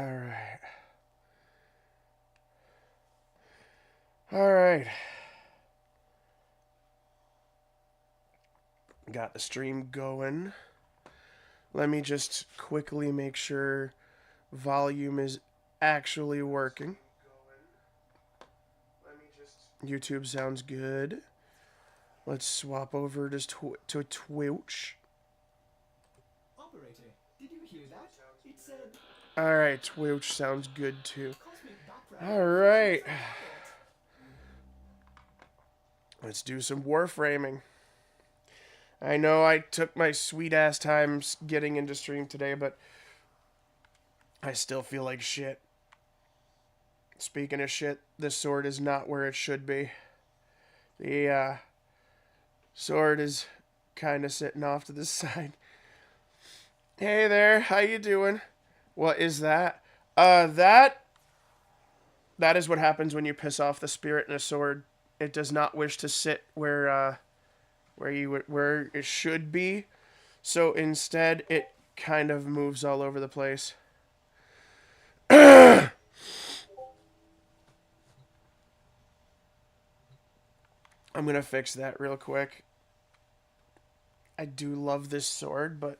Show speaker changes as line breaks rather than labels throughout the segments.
Alright. Alright. Got the stream going. Let me just quickly make sure volume is actually working. YouTube sounds good. Let's swap over to Twitch.
Operator, did you hear that? It said
Alright, Twitch sounds good too. Alright. Let's do some Warframing. I know I took my sweet ass time getting into stream today, but I still feel like shit. Speaking of shit, this sword is not where it should be. The sword is kind of sitting off to the side. Hey there, how you doing? What is that? That is what happens when you piss off the spirit in a sword. It does not wish to sit where it should be. So instead, it kind of moves all over the place. I'm gonna fix that real quick. I do love this sword, but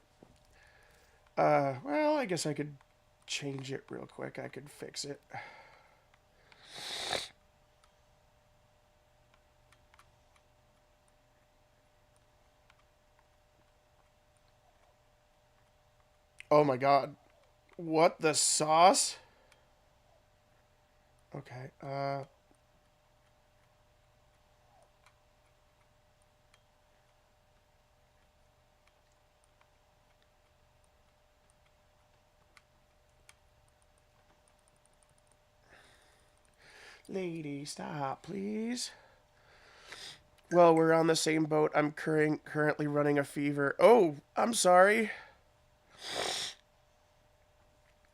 well, I guess I could change it real quick. I could fix it. Oh my god. What the sauce? Okay, lady, stop, please. Well, we're on the same boat. I'm currently running a fever. Oh, I'm sorry.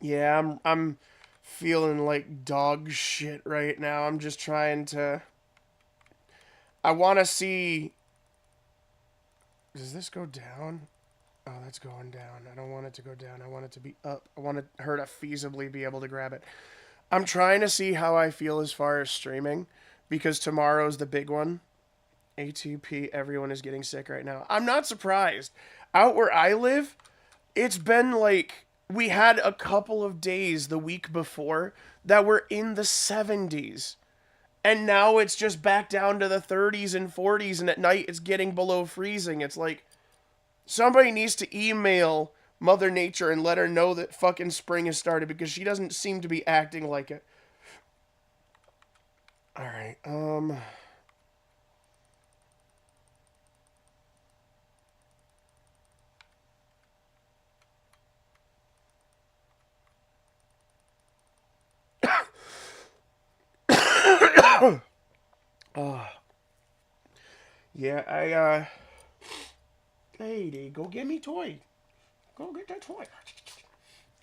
Yeah, I'm feeling like dog shit right now. I'm just trying to... I want to see... Does this go down? Oh, that's going down. I don't want it to go down. I want it to be up. I want her to feasibly be able to grab it. I'm trying to see how I feel as far as streaming, because tomorrow's the big one. ATP, everyone is getting sick right now. I'm not surprised. Out where I live, it's been like... We had a couple of days the week before that were in the 70s. And now it's just back down to the 30s and 40s, and at night it's getting below freezing. It's like, somebody needs to email Mother Nature and let her know that fucking spring has started, because she doesn't seem to be acting like it. Alright, yeah, lady, go get me toy. Go get that toy.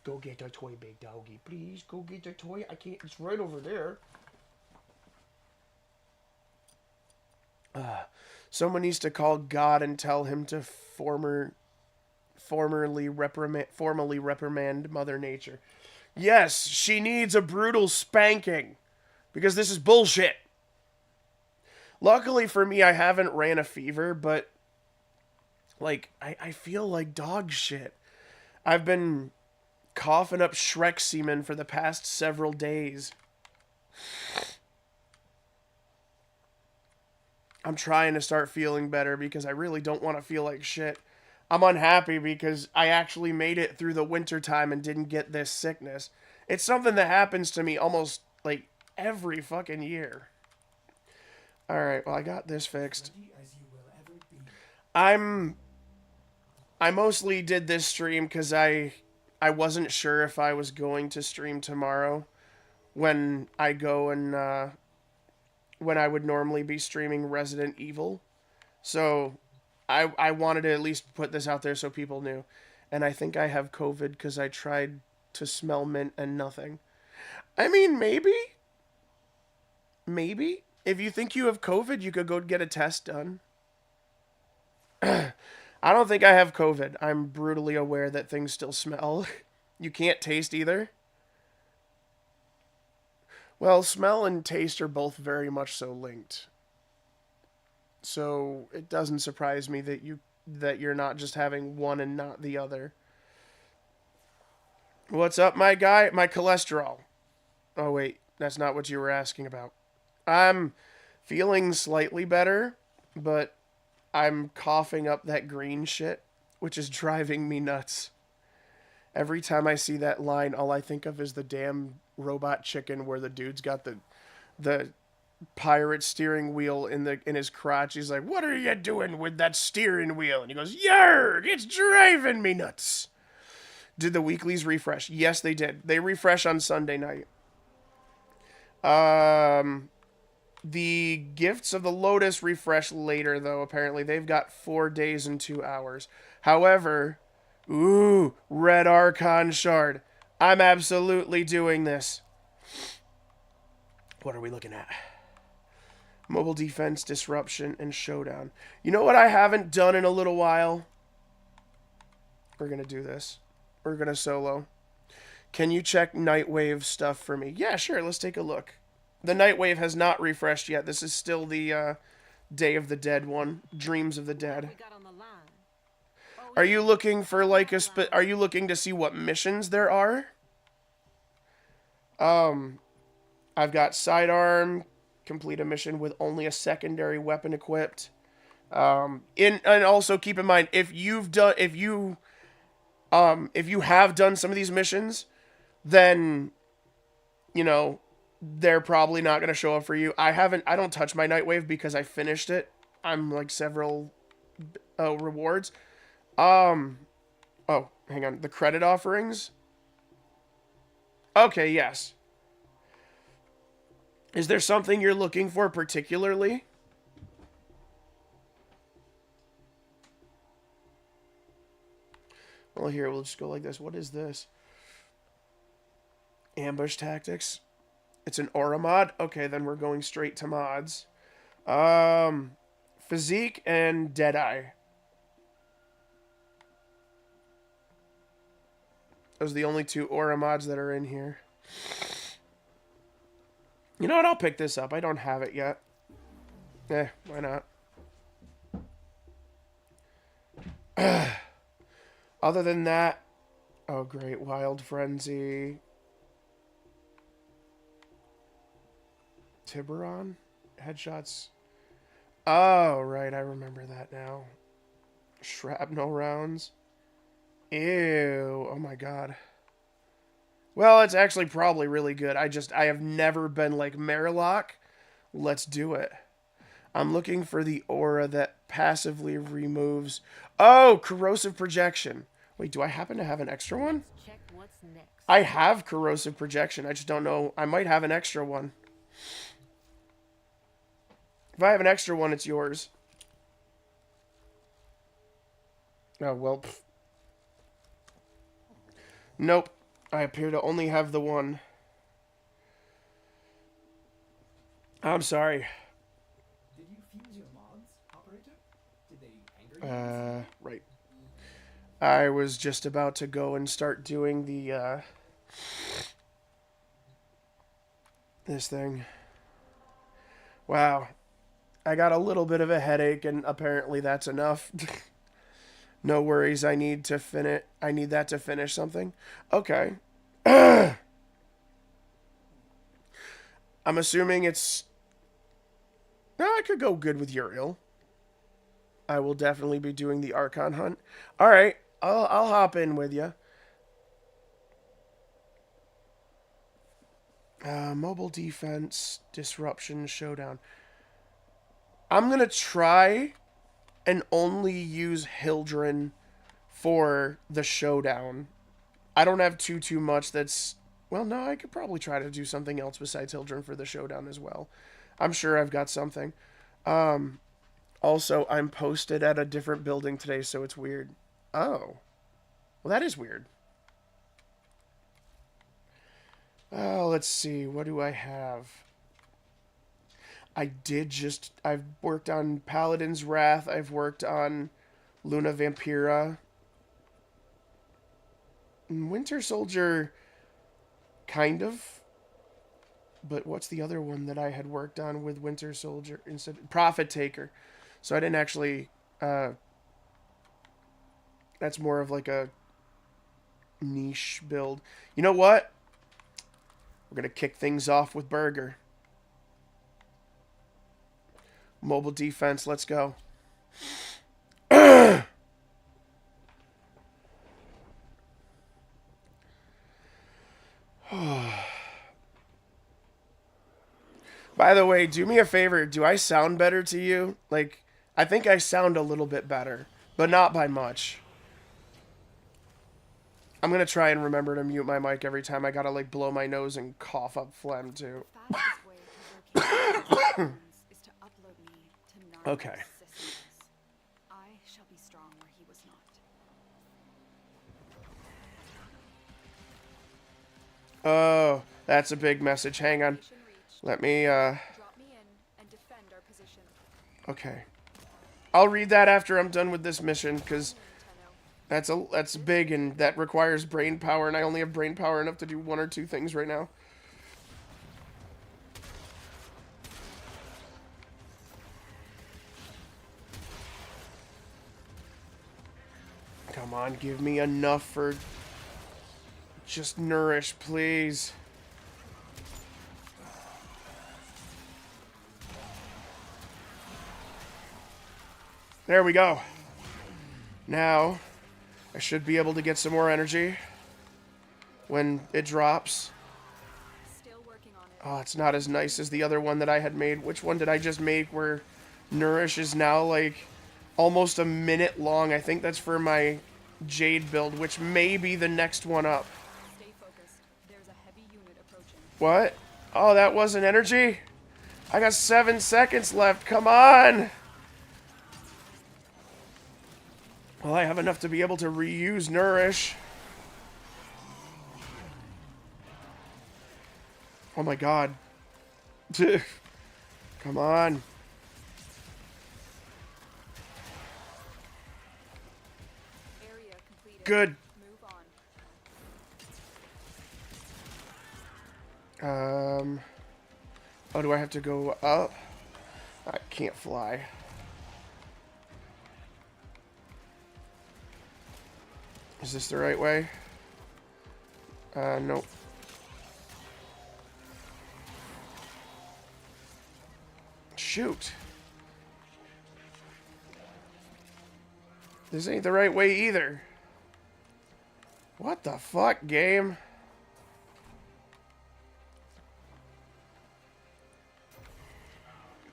Go get that toy, big doggy. Please, go get that toy. I can't, it's right over there. Someone needs to call God and tell him to formally reprimand Mother Nature. Yes, she needs a brutal spanking, because this is bullshit. Luckily for me, I haven't ran a fever, but like I feel like dog shit. I've been coughing up Shrek semen for the past several days. I'm trying to start feeling better because I really don't want to feel like shit. I'm unhappy because I actually made it through the winter time and didn't get this sickness. It's something that happens to me almost like every fucking year. Alright, well, I got this fixed. I mostly did this stream because I wasn't sure if I was going to stream tomorrow when I go and when I would normally be streaming Resident Evil. So I wanted to at least put this out there so people knew. And I think I have COVID because I tried to smell mint and nothing. I mean, maybe. Maybe. If you think you have COVID, you could go get a test done. I don't think I have COVID. I'm brutally aware that things still smell. You can't taste either. Well, smell and taste are both very much so linked. So it doesn't surprise me that you're not just having one and not the other. What's up, my guy? My cholesterol. Oh wait, that's not what you were asking about. I'm feeling slightly better, but I'm coughing up that green shit, which is driving me nuts. Every time I see that line, all I think of is the damn robot chicken where the dude's got the pirate steering wheel in his crotch. He's like, "What are you doing with that steering wheel?" And he goes, "Yarg, it's driving me nuts." Did the weeklies refresh? Yes, they did. They refresh on Sunday night. Um, the Gifts of the Lotus refresh later, though. Apparently, they've got 4 days and 2 hours. However, ooh, Red Archon Shard. I'm absolutely doing this. What are we looking at? Mobile Defense, Disruption, and Showdown. You know what I haven't done in a little while? We're going to do this. We're going to solo. Can you check Nightwave stuff for me? Yeah, sure. Let's take a look. The Nightwave has not refreshed yet. This is still the Day of the Dead one. Dreams of the Dead. Are you looking for like are you looking to see what missions there are? I've got Sidearm, complete a mission with only a secondary weapon equipped. And also keep in mind if you have done some of these missions, then you know they're probably not going to show up for you. I don't touch my Nightwave because I finished it. I'm like several rewards. Oh, hang on. The credit offerings? Okay, yes. Is there something you're looking for particularly? Well, here, we'll just go like this. What is this? Ambush tactics. It's an aura mod? Okay, then we're going straight to mods. Physique and Deadeye. Those are the only 2 aura mods that are in here. You know what? I'll pick this up. I don't have it yet. Why not? Other than that... Oh, great. Wild Frenzy. Tiburon? Headshots. Oh, right. I remember that now. Shrapnel rounds. Ew. Oh, my God. Well, it's actually probably really good. I have never been like Marilock. Let's do it. I'm looking for the aura that passively removes... Oh, corrosive projection. Wait, do I happen to have an extra one?
Check what's next.
I have corrosive projection. I just don't know. I might have an extra one. If I have an extra one, it's yours. Oh, well. Pff. Nope. I appear to only have the one. I'm sorry.
Did you fuse your mods, operator? Did they anger you?
Right. I was just about to go and start doing the, this thing. Wow. I got a little bit of a headache, and apparently that's enough. No worries, I need that to finish something. Okay. I'm assuming it's... No, I could go good with Uriel. I will definitely be doing the Archon hunt. Alright, I'll hop in with you. Mobile defense, disruption, showdown. I'm going to try and only use Hildren for the showdown. I don't have too much that's... Well, no, I could probably try to do something else besides Hildren for the showdown as well. I'm sure I've got something. Also, I'm posted at a different building today, so it's weird. Oh. Well, that is weird. Let's see. What do I have? I've worked on Paladin's Wrath. I've worked on Luna Vampira. Winter Soldier, kind of. But what's the other one that I had worked on with Winter Soldier instead? Profit Taker. So I didn't actually. That's more of like a niche build. You know what? We're gonna kick things off with Burger. Mobile defense. Let's go. By the way, do me a favor. Do I sound better to you? Like, I think I sound a little bit better, but not by much. I'm gonna try and remember to mute my mic every time. I gotta like blow my nose and cough up phlegm too. Okay.
I shall be strong where he was not.
Oh, that's a big message. Hang on. Let me,
Drop me in and defend our position.
Okay. I'll read that after I'm done with this mission, because that's big, and that requires brain power, and I only have brain power enough to do one or two things right now. Come on, give me enough for just nourish, please. There we go. Now, I should be able to get some more energy when it drops.
Still working on it.
Oh, it's not as nice as the other one that I had made. Which one did I just make where Nourish is now like almost a minute long? I think that's for my Jade build, which may be the next one up.
Stay focused. There's a heavy unit approaching.
What? Oh, that wasn't energy? I got 7 seconds left. Come on! Well, I have enough to be able to reuse Nourish. Oh my god. Come on.
Area completed.
Good.
Move on.
Oh, do I have to go up? I can't fly. Is this the right way? Nope. Shoot. This ain't the right way either. What the fuck, game?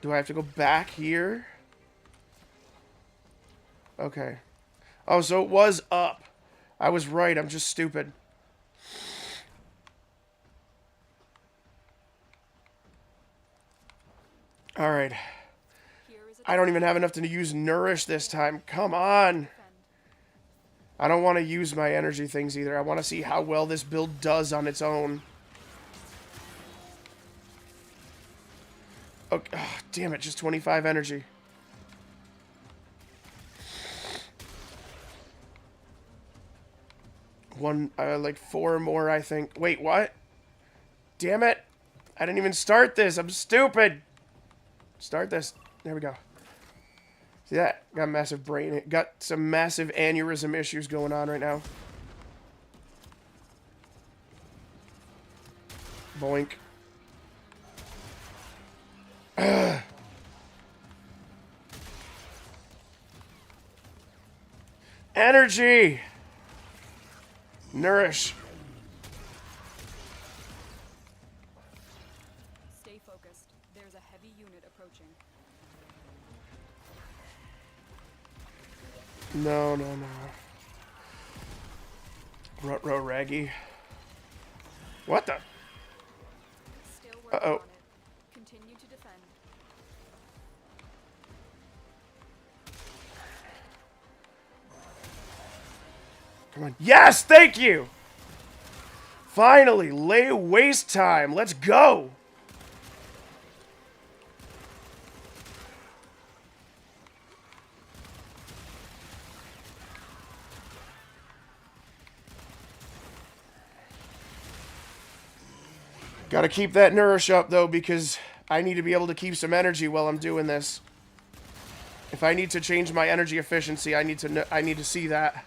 Do I have to go back here? Okay. Oh, so it was up. I was right. I'm just stupid. All right.
Here is
I don't even have enough to use Nourish this time. Come on. I don't want to use my energy things either. I want to see how well this build does on its own. Okay. Oh, damn it. Just 25 energy. One, like 4 more, I think. Wait, what? Damn it. I didn't even start this. I'm stupid. Start this. There we go. See that? Got massive brain. Got some massive aneurysm issues going on right now. Boink. Ugh. Energy! Nourish.
Stay focused. There's a heavy unit approaching.
No, no, no. Rut-row raggy. What the?
Still working
Uh-oh.
on it. Continue to defend.
Come on. Yes, thank you! Finally, lay waste time. Let's go! Gotta keep that nourish up, though, because I need to be able to keep some energy while I'm doing this. If I need to change my energy efficiency, I need to see that.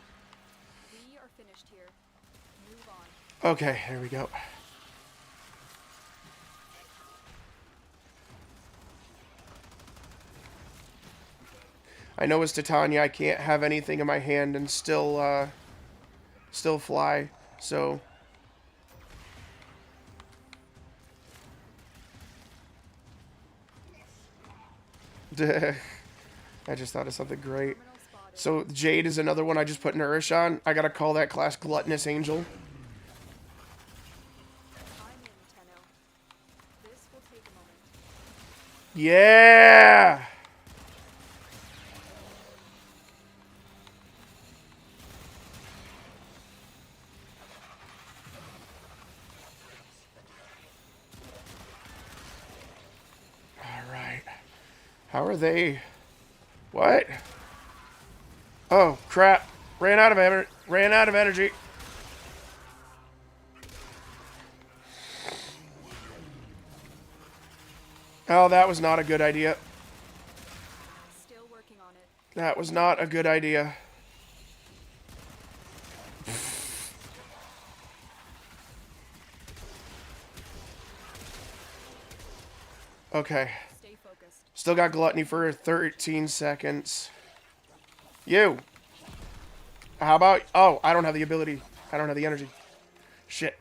We are finished here. Move on.
Okay, here we go. I know as Titania, I can't have anything in my hand and still fly, so... I just thought of something great. So, Jade is another one I just put Nourish on. I gotta call that class Gluttonous Angel.
I'm in, Tenno. This will take a moment.
Yeah! Alright. How are they? What? Oh, crap. Ran out of energy. Oh, that was not a good idea.
Still working on it.
That was not a good idea. Okay.
Stay focused.
Still got Gluttony for 13 seconds. You. How about... Oh, I don't have the ability. I don't have the energy. Shit.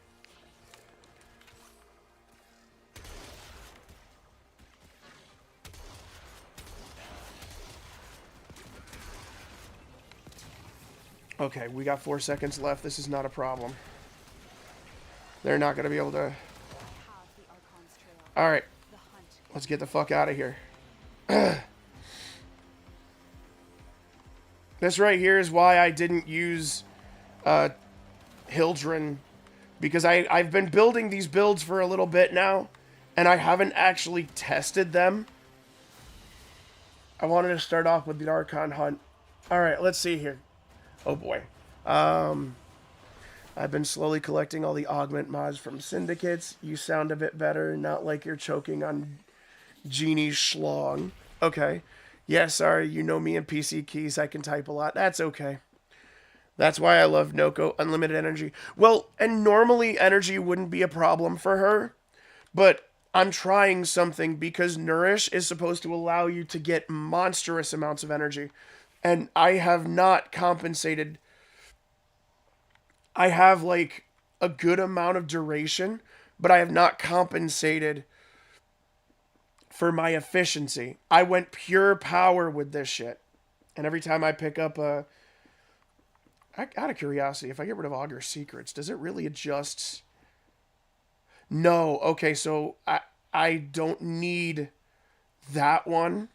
Okay, we got 4 seconds left. This is not a problem. They're not going to be able to...
Have the Archon's trail.
Alright,
The hunt.
let's get the fuck out of here. This right here is why I didn't use Hildren. Because I've been building these builds for a little bit now. And I haven't actually tested them. I wanted to start off with the Archon hunt. Alright, let's see here. Oh boy. I've been slowly collecting all the augment mods from syndicates. You sound a bit better, not like you're choking on Genie's schlong. Okay. Yeah, sorry, you know me and PC keys. I can type a lot. That's okay. That's why I love Noko, unlimited energy. Well, and normally energy wouldn't be a problem for her, but I'm trying something because Nourish is supposed to allow you to get monstrous amounts of energy. And I have not compensated. I have, like, a good amount of duration, but I have not compensated for my efficiency. I went pure power with this shit. And every time I pick up a... Out of curiosity, if I get rid of Augur Secrets, does it really adjust? No. Okay, so I don't need that one.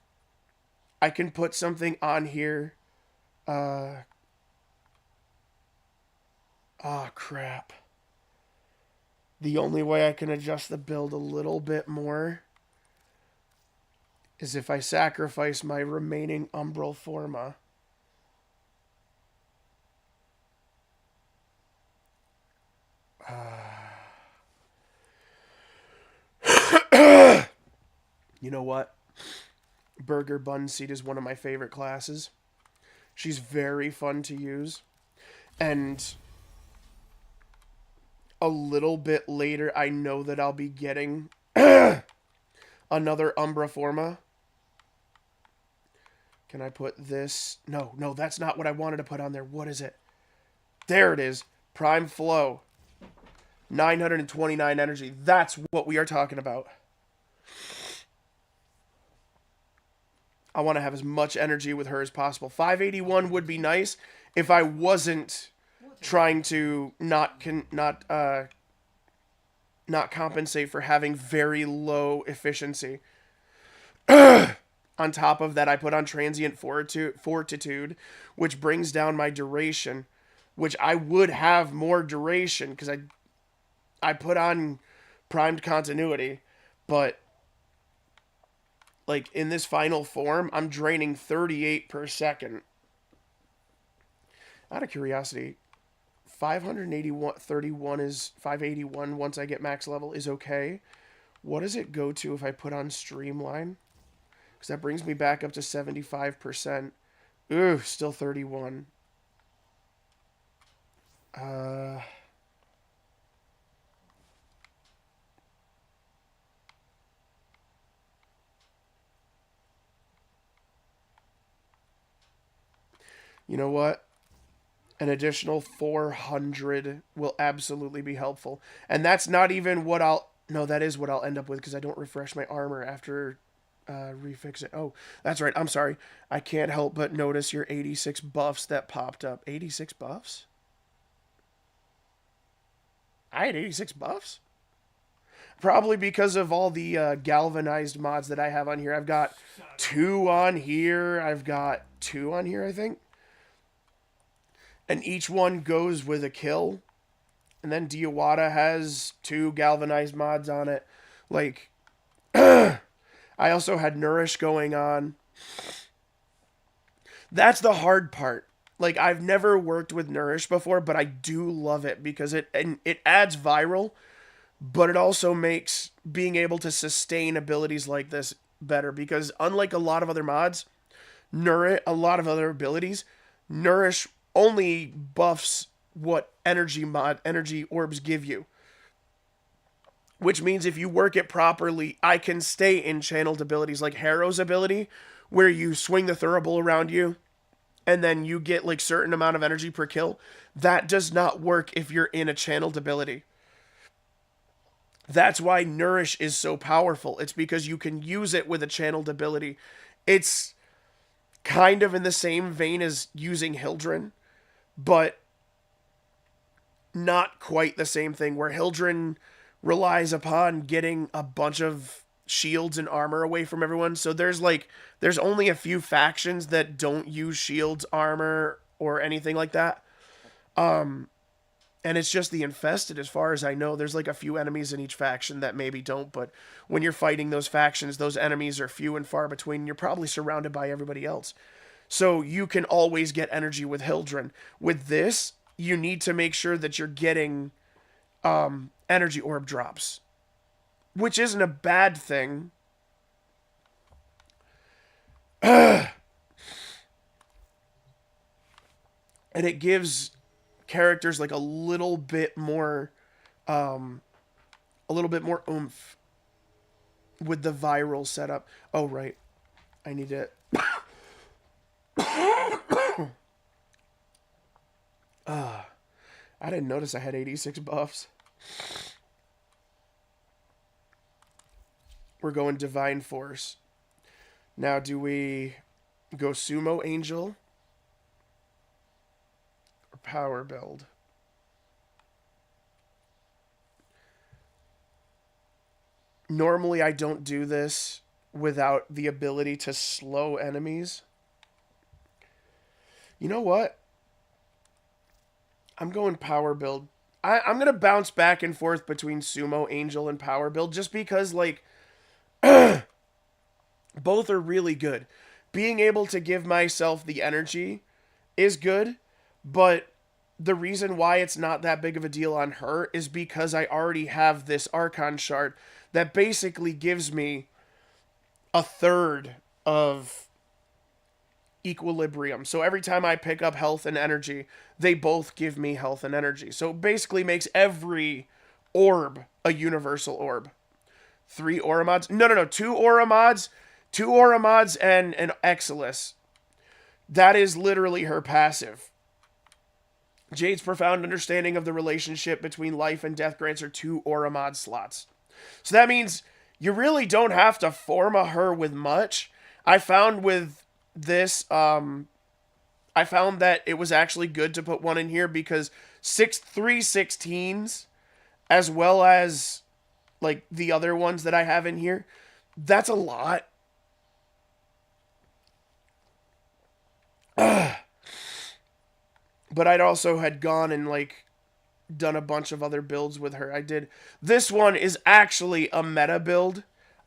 I can put something on here. Oh, crap. The only way I can adjust the build a little bit more is if I sacrifice my remaining Umbral Forma. You know what? Burger Bun Seed is one of my favorite classes. She's very fun to use. And a little bit later, I know that I'll be getting another Umbra Forma. Can I put this? No, that's not what I wanted to put on there. What is it? There it is. Prime Flow. 929 energy. That's what we are talking about. I want to have as much energy with her as possible. 581 would be nice if I wasn't trying to not compensate for having very low efficiency. On top of that, I put on Transient Fortitude, which brings down my duration, which I would have more duration because I put on Primed Continuity, but like in this final form, I'm draining 38 per second. Out of curiosity, 581, 31 is 581 once I get max level is okay. What does it go to if I put on Streamline? Because that brings me back up to 75%. Ooh, still 31. You know what? An additional 400 will absolutely be helpful. And that's not even what I'll... No, that is what I'll end up with because I don't refresh my armor after refix it. Oh, that's right. I'm sorry. I can't help but notice your 86 buffs that popped up. 86 buffs? I had 86 buffs? Probably because of all the galvanized mods that I have on here. I've got 2 on here. I've got 2 on here, I think. And each one goes with a kill. And then Diawada has 2 galvanized mods on it. Like, I also had Nourish going on. That's the hard part. Like, I've never worked with Nourish before, but I do love it because it adds viral, but it also makes being able to sustain abilities like this better. Because unlike a lot of other mods, a lot of other abilities, Nourish only buffs what energy orbs give you. Which means if you work it properly, I can stay in channeled abilities like Harrow's ability, where you swing the Thurible around you, and then you get like certain amount of energy per kill. That does not work if you're in a channeled ability. That's why Nourish is so powerful. It's because you can use it with a channeled ability. It's kind of in the same vein as using Hildren, but not quite the same thing, where Hildren relies upon getting a bunch of shields and armor away from everyone. So there's only a few factions that don't use shields, armor, or anything like that. And it's just the Infested, as far as I know. There's like a few enemies in each faction that maybe don't, but when you're fighting those factions, those enemies are few and far between. You're probably surrounded by everybody else. So you can always get energy with Hildren. With this, you need to make sure that you're getting energy orb drops, which isn't a bad thing. And it gives characters like a little bit more oomph with the viral setup. Oh, right. I need to... I didn't notice I had 86 buffs. We're going Divine Force. Now, do we go Sumo Angel or Power Build? Normally, I don't do this without the ability to slow enemies. You know what? I'm going Power Build. I'm going to bounce back and forth between Sumo Angel and Power Build just because, like, both are really good. Being able to give myself the energy is good, but the reason why it's not that big of a deal on her is because I already have this Archon Shard that basically gives me a third of equilibrium. So every time I pick up health and energy, they both give me health and energy. So it basically makes every orb a universal orb. 3 aura mods? No. 2 aura mods. 2 aura mods and an Exilus. That is literally her passive. Jade's profound understanding of the relationship between life and death grants her 2 aura mod slots. So that means you really don't have to forma her with much. I found with this, I found that it was actually good to put one in here because 3 16s, as well as like the other ones that I have in here, that's a lot. But I'd also had gone and like done a bunch of other builds with her. I did. This one is actually a meta build.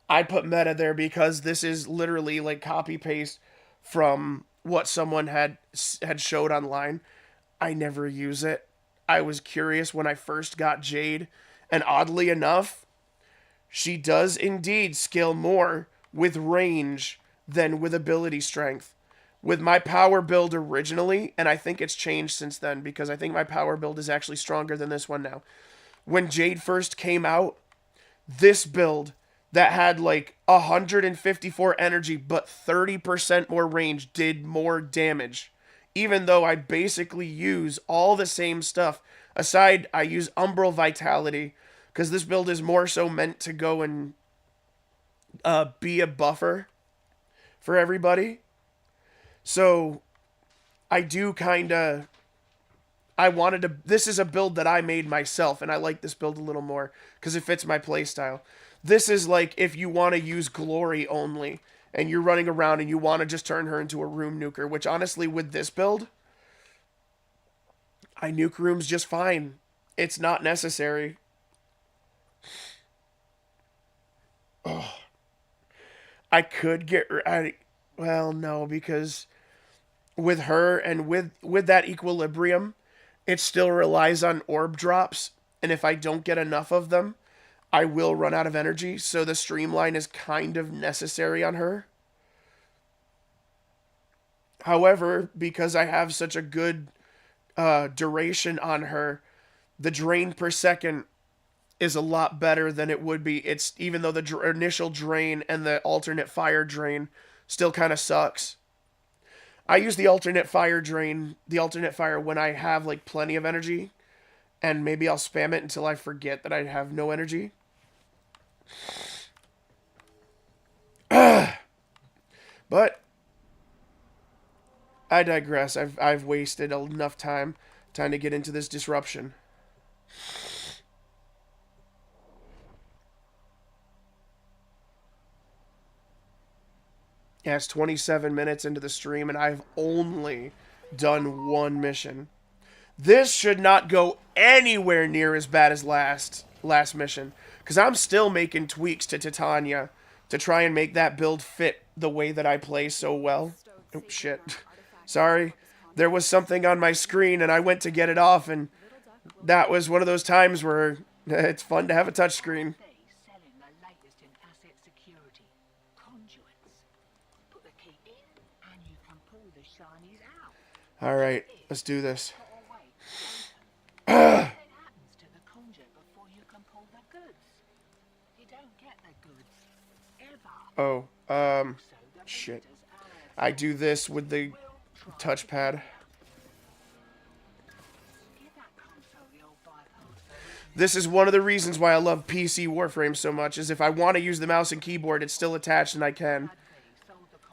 I put meta there because this is literally like copy paste from what someone had showed online. I never use it. I was curious when I first got Jade, and oddly enough, she does indeed scale more with range than with ability strength. With my power build originally, and I think it's changed since then because I think my power build is actually stronger than this one now. When Jade first came out, this build that had like 154 energy but 30% more range did more damage. Even though I basically use all the same stuff. Aside, I use Umbral Vitality because this build is more so meant to go and be a buffer for everybody. So I do kind of. I wanted to. This is a build that I made myself, and I like this build a little more because it fits my playstyle. This is like if you want to use glory only, and you're running around and you want to just turn her into a room nuker, which honestly, with this build, I nuke rooms just fine. It's not necessary. Oh, I could get. Well, no, because with her and with that equilibrium, it still relies on orb drops, and if I don't get enough of them, I will run out of energy, so the streamline is kind of necessary on her. However, because I have such a good duration on her, the drain per second is a lot better than it would be. It's even though the initial drain and the alternate fire drain still kind of sucks. I use the alternate fire drain, the alternate fire when I have like plenty of energy, and maybe I'll spam it until I forget that I have no energy. But I digress. I've wasted enough time to get into this disruption. Yeah, it's 27 minutes into the stream, and I've only done one mission. This should not go anywhere near as bad as last mission, because I'm still making tweaks to Titania to try and make that build fit the way that I play so well. Oh, shit. Sorry. There was something on my screen, and I went to get it off, and that was one of those times where it's fun to have a touchscreen. Alright, let's do this. Oh, shit. I do this with the touchpad. This is one of the reasons why I love PC Warframe so much, is if I want to use the mouse and keyboard, it's still attached and I can.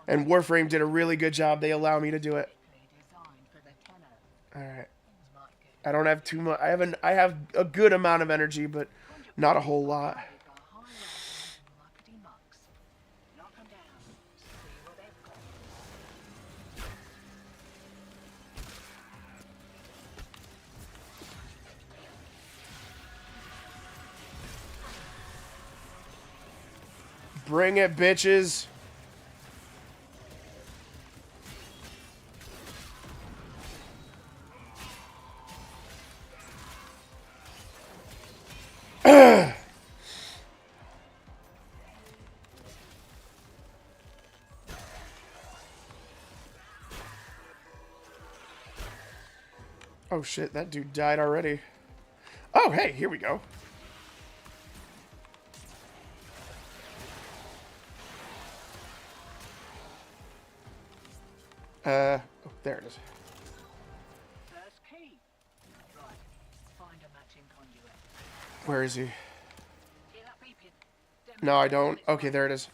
And Warframe did a really good job. They allow me to do it. Alright. I don't have too much. I have a good amount of energy, but not a whole lot. Bring it, bitches. Oh shit, that dude died already. Oh, hey, here we go. Oh, there it is. Where is he? No, I don't. Okay, there it is.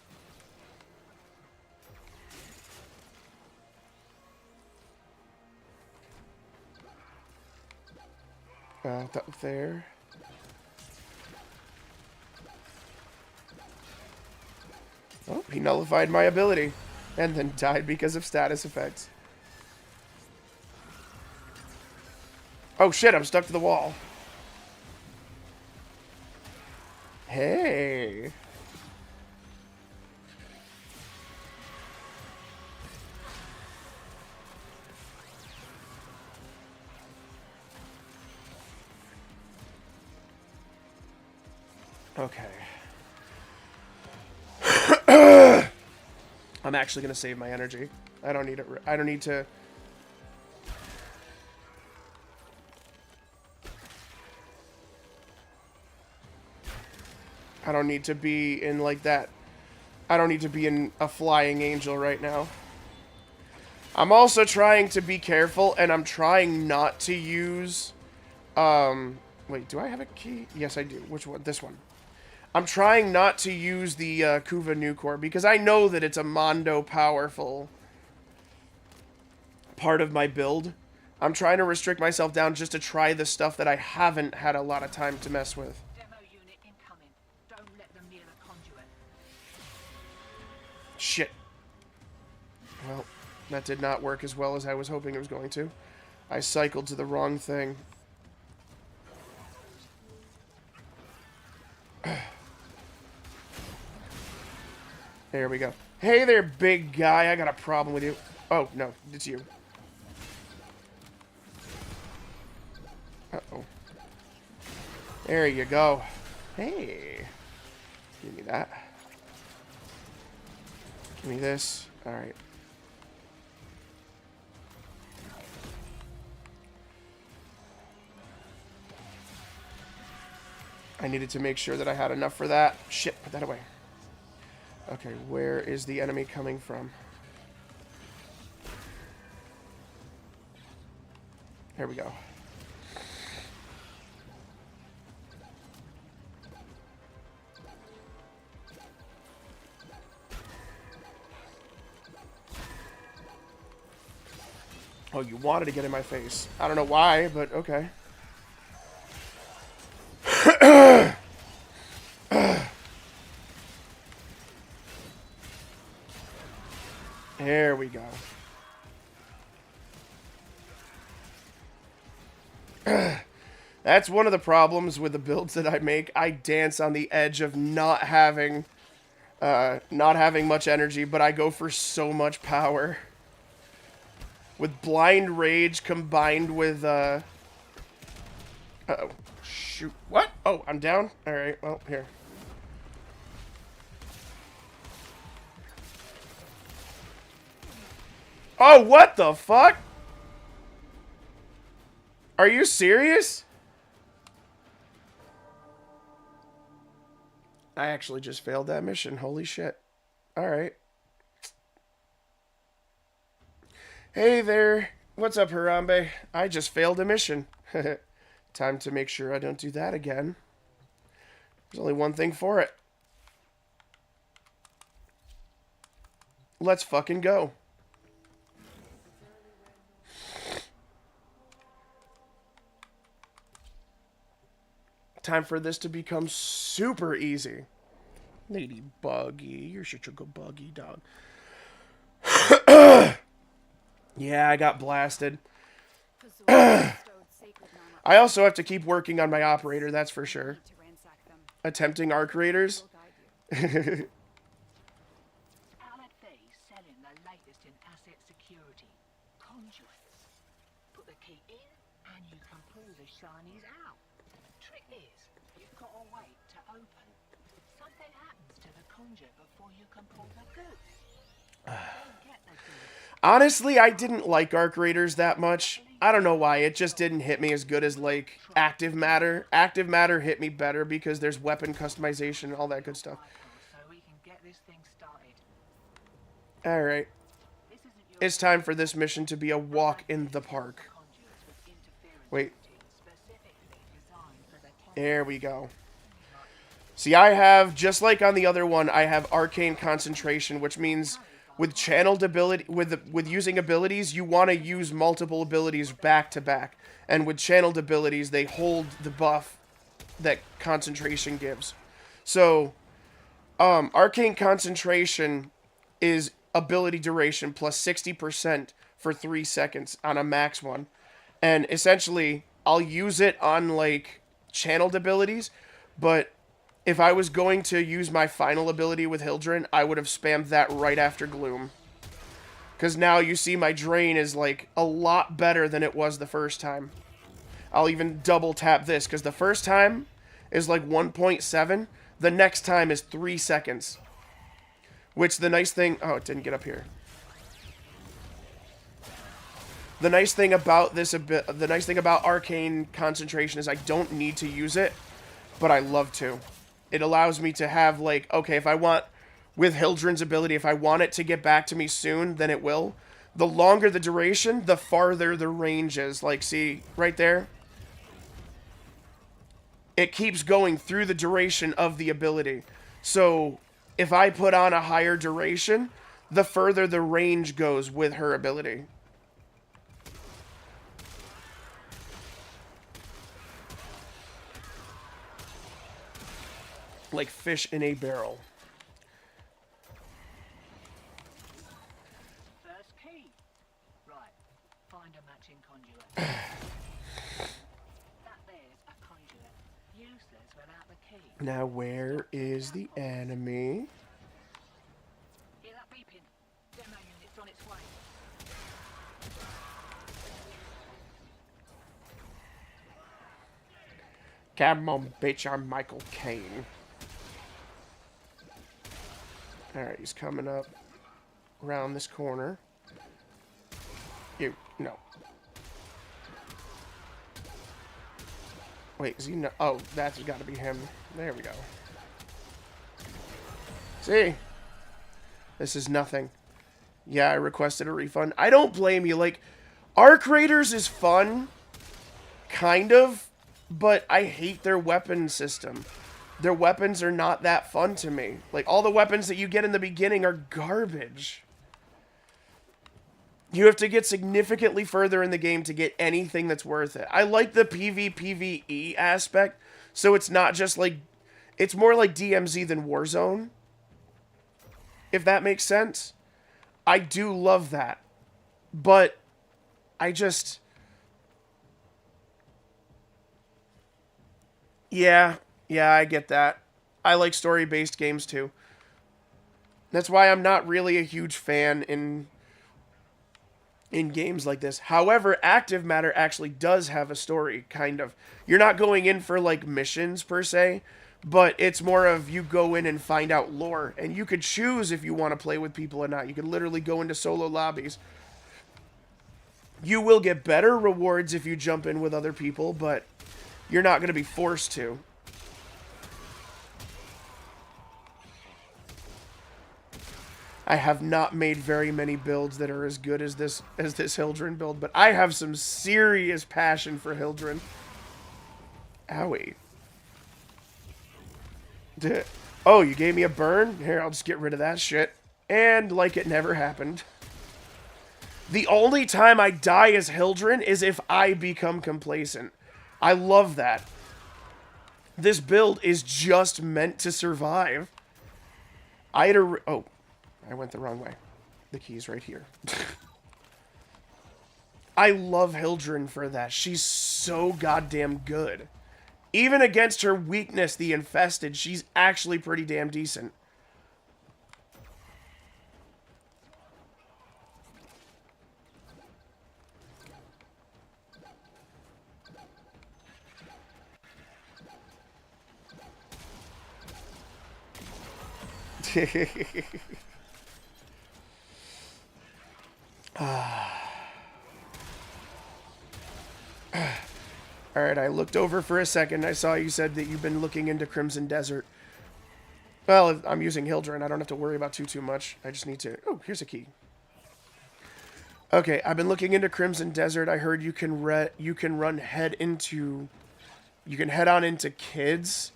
There. Oh, he nullified my ability. And then died because of status effects. Oh shit, I'm stuck to the wall. Hey. Okay. I'm actually going to save my energy. I don't need it. I don't need to... I don't need to be in like that. I don't need to be in a flying angel right now. I'm also trying to be careful, and I'm trying not to use... Wait, do I have a key? Yes, I do. Which one? This one. I'm trying not to use the Kuva Nucor, because I know that it's a Mondo powerful part of my build. I'm trying to restrict myself down just to try the stuff that I haven't had a lot of time to mess with.
Demo unit incoming. Don't let them near the conduit.
Shit. Well, that did not work as well as I was hoping it was going to. I cycled to the wrong thing. There we go. Hey there, big guy. I got a problem with you. Oh, no. It's you. Uh-oh. There you go. Hey. Give me that. Give me this. Alright. I needed to make sure that I had enough for that. Shit, put that away. Okay, where is the enemy coming from? There we go. Oh, you wanted to get in my face. I don't know why, but okay. There we go. That's one of the problems with the builds that I make. I dance on the edge of not having much energy, but I go for so much power. With Blind Rage combined with, uh-oh. Shoot. What? Oh, I'm down? Alright, well, here. Oh, what the fuck? Are you serious? I actually just failed that mission. Holy shit. Alright. Hey there. What's up, Harambe? I just failed a mission. Time to make sure I don't do that again. There's only one thing for it. Let's fucking go. Time for this to become super easy. Lady Buggy. You're such a good buggy dog. Yeah, I got blasted. I also have to keep working on my operator, that's for sure. Attempting arc raiders.
Allied thieves selling the latest in asset security. Conduits. Put the key in and you can pull the shinies out. Trick is, you've got to wait to open. Something happens to the conduit before you can pull the goods. Don't get the goods.
Honestly, I didn't like arc raiders that much. I don't know why. It just didn't hit me as good as, like, active matter. Active matter hit me better because there's weapon customization and all that good stuff.
So we can get this thing started.
Alright.
This isn't your
It's time for this mission to be a walk in the park.
conduits with interference
Wait.
specifically designed for the
There we go. See, I have, just like on the other one, I have arcane concentration, which means with channeled ability, with using abilities, you want to use multiple abilities back to back. And with channeled abilities, they hold the buff that concentration gives. So, arcane concentration is ability duration plus 60% for 3 seconds on a max one. And essentially, I'll use it on, like, channeled abilities, but if I was going to use my final ability with Hildren, I would have spammed that right after Gloom. Because now you see my drain is, like, a lot better than it was the first time. I'll even double tap this, because the first time is, like, 1.7. The next time is 3 seconds. Which the nice thing... Oh, it didn't get up here. The nice thing about this... The nice thing about Arcane Concentration is I don't need to use it, but I love to. It allows me to have, like... Okay, if I want... With Hildren's ability, if I want it to get back to me soon, then it will. The longer the duration, the farther the range is. Like, see, right there? It keeps going through the duration of the ability. So, if I put on a higher duration, the further the range goes with her ability. Like fish in a barrel.
First key. Right. Find a matching conduit. That there's a conduit. Useless without the key.
Now, where is the enemy?
Hear that beeping? Demo unit's on its way.
Come on, bitch, I'm Michael Caine. Alright, he's coming up around this corner. You, no. Wait, is he no? Oh, that's got to be him. There we go. See? This is nothing. Yeah, I requested a refund. I don't blame you. Like, Arc Raiders is fun. Kind of. But I hate their weapon system. Their weapons are not that fun to me. Like, all the weapons that you get in the beginning are garbage. You have to get significantly further in the game to get anything that's worth it. I like the PvPvE aspect, so it's not just like... It's more like DMZ than Warzone. If that makes sense. I do love that. But I just... Yeah, I get that. I like story-based games too. That's why I'm not really a huge fan in games like this. However, Active Matter actually does have a story, kind of. You're not going in for, like, missions, per se, but it's more of you go in and find out lore, and you could choose if you want to play with people or not. You could literally go into solo lobbies. You will get better rewards if you jump in with other people, but you're not going to be forced to. I have not made very many builds that are as good as this Hildren build, but I have some serious passion for Hildren. Owie. Oh, you gave me a burn? Here, I'll just get rid of that shit. And like it never happened. The only time I die as Hildren is if I become complacent. I love that. This build is just meant to survive. I had a... Oh. I went the wrong way. The key's right here. I love Hildren for that. She's so goddamn good. Even against her weakness, the Infested, she's actually pretty damn decent. Alright, I looked over for a second. I saw you said that you've been looking into Crimson Desert. Well, I'm using Hildren. I don't have to worry about too much. I just need to... Oh, here's a key. Okay, I've been looking into Crimson Desert. I heard you can run head into... You can head on into kids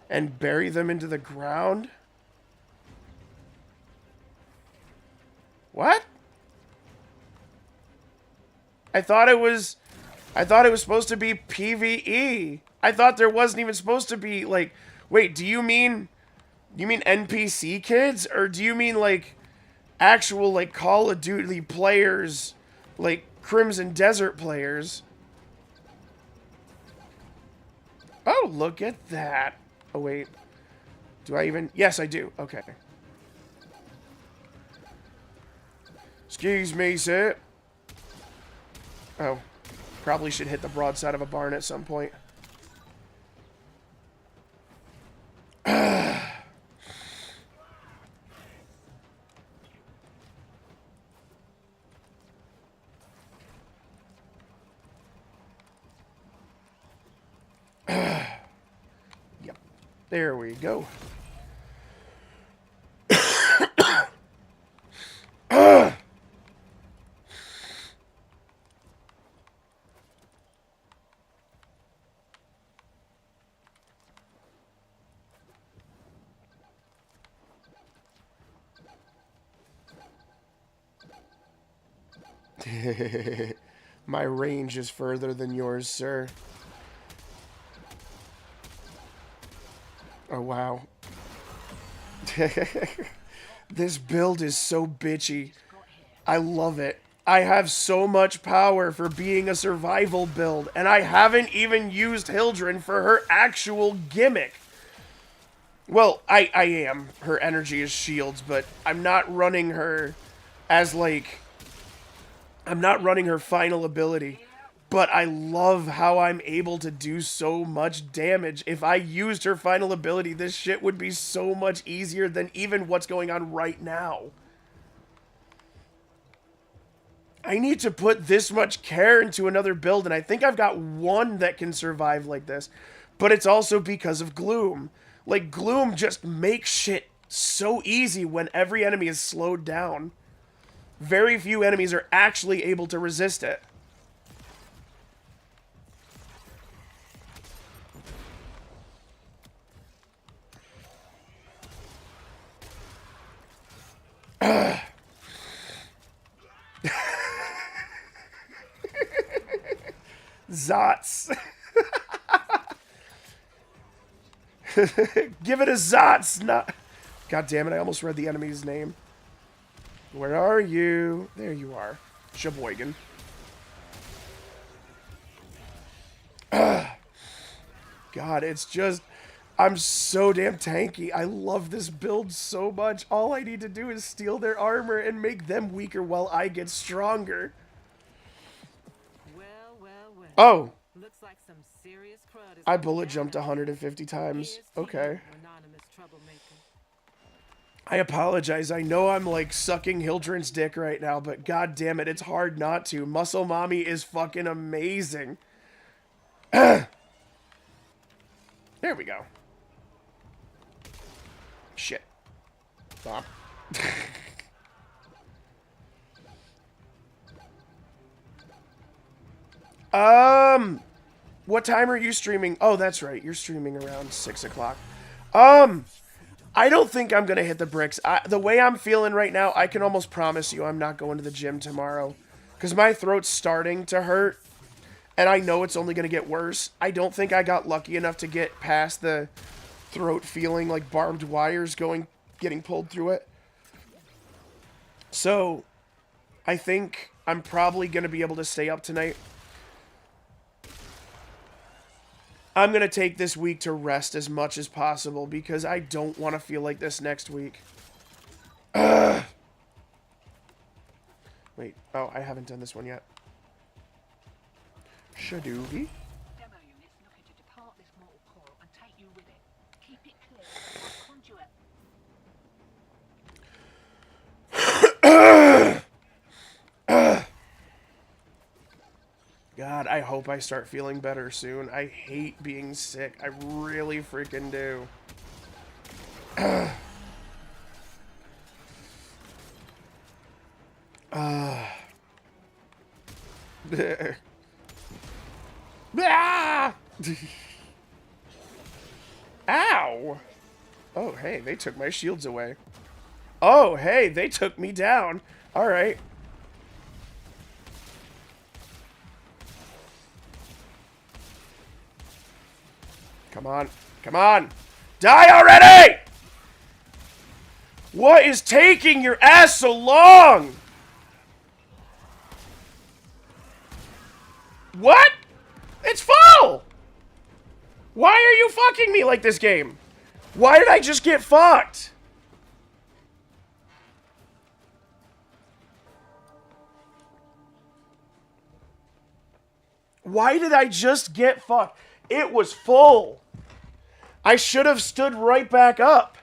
and bury them into the ground. What? I thought it was supposed to be PvE. I thought there wasn't even supposed to be, like... Wait, do you mean NPC kids? Or do you mean, like, actual, like, Call of Duty players? Like, Crimson Desert players? Oh, look at that. Oh, wait. Do I even... Yes, I do. Okay. Excuse me, sir. Oh. Probably should hit the broadside of a barn at some point. There we go. My range is further than yours, sir. Oh, wow. This build is so bitchy. I love it. I have so much power for being a survival build, and I haven't even used Hildren for her actual gimmick. Well, I am. Her energy is shields, but I'm not running her as, like... I'm not running her final ability. But I love how I'm able to do so much damage. If I used her final ability, this shit would be so much easier than even what's going on right now. I need to put this much care into another build, and I think I've got one that can survive like this. But it's also because of Gloom. Like, Gloom just makes shit so easy when every enemy is slowed down. Very few enemies are actually able to resist it. Zots. Give it a Zots. Not. God damn it, I almost read the enemy's name. Where are you? There you are. Sheboygan. God, it's just... I'm so damn tanky. I love this build so much. All I need to do is steal their armor and make them weaker while I get stronger.
Well, well, well.
Oh.
Looks like some serious crud is
I
going
bullet
down
jumped
out there.
150 times.
Here's to
Okay.
you, anonymous troublemaker.
I apologize. I know I'm like sucking Hildren's dick right now, but god damn it, it's hard not to. Muscle Mommy is fucking amazing. There we go. Shit. Stop. What time are you streaming? Oh, that's right. You're streaming around 6 o'clock. I don't think I'm going to hit the bricks. The way I'm feeling right now, I can almost promise you I'm not going to the gym tomorrow. Because my throat's starting to hurt. And I know it's only going to get worse. I don't think I got lucky enough to get past the throat feeling like barbed wires getting pulled through it. So, I think I'm probably going to be able to stay up tonight. I'm going to take this week to rest as much as possible because I don't want to feel like this next week. Wait. Oh, I haven't done this one yet. Shadoogie.
Demo units looking to depart this mortal coil and take you with it. Keep it clear. Conduit.
God, I hope I start feeling better soon. I hate being sick. I really freaking do. Ow! Oh, hey, they took my shields away. Oh, hey, they took me down. All right. Come on. Come on. Die already! What is taking your ass so long? What? It's full! Why are you fucking me like this game? Why did I just get fucked? Why did I just get fucked? It was full. I should have stood right back up.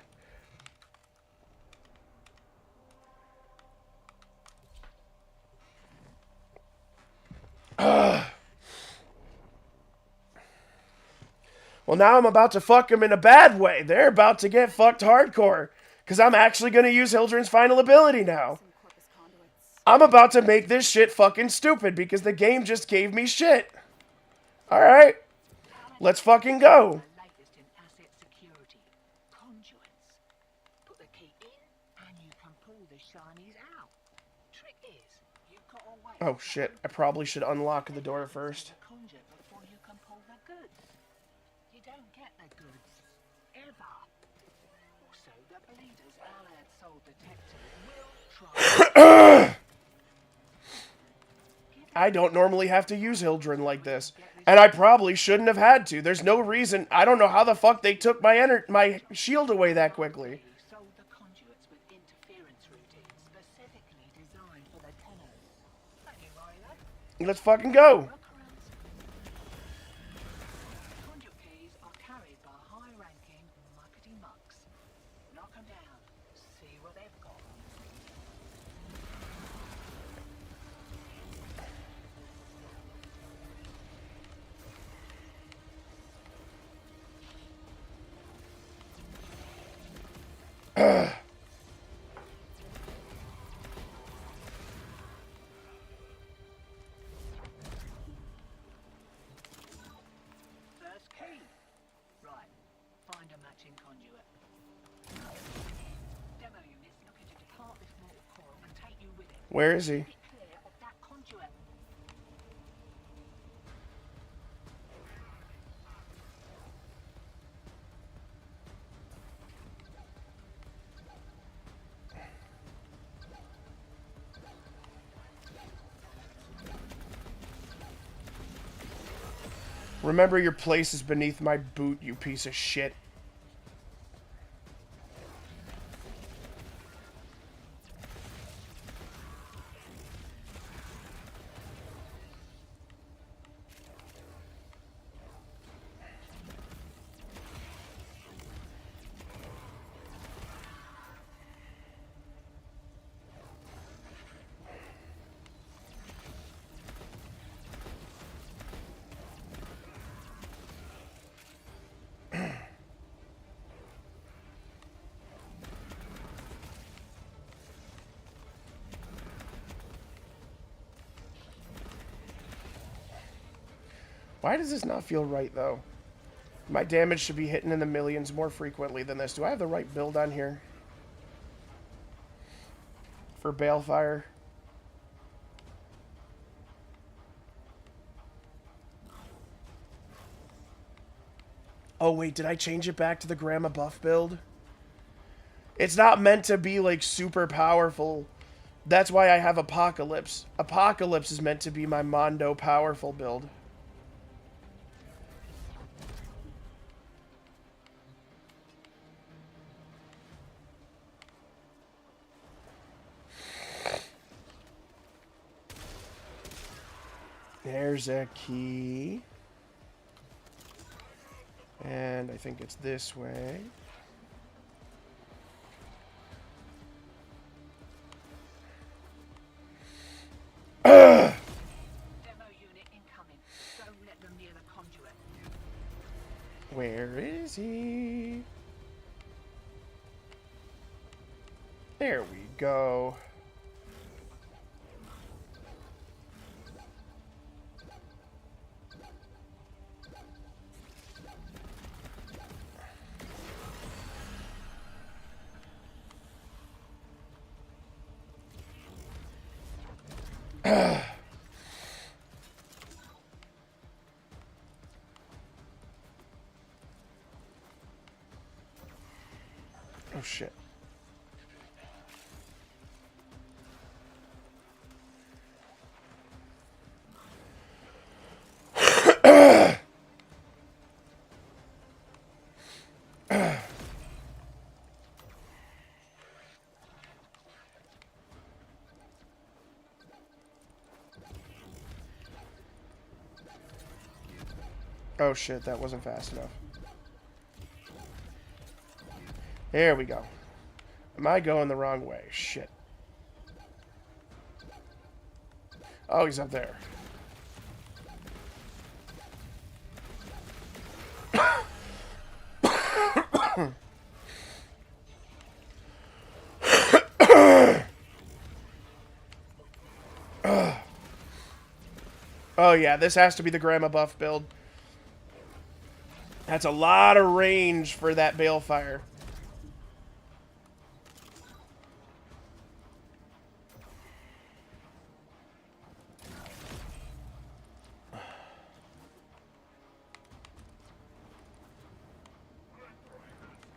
Well, now I'm about to fuck them in a bad way. They're about to get fucked hardcore. Because I'm actually going to use Hildren's final ability now.
Some corpus conduits.
I'm about to make this shit fucking stupid because the game just gave me shit. Alright. Let's fucking go.
The latest in asset security. Conduits. Put the key in and you can pull the shinies out. Trick is, you've got to wait.
Oh shit, I probably should unlock the door first.
The conjure before you can pull the goods. You don't get the goods. Ever. Also, the bleeders allied soul detectors will try.
I don't normally have to use Hildren like this. And I probably shouldn't have had to. There's no reason. I don't know how the fuck they took my shield away that quickly.
Sold the conduits with interference routines specifically designed for the tenors. Don't you worry, lad.
Let's fucking go.
Workarounds. Conduit keys are carried by high-ranking muckety mucks. Knock 'em down. See what they've got. First key. Right. Find a matching conduit. Demo units looking to depart this mortal coil and take you with it.
Where is he?
Be clear of that conduit.
Remember, your place is beneath my boot, you piece of shit. Why does this not feel right, though? My damage should be hitting in the millions more frequently than this. Do I have the right build on here? For Balefire? Oh, wait, did I change it back to the Grandma Buff build? It's not meant to be, like, super powerful. That's why I have Apocalypse. Apocalypse is meant to be my Mondo powerful build. There's a key. And I think it's this way.
Demo unit incoming. Don't let them near the conduit.
Where is he? There we go. Oh shit. Oh shit, that wasn't fast enough. There we go. Am I going the wrong way? Shit. Oh, he's up there. Oh yeah, this has to be the Grandma Buff build. That's a lot of range for that Balefire.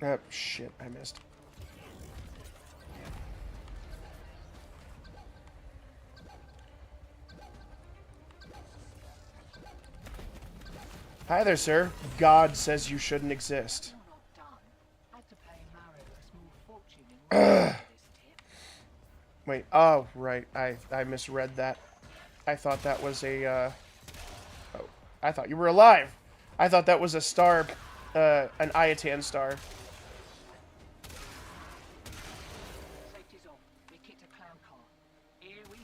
Oh, shit, I missed. Hi there, sir. God says you shouldn't exist.
You're not done. I had to pay Mario a small fortune in order for this tip.
Wait, oh, right. I misread that. I thought that was a, oh, I thought you were alive. I thought that was a star, an Iatan star.
Safety's off. We kicked a clown car. Here we go.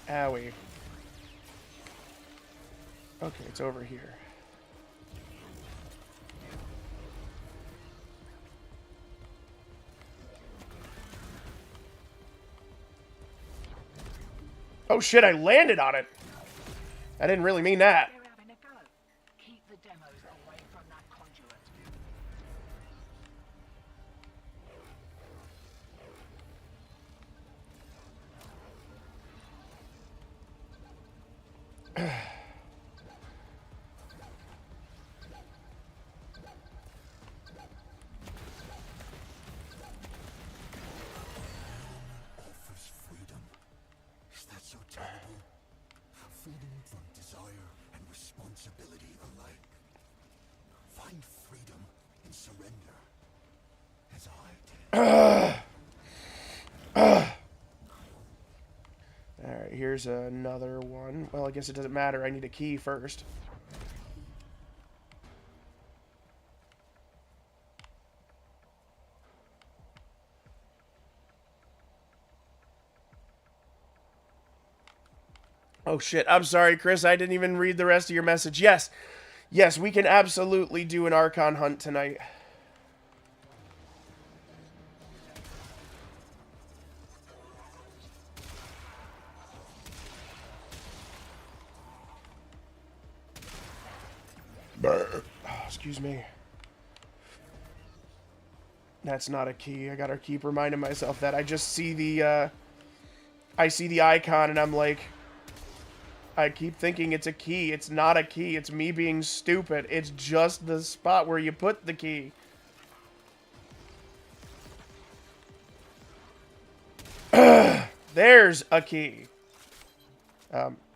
Owie. Okay, it's over here. Oh shit, I landed on it! I didn't really mean that.
They're having a go. Keep the demos away from that conduit.
Offers freedom. Is that so terrible? Freedom from desire and responsibility alike. Find freedom in surrender, as I did.
Alright, here's another one. Well, I guess it doesn't matter. I need a key first. Oh shit, I'm sorry, Chris. I didn't even read the rest of your message. Yes, yes, we can absolutely do an Archon hunt tonight. Oh, excuse me. That's not a key. I gotta keep reminding myself that. I just see the, I see the icon and I'm like, I keep thinking it's a key. It's not a key. It's me being stupid. It's just the spot where you put the key. There's a key.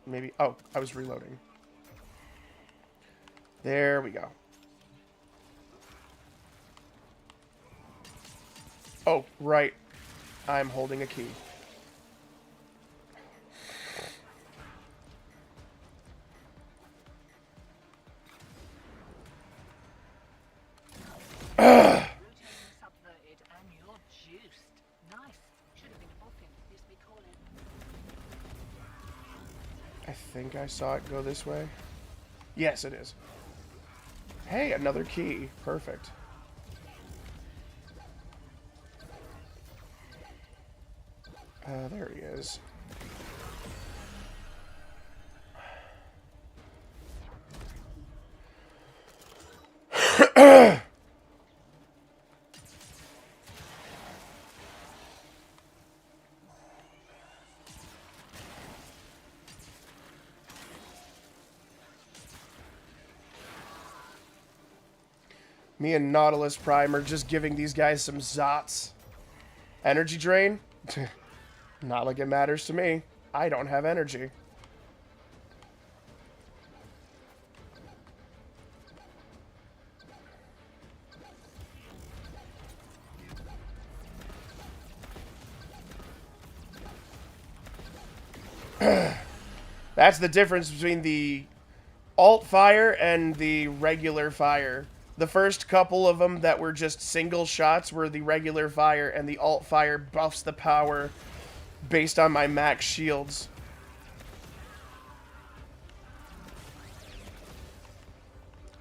Maybe. Oh, I was reloading. There we go. Oh, right. I'm holding a key.
Subverted and you're juiced. Nice. Should have been booking. Used to be calling.
I think I saw it go this way. Yes, it is. Hey, another key. Perfect. There he is. Me and Nautilus Prime are just giving these guys some zots. Energy drain? Not like it matters to me. I don't have energy. That's the difference between the alt fire and the regular fire. The first couple of them that were just single shots were the regular fire, and the alt fire buffs the power based on my max shields.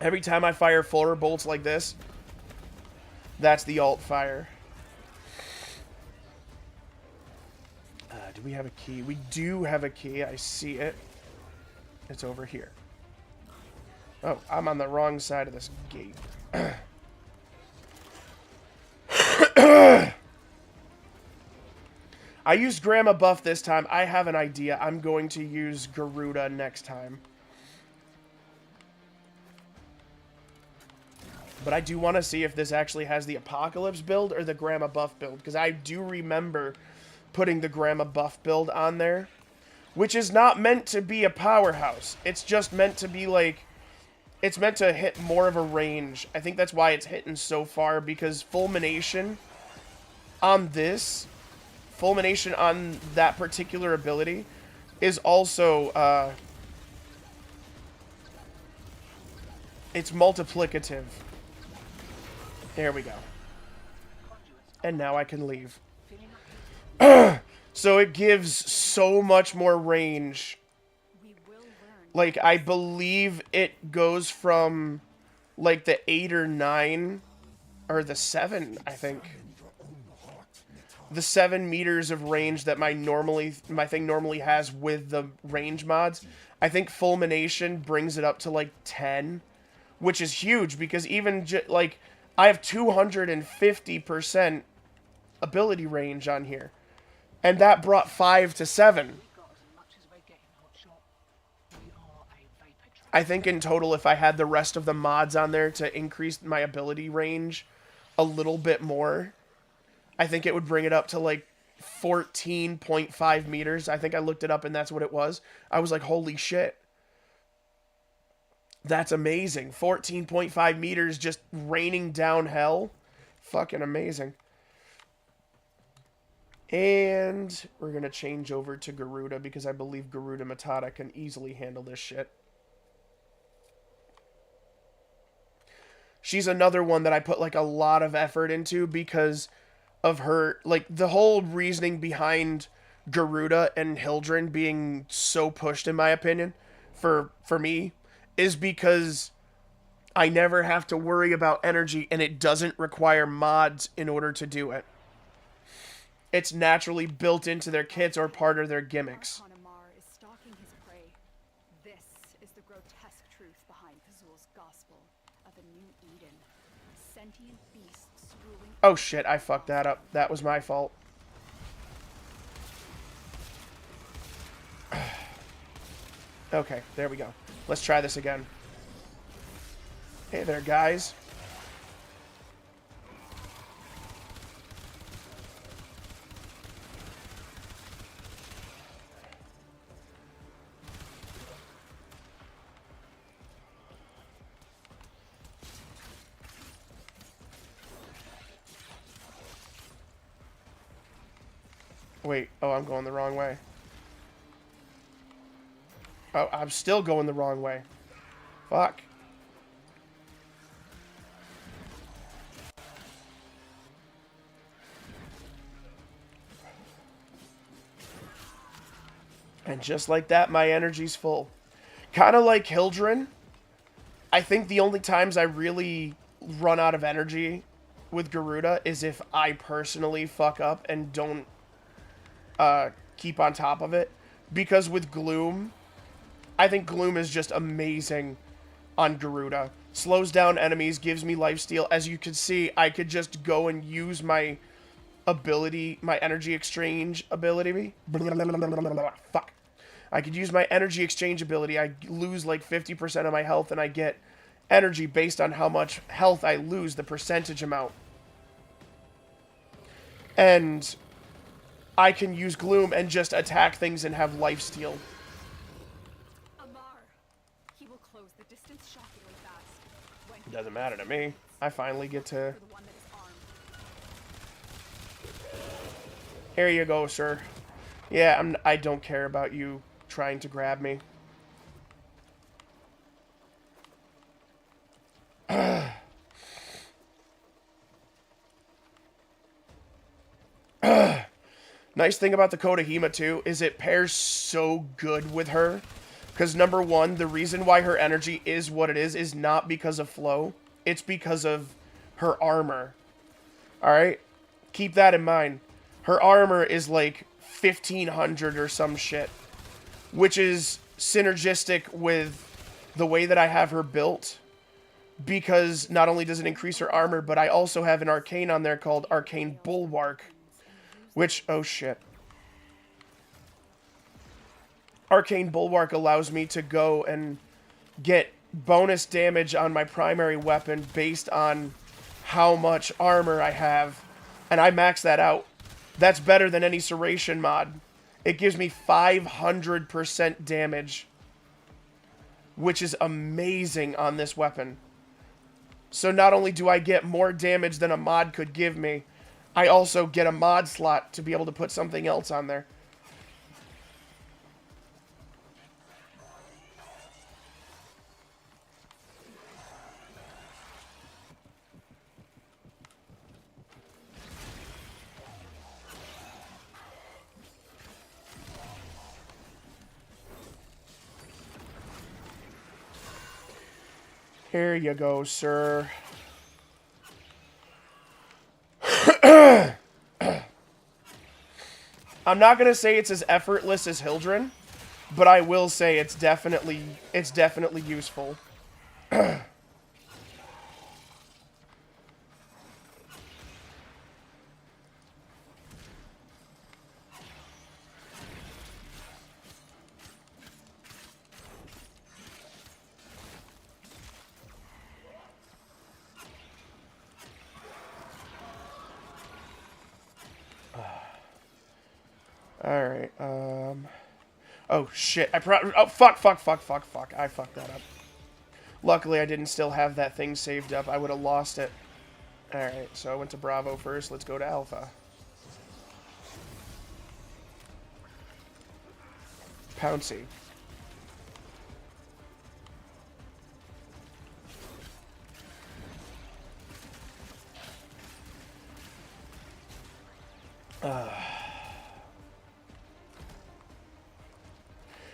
Every time I fire fuller bolts like this, that's the alt fire. Do we have a key? We do have a key. I see it. It's over here. Oh, I'm on the wrong side of this gate. I used Grandma Buff this time. I have an idea. I'm going to use Garuda next time. But I do want to see if this actually has the Apocalypse build or the Grandma Buff build. Because I do remember putting the Grandma Buff build on there. Which is not meant to be a powerhouse. It's just meant to be like... It's meant to hit more of a range. I think that's why it's hitting so far. Because Fulmination on this... Fulmination on that particular ability is also... it's multiplicative. There we go. And now I can leave. So it gives so much more range. Like, I believe it goes from, like, the 8 or 9, or the 7, I think. The 7 meters of range that my thing normally has with the range mods. I think Fulmination brings it up to, like, 10. Which is huge, because even, like, I have 250% ability range on here. And that brought 5 to 7. I think in total, if I had the rest of the mods on there to increase my ability range a little bit more, I think it would bring it up to like 14.5 meters. I think I looked it up and that's what it was. I was like, holy shit. That's amazing. 14.5 meters just raining down hell. Fucking amazing. And we're going to change over to Garuda because I believe Garuda Matata can easily handle this shit. She's another one that I put like a lot of effort into because of her, like the whole reasoning behind Garuda and Hildren being so pushed in my opinion for me is because I never have to worry about energy and it doesn't require mods in order to do it. It's naturally built into their kits or part of their gimmicks.
Amar is stalking his prey. This is the grotesque truth behind Kazul's gospel of a new Eden. Sentient beasts ruling.
Oh shit, I fucked that up. That was my fault. Okay, there we go. Let's try this again. Hey there, guys. Wait, oh, I'm going the wrong way. Oh, I'm still going the wrong way. Fuck. And just like that, my energy's full. Kind of like Hildren. I think the only times I really run out of energy with Garuda is if I personally fuck up and don't keep on top of it. Because with Gloom, I think Gloom is just amazing on Garuda. Slows down enemies, gives me lifesteal. As you can see, I could just go and use my ability, my energy exchange ability. Fuck. I could use my energy exchange ability. I lose like 50% of my health and I get energy based on how much health I lose, the percentage amount. And I can use Gloom and just attack things and have lifesteal.
Amar, he will close the distance shockingly fast. When
Doesn't matter to me. I finally get to...
for the one that is armed.
Here you go, sir. Yeah, I don't care about you trying to grab me. Nice thing about the Kodahima, too, is it pairs so good with her. Because, number one, the reason why her energy is what it is not because of flow. It's because of her armor. Alright? Keep that in mind. Her armor is like 1,500 or some shit. Which is synergistic with the way that I have her built. Because not only does it increase her armor, but I also have an arcane on there called Arcane Bulwark. Which, oh shit. Arcane Bulwark allows me to go and get bonus damage on my primary weapon based on how much armor I have. And I max that out. That's better than any Serration mod. It gives me 500% damage. Which is amazing on this weapon. So not only do I get more damage than a mod could give me, I also get a mod slot to be able to put something else on there. Here you go, sir. I'm not gonna say it's as effortless as Hildren, but I will say it's definitely useful. Alright, oh, shit. Oh, fuck. I fucked that up. Luckily, I didn't still have that thing saved up. I would have lost it. Alright, so I went to Bravo first. Let's go to Alpha. Pouncy.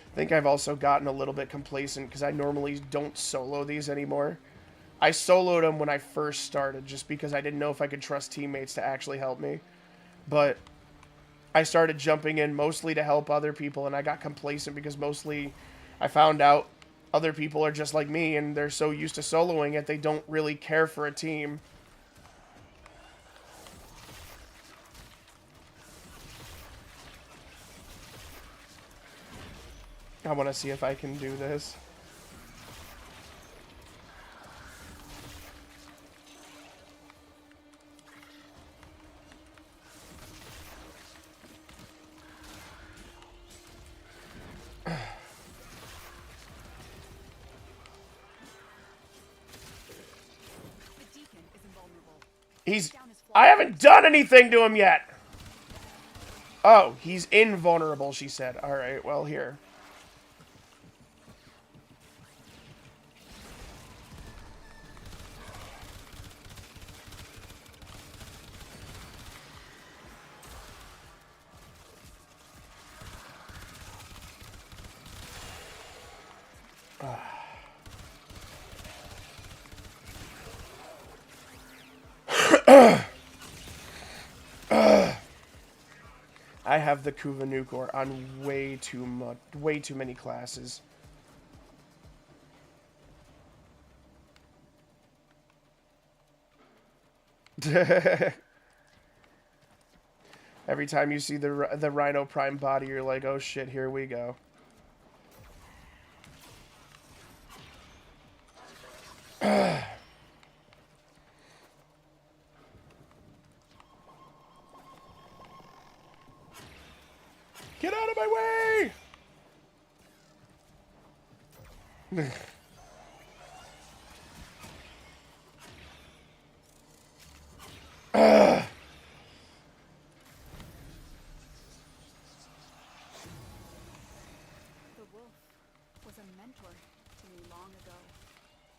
I think I've also gotten a little bit complacent because I normally don't solo these anymore. I soloed them when I first started just because I didn't know if I could trust teammates to actually help me. But I started jumping in mostly to help other people, and I got complacent because mostly I found out other people are just like me and they're so used to soloing it they don't really care for a team. I want to see if I can do this. I haven't done anything to him yet! Oh, he's invulnerable, she said. Alright, well, here. I have the Kuvanukor on way too many classes. Every time you see the Rhino Prime body, you're like, oh shit, here we go. Get out of my way!
was a mentor to me long ago.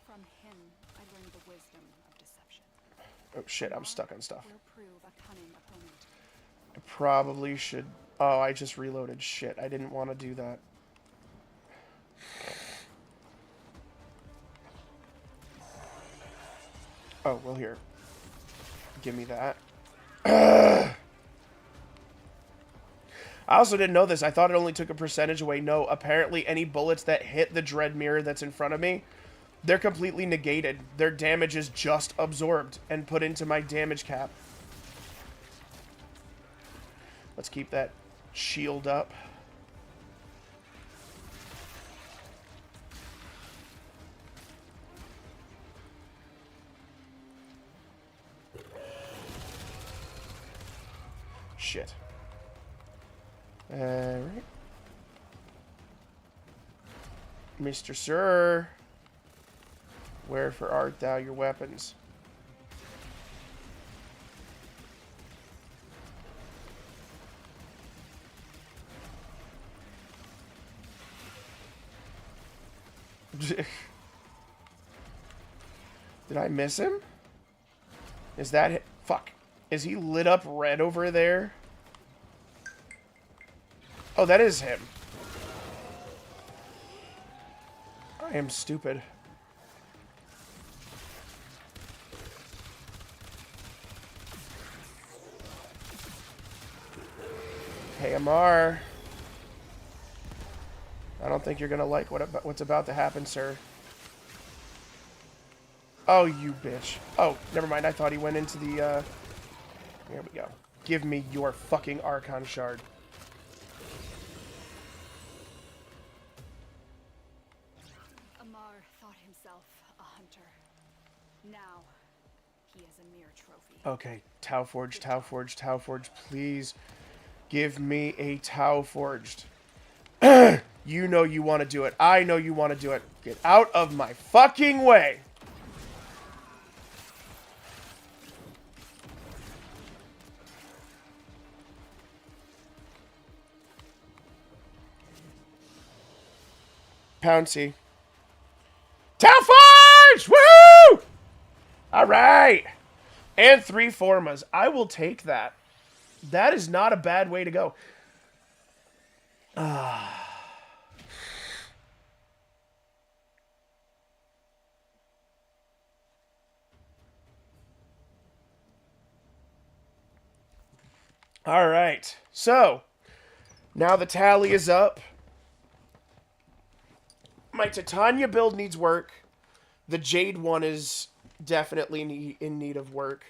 From him, I learned the wisdom of deception.
Oh shit, I'm stuck on stuff.
Will prove a cunning opponent.
I probably should... Oh, I just reloaded. Shit, I didn't want to do that. Oh, well, here. Give me that. I also didn't know this. I thought it only took a percentage away. No, apparently any bullets that hit the dread mirror that's in front of me, they're completely negated. Their damage is just absorbed and put into my damage cap. Let's keep that shield up. Shit. Alright. Mr. Sir, wherefore art thou your weapons? Did I miss him? Is that it? Fuck. Is he lit up red over there? Oh, that is him. I am stupid. Hey, Amar. I don't think you're gonna like what's about to happen, sir. Oh, you bitch. Oh, never mind. I thought he went into the, Here we go. Give me your fucking Archon Shard.
Amar thought himself a hunter. Now, he is a mere trophy.
Okay, Tau Forged, Tau Forged, Tau Forged, please. Give me a Tau Forged. You know you want to do it. I know you want to do it. Get out of my fucking way. Pouncy. Tau Forged! Woo! Alright. And 3 Formas. I will take that. That is not a bad way to go. All right. So, now the tally is up. My Titania build needs work. The Jade one is definitely in need of work.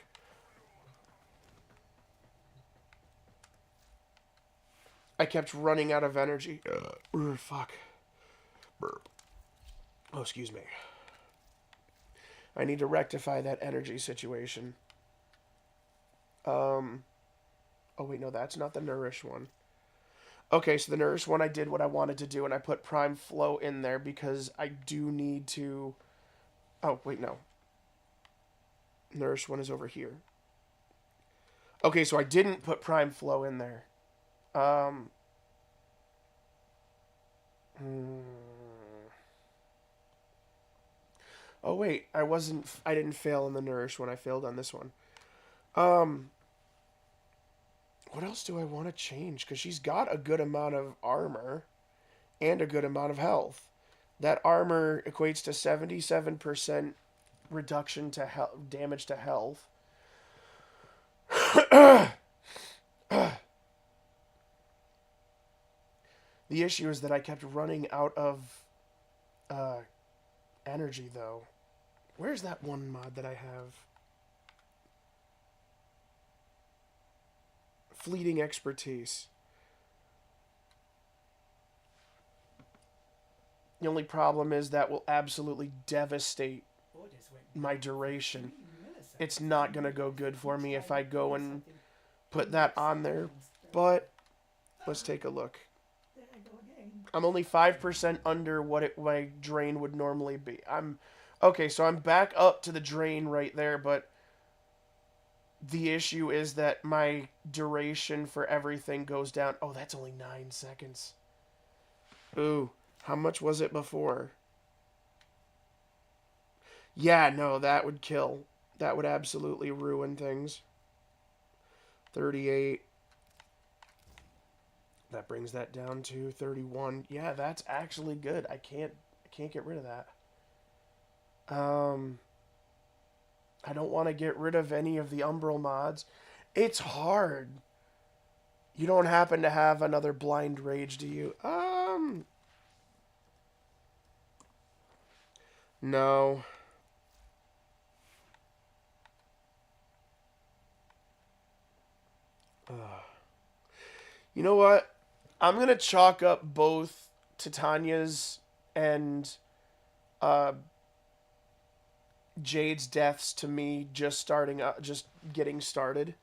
I kept running out of energy. Fuck. Burp. Oh, excuse me. I need to rectify that energy situation. Oh, wait, no, that's not the Nourish one. Okay, so the Nourish one, I did what I wanted to do, and I put Prime Flow in there because I do need to... Oh, wait, no. Nourish one is over here. Okay, so I didn't put Prime Flow in there. Oh, wait, I didn't fail in the Nourish one, I failed on this one. What else do I want to change? Because she's got a good amount of armor and a good amount of health. That armor equates to 77% reduction to damage to health. The issue is that I kept running out of energy, though. Where's that one mod that I have? Fleeting Expertise. The only problem is that will absolutely devastate my duration. It's not going to go good for me if I go and put that on there. But let's take a look. I'm only 5% under what my drain would normally be. Okay, so I'm back up to the drain right there, but the issue is that my duration for everything goes down. Oh, that's only 9 seconds. Ooh. How much was it before? Yeah, no, that would kill. That would absolutely ruin things. 38. That brings that down to 31. Yeah, that's actually good. I can't get rid of that. I don't want to get rid of any of the Umbral mods. It's hard. You don't happen to have another Blind Rage, do you? No. You know what? I'm going to chalk up both Titania's and Jade's deaths to me just starting up, just getting started.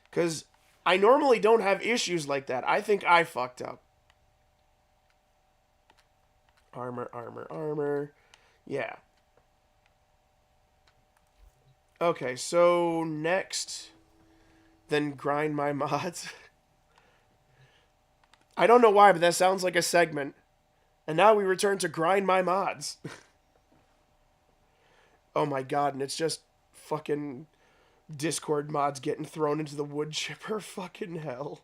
Because I normally don't have issues like that. I think I fucked up. Armor, armor, armor. Yeah. Okay, so next, then grind my mods. I don't know why, but that sounds like a segment. And now we return to grind my mods. Oh my god, and it's just fucking Discord mods getting thrown into the wood chipper. Fucking hell.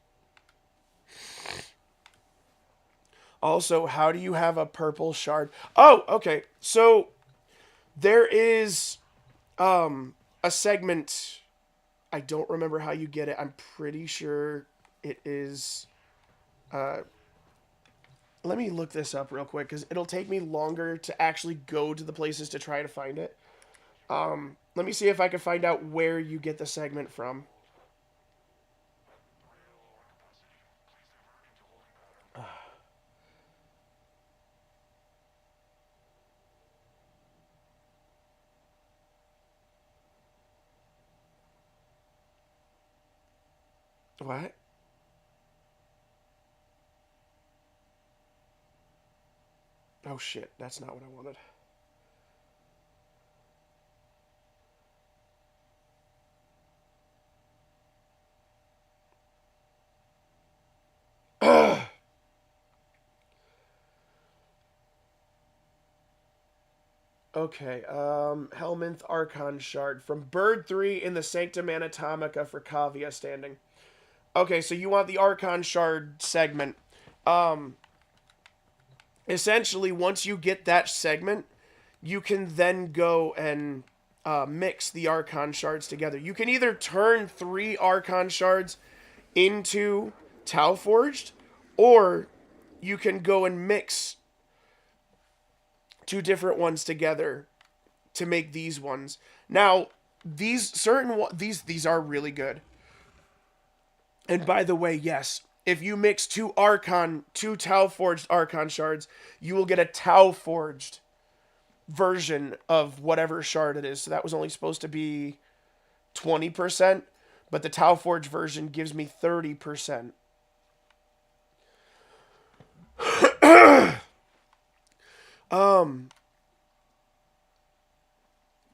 Also, how do you have a purple shard? Oh, okay. So there is a segment. I don't remember how you get it. I'm pretty sure it is let me look this up real quick because it'll take me longer to actually go to the places to try to find it. Let me see if I can find out where you get the segment from. What? Oh shit, that's not what I wanted. Okay, Helminth Archon Shard from Bird 3 in the Sanctum Anatomica for Kavia standing. Okay, so you want the Archon Shard segment. Essentially, once you get that segment, you can then go and mix the Archon Shards together. You can either turn 3 Archon Shards into Tau Forged, or you can go and mix 2 different ones together to make these ones. Now, these certain these are really good. And by the way, yes, if you mix 2 Tau Forged Archon Shards, you will get a Tau Forged version of whatever shard it is. So that was only supposed to be 20%, but the Tau Forged version gives me 30%.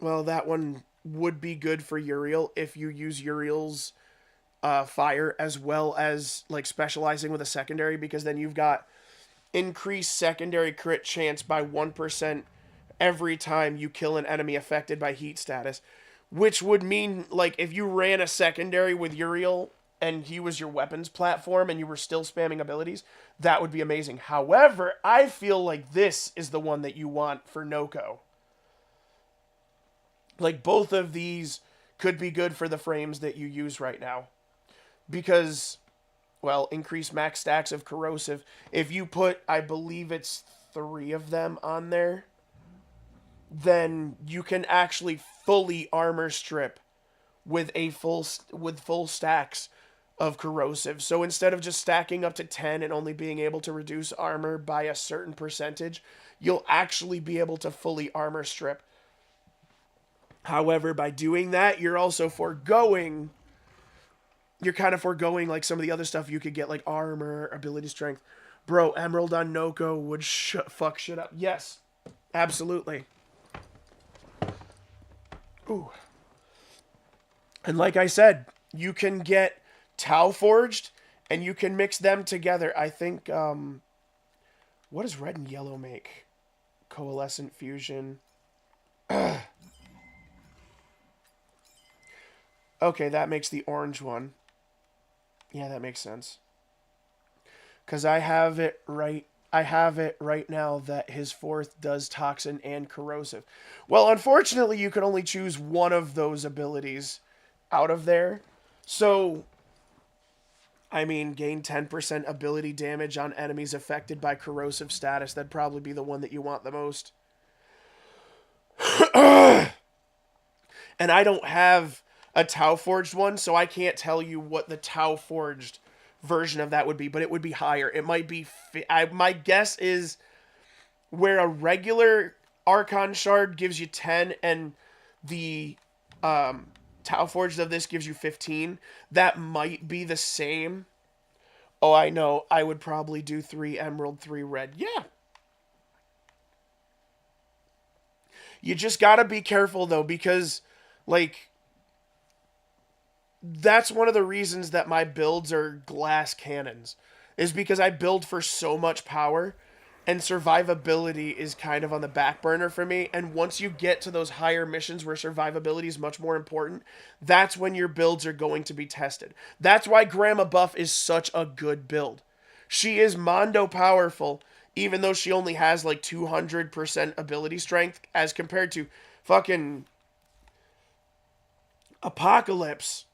Well, that one would be good for Uriel if you use Uriel's fire as well as like specializing with a secondary, because then you've got increased secondary crit chance by 1% every time you kill an enemy affected by heat status, which would mean like if you ran a secondary with Uriel and he was your weapons platform and you were still spamming abilities, that would be amazing. However, I feel like this is the one that you want for Noko. Like, both of these could be good for the frames that you use right now. Because, well, increase max stacks of corrosive. If you put, I believe it's 3 of them on there, then you can actually fully armor strip with full stacks of corrosive. So instead of just stacking up to 10 and only being able to reduce armor by a certain percentage, you'll actually be able to fully armor strip. However, by doing that, you're also foregoing... You're kind of foregoing, like, some of the other stuff you could get, like armor, ability strength. Bro, Emerald on Noko would fuck shit up. Yes, absolutely. Ooh. And like I said, you can get Tau Forged and you can mix them together. I think, what does red and yellow make? Coalescent fusion. Okay, that makes the orange one. Yeah, that makes sense. Because I have it right. I have it right now that his fourth does toxin and corrosive. Well, unfortunately, you can only choose one of those abilities out of there. So, I mean, gain 10% ability damage on enemies affected by corrosive status. That'd probably be the one that you want the most. And I don't have a Tau Forged one, so I can't tell you what the Tau Forged version of that would be, but it would be higher. It might be... my guess is where a regular Archon Shard gives you 10 and the Tau Forged of this gives you 15, that might be the same. Oh, I know. I would probably do 3 Emerald, 3 Red. Yeah. You just gotta be careful, though, because, like, that's one of the reasons that my builds are glass cannons, is because I build for so much power, and survivability is kind of on the back burner for me. And once you get to those higher missions where survivability is much more important, that's when your builds are going to be tested. That's why Grandma Buff is such a good build. She is Mondo powerful, even though she only has like 200% ability strength as compared to fucking Apocalypse.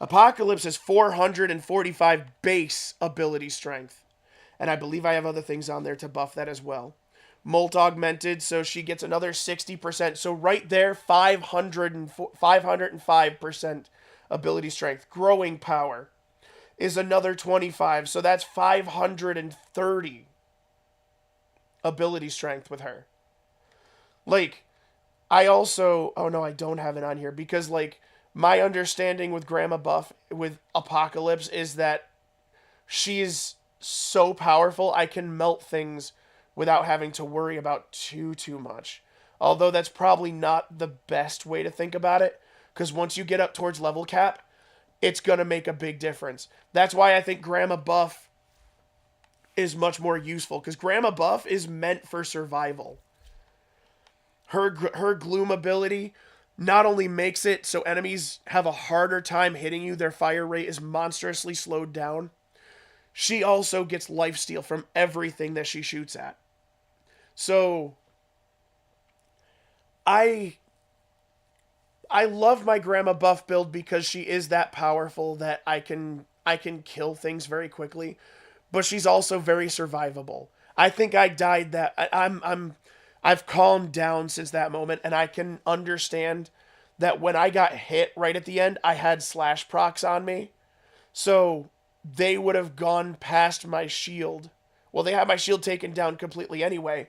Apocalypse is 445 base ability strength. And I believe I have other things on there to buff that as well. Molt augmented, so she gets another 60%. So right there, 505% ability strength. Growing power is another 25. So that's 530 ability strength with her. Like, I also... oh, no, I don't have it on here. Because, like, my understanding with Grandma Buff, with Apocalypse, is that she's so powerful, I can melt things without having to worry about too much. Although that's probably not the best way to think about it, because once you get up towards level cap, it's going to make a big difference. That's why I think Grandma Buff is much more useful, because Grandma Buff is meant for survival. Her Gloom ability not only makes it so enemies have a harder time hitting you, their fire rate is monstrously slowed down, she also gets lifesteal from everything that she shoots at. So, I love my Grandma Buff build because she is that powerful that I can kill things very quickly, but she's also very survivable. I think I died that... I've calmed down since that moment, and I can understand that when I got hit right at the end, I had slash procs on me. So they would have gone past my shield. Well, they had my shield taken down completely anyway.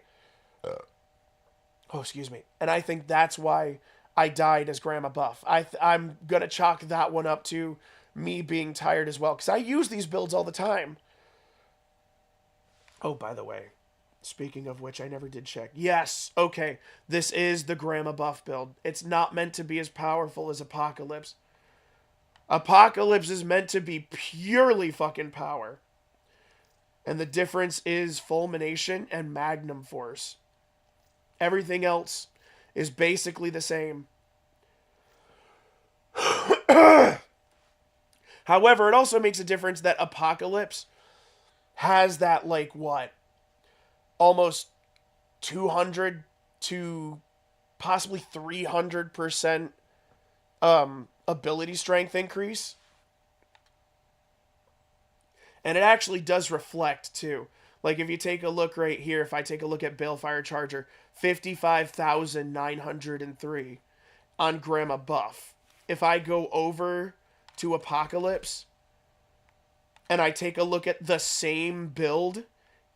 Oh, excuse me. And I think that's why I died as Grandma Buff. I'm going to chalk that one up to me being tired as well, because I use these builds all the time. Oh, by the way, speaking of which, I never did check. Yes, okay. This is the Grandma Buff build. It's not meant to be as powerful as Apocalypse. Apocalypse is meant to be purely fucking power. And the difference is Fulmination and Magnum Force. Everything else is basically the same. However, it also makes a difference that Apocalypse has that, like, what? Almost 200 to possibly 300% ability strength increase. And it actually does reflect, too. Like, if you take a look right here, if I take a look at Balefire Charger, 55,903 on Grandma Buff. If I go over to Apocalypse and I take a look at the same build,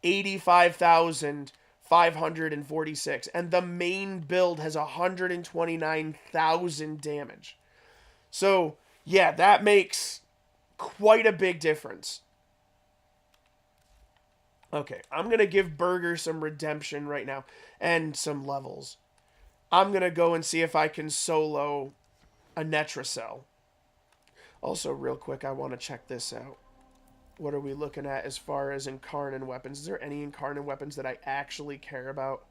85,546. And the main build has 129,000 damage. So, yeah, that makes quite a big difference. Okay, I'm going to give Burger some redemption right now. And some levels. I'm going to go and see if I can solo a Netracell. Also, real quick, I want to check this out. What are we looking at as far as Incarnon weapons? Is there any Incarnon weapons that I actually care about?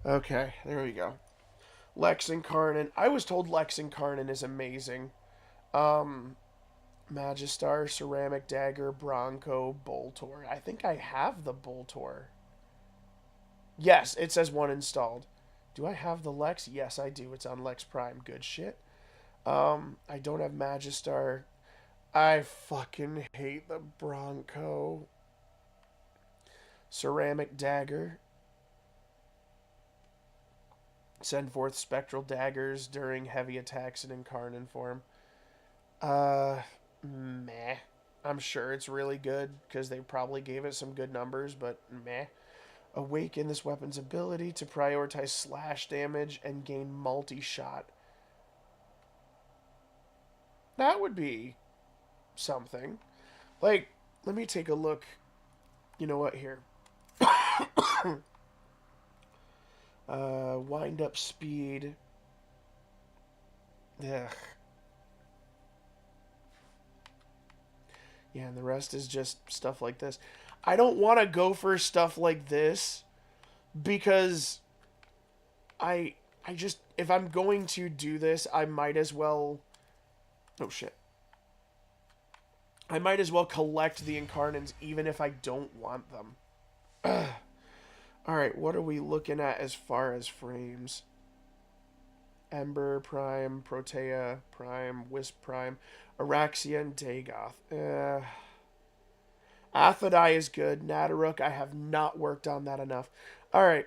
Okay, there we go. Lex Incarnon. I was told Lex Incarnon is amazing. Magistar, Ceramic Dagger, Bronco, Boltor. I think I have the Boltor. Yes, it says 1 installed. Do I have the Lex? Yes, I do. It's on Lex Prime. Good shit. I don't have Magistar. I fucking hate the Bronco. Ceramic Dagger. Send forth spectral daggers during heavy attacks in Incarnon form. Meh. I'm sure it's really good because they probably gave it some good numbers, but meh. Awaken this weapon's ability to prioritize slash damage and gain multi-shot. That would be something. Like, let me take a look. You know what, here. Wind up speed. Ugh. Yeah, and the rest is just stuff like this. I don't want to go for stuff like this because I just, if I'm going to do this, I might as well, oh shit. I might as well collect the Incarnons even if I don't want them. Alright, what are we looking at as far as frames? Ember Prime, Protea Prime, Wisp Prime, Araxia, and Dagoth. Athodai is good. Nadaruk, I have not worked on that enough. Alright,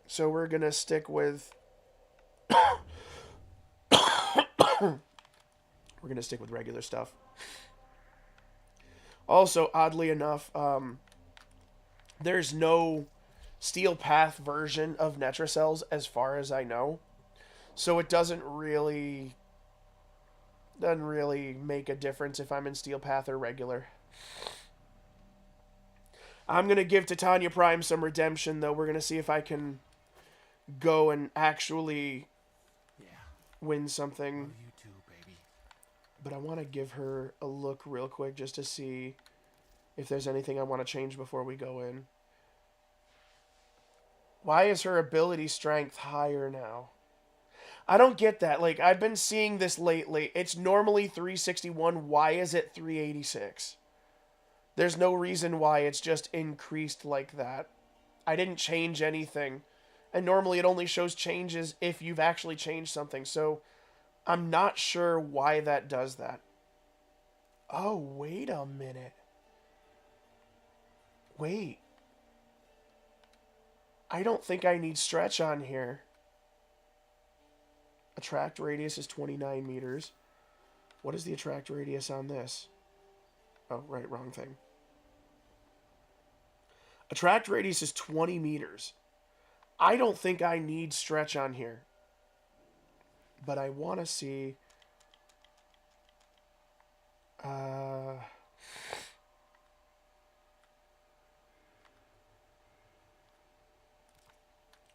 so we're going to stick with... we're going to stick with regular stuff. Also, oddly enough, there's no Steel Path version of Netracells as far as I know. So it doesn't really make a difference if I'm in Steel Path or regular. I'm going to give Titania Prime some redemption, though. We're going to see if I can go and actually win something.
You too, baby.
But I want to give her a look real quick just to see if there's anything I want to change before we go in. Why is her ability strength higher now? I don't get that. Like, I've been seeing this lately. It's normally 361. Why is it 386? There's no reason why it's just increased like that. I didn't change anything. And normally it only shows changes if you've actually changed something. So I'm not sure why that does that. Oh, wait a minute. Wait. I don't think I need stretch on here. Attract radius is 29 meters. What is the attract radius on this? Oh, right, wrong thing. Attract radius is 20 meters. I don't think I need stretch on here. But I want to see...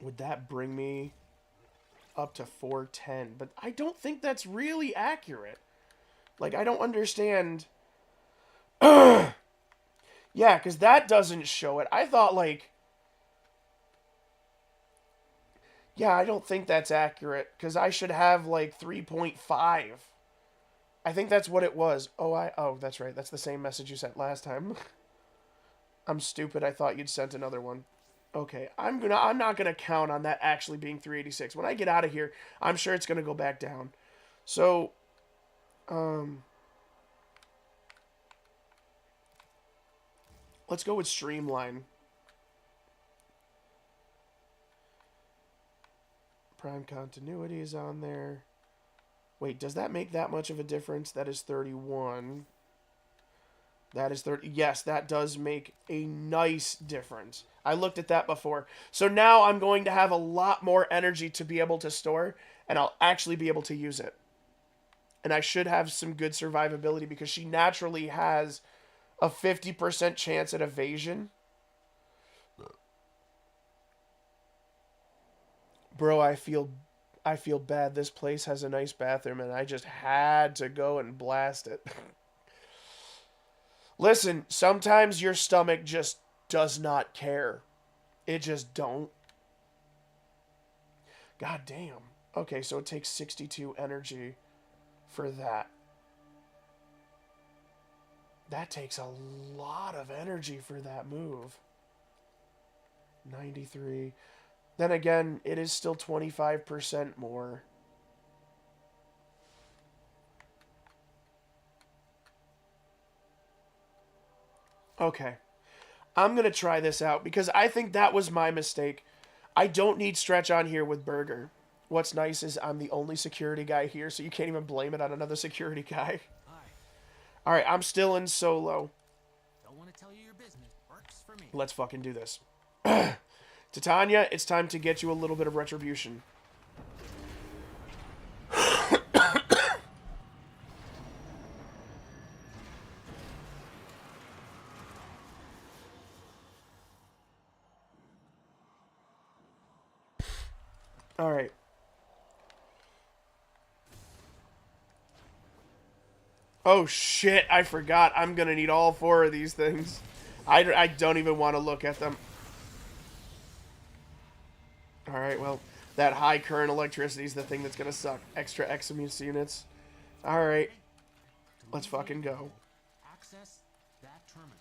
would that bring me up to 410? But I don't think that's really accurate. Like, I don't understand... Yeah, because that doesn't show it. I thought, like... Yeah, I don't think that's accurate, because I should have, like, 3.5. I think that's what it was. Oh, that's right. That's the same message you sent last time. I'm stupid. I thought you'd sent another one. Okay, I'm not gonna count on that actually being 386. When I get out of here, I'm sure it's gonna go back down. So, let's go with Streamline. Prime Continuity is on there. Wait, does that make that much of a difference? That is 31. That is 30. Yes, that does make a nice difference. I looked at that before. So now I'm going to have a lot more energy to be able to store, and I'll actually be able to use it. And I should have some good survivability because she naturally has a 50% chance at evasion. Bro, I feel bad. This place has a nice bathroom and I just had to go and blast it. Listen, sometimes your stomach just does not care. It just don't. God damn. Okay, so it takes 62 energy for that. That takes a lot of energy for that move. 93. Then again, it is still 25% more. Okay. I'm going to try this out because I think that was my mistake. I don't need stretch on here with Burger. What's nice is I'm the only security guy here, so you can't even blame it on another security guy.
Hi.
Alright, I'm still in solo.
Don't want to tell you your business. Works for me.
Let's fucking do this. Titania, it's time to get you a little bit of retribution. Alright. Oh shit, I forgot. I'm gonna need all 4 of these things. I don't even want to look at them. Alright, well, that high current electricity is the thing that's gonna suck. Extra Eximus units. Alright. Let's fucking go.
Access that terminal.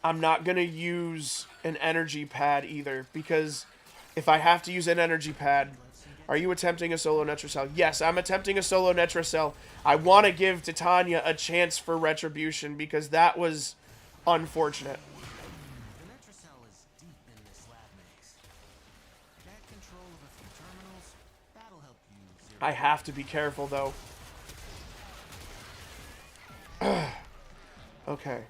I'm not gonna use an energy pad either, because if I have to use an energy pad... Are you attempting a solo Netracell? Yes, I'm attempting a solo Netracell. I want to give Titania a chance for retribution, because that was unfortunate.
The Netracell is deep in this lab maze. Get control of a few terminals. That'll help you zero.
I have to be careful, though. Okay.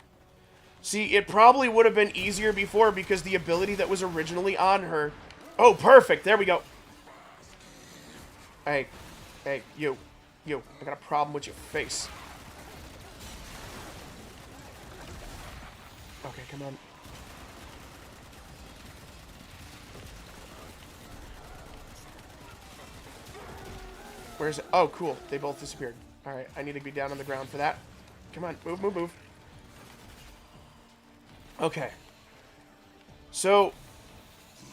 See, it probably would have been easier before because the ability that was originally on her... Oh, perfect! There we go. Hey. Hey, you. You. I got a problem with your face. Okay, come on. Where's it? Oh, cool. They both disappeared. Alright, I need to be down on the ground for that. Come on. Move, move, move. Okay. So,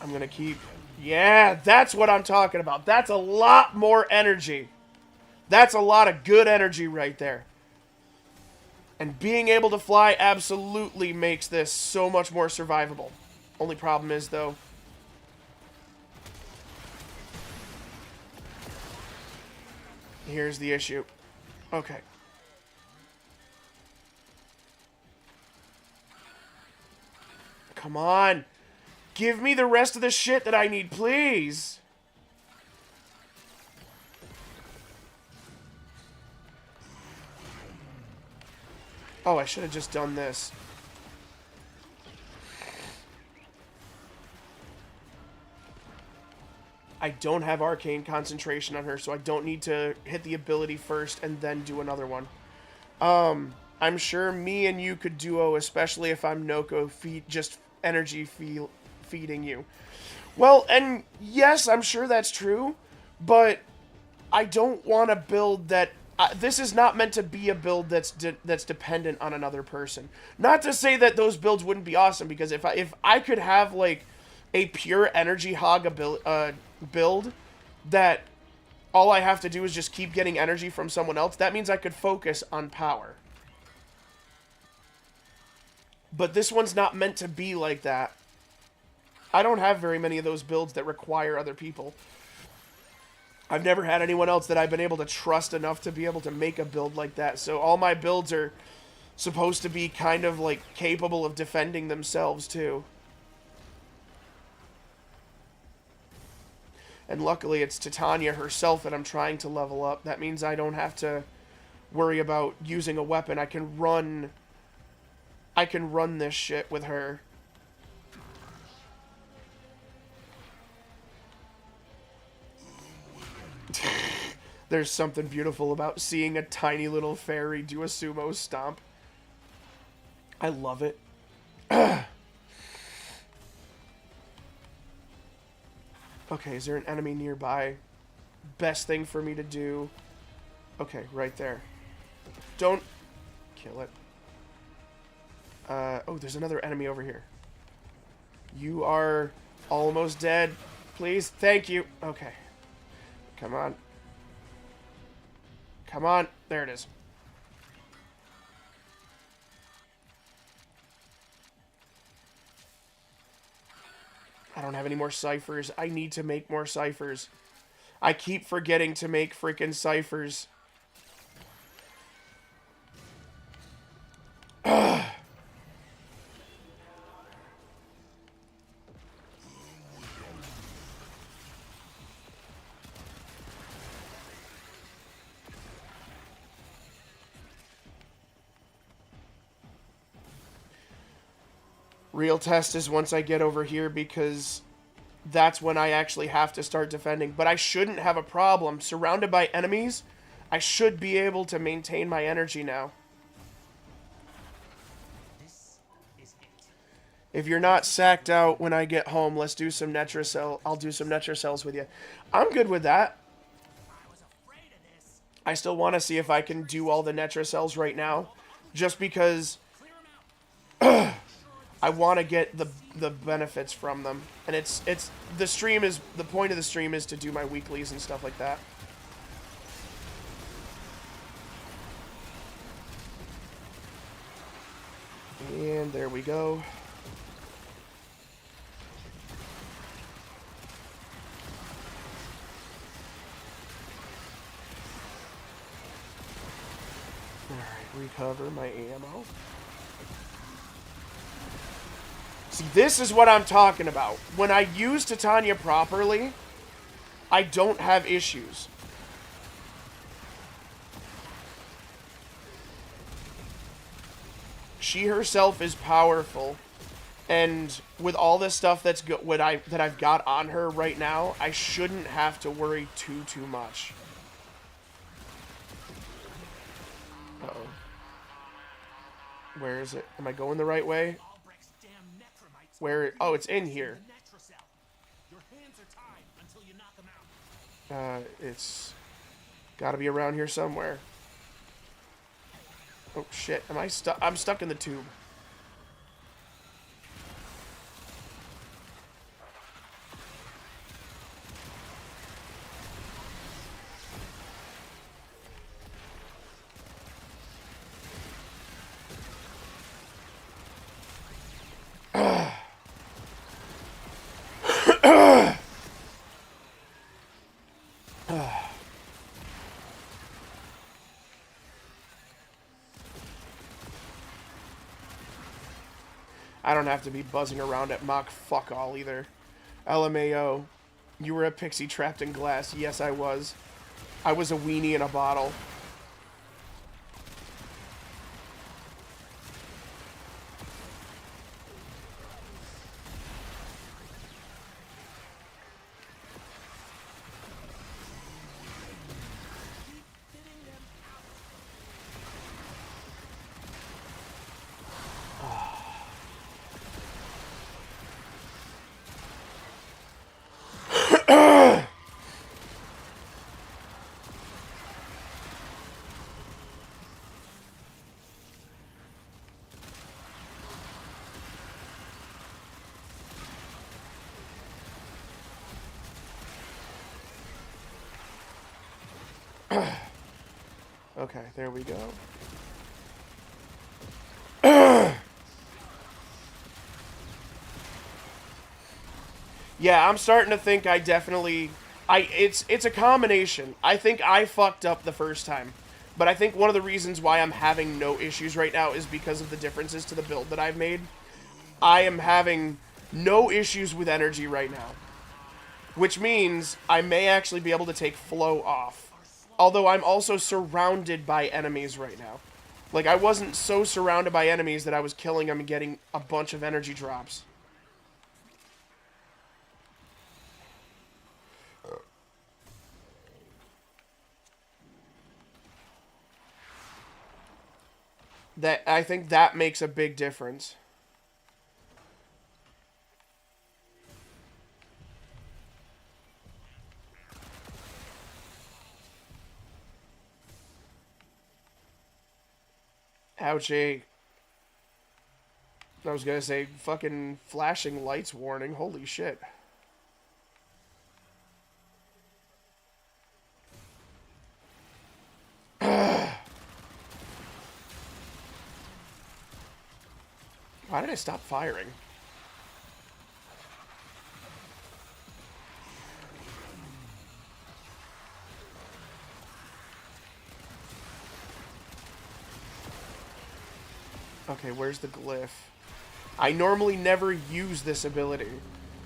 I'm gonna keep... Yeah, that's what I'm talking about. That's a lot more energy. That's a lot of good energy right there. And being able to fly absolutely makes this so much more survivable. Only problem is, though... Here's the issue. Okay. Come on. Give me the rest of the shit that I need, please. Oh, I should have just done this. I don't have Arcane Concentration on her, so I don't need to hit the ability first and then do another one. I'm sure me and you could duo, especially if I'm Noko just energy feeding you. Well, and yes, I'm sure that's true, but I don't want to build that... this is not meant to be a build that's dependent on another person. Not to say that those builds wouldn't be awesome, because if I could have, like, a pure energy hog build that all I have to do is just keep getting energy from someone else, that means I could focus on power. But this one's not meant to be like that. I don't have very many of those builds that require other people. I've never had anyone else that I've been able to trust enough to be able to make a build like that. So all my builds are supposed to be kind of like capable of defending themselves too. And luckily it's Titania herself that I'm trying to level up. That means I don't have to worry about using a weapon. I can run this shit with her. There's something beautiful about seeing a tiny little fairy do a sumo stomp. I love it. Okay, is there an enemy nearby? Best thing for me to do. Okay, right there. Don't kill it. Oh, there's another enemy over here. You are almost dead. Please, thank you. Okay. Come on. Come on. There it is. I don't have any more ciphers. I need to make more ciphers. I keep forgetting to make freaking ciphers. Real test is once I get over here, because that's when I actually have to start defending. But I shouldn't have a problem. Surrounded by enemies, I should be able to maintain my energy now.
This is it.
If you're not sacked out when I get home, let's do some Netracell. I'll do some Netracells with you. I'm good with that.
I was afraid of this.
I still want to see if I can do all the Netracells right now, just because I want to get the benefits from them. And it's the stream is the point of the stream is to do my weeklies and stuff like that. And there we go. Alright, recover my ammo. See, this is what I'm talking about. When I use Titania properly, I don't have issues. She herself is powerful, and with all this stuff that I've got on her right now, I shouldn't have to worry too much. Uh-oh. Where is it? Am I going the right way?
Albrecht's damn necromites.
Where? Oh, it's in here.
Netracell. Your hands are tied until you knock them out.
It's got to be around here somewhere. Oh shit! Am I stuck? I'm stuck in the tube. I don't have to be buzzing around at Mach fuck all either. LMAO, you were a pixie trapped in glass. Yes, I was. I was a weenie in a bottle. Okay, there we go. Yeah, I'm starting to think I definitely... It's a combination. I think I fucked up the first time. But I think one of the reasons why I'm having no issues right now is because of the differences to the build that I've made. I am having no issues with energy right now. Which means I may actually be able to take flow off. Although I'm also surrounded by enemies right now. Like, I wasn't so surrounded by enemies that I was killing them and getting a bunch of energy drops. That I think that makes a big difference. Ouchie. I was gonna say fucking flashing lights warning. Holy shit. Why did I stop firing? Okay, where's the glyph? I normally never use this ability.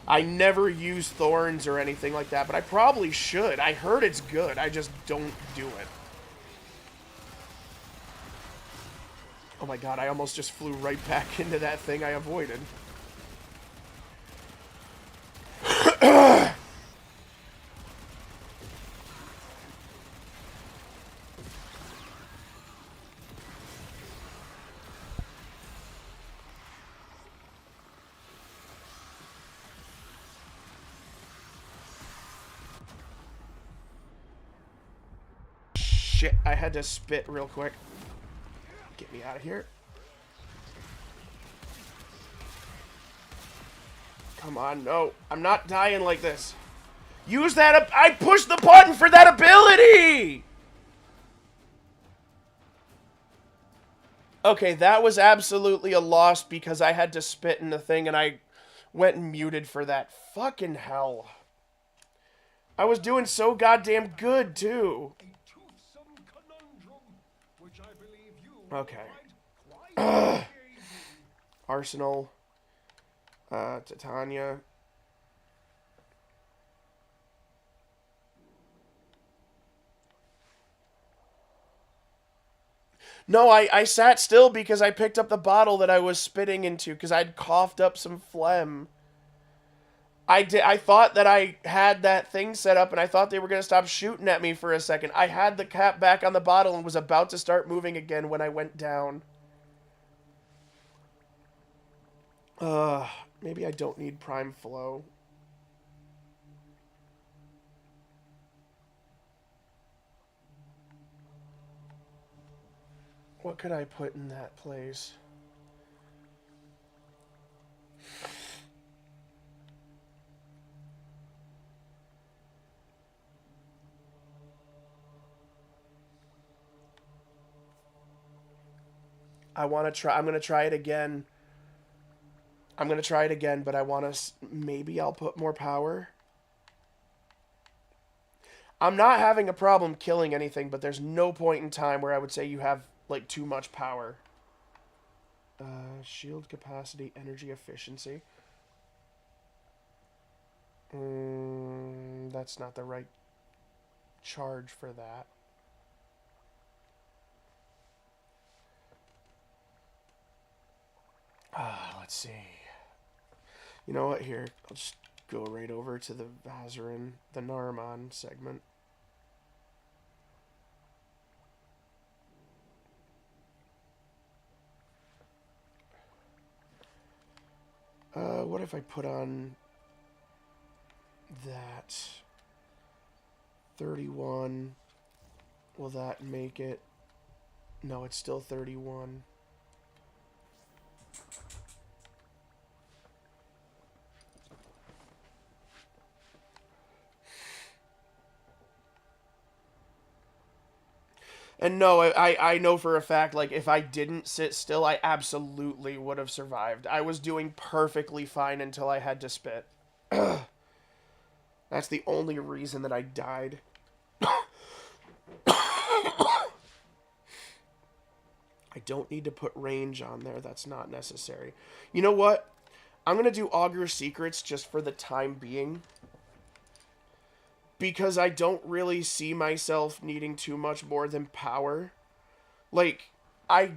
I never use thorns or anything like that, but I probably should. I heard it's good. I just don't do it. Oh my god, I almost just flew right back into that thing I avoided. Shit, I had to spit real quick. Get me out of here. Come on, no. I'm not dying like this. Use that. I pushed the button for that ability! Okay, that was absolutely a loss because I had to spit in the thing and I went and muted for that. Fucking hell. I was doing so goddamn good, too. Okay. Arsenal. Titania. No, I sat still because I picked up the bottle that I was spitting into because I'd coughed up some phlegm. I thought that I had that thing set up and I thought they were going to stop shooting at me for a second. I had the cap back on the bottle and was about to start moving again when I went down. Maybe I don't need Prime Flow. What could I put in that place? I'm going to try it again. I'm going to try it again, but I want to... Maybe I'll put more power. I'm not having a problem killing anything, but there's no point in time where I would say you have, like, too much power. Shield capacity, energy efficiency. That's not the right charge for that. Let's see. You know what? Here, I'll just go right over to the Vazarin, the Narman segment. What if I put on that 31? Will that make it? No, it's still 31. And no, I know for a fact, like, if I didn't sit still, I absolutely would have survived. I was doing perfectly fine until I had to spit. That's the only reason that I died. I don't need to put range on there. That's not necessary. You know what? I'm going to do Augur Secrets just for the time being. Because I don't really see myself needing too much more than power. Like, I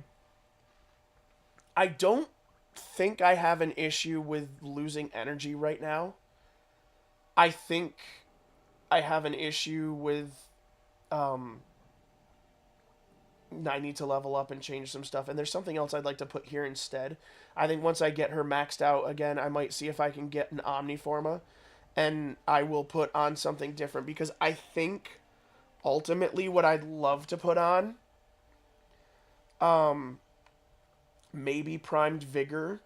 don't think I have an issue with losing energy right now. I think I have an issue with I need to level up and change some stuff. And there's something else I'd like to put here instead. I think once I get her maxed out again, I might see if I can get an Omniforma. And I will put on something different. Because I think, ultimately, what I'd love to put on... maybe Primed Vigor.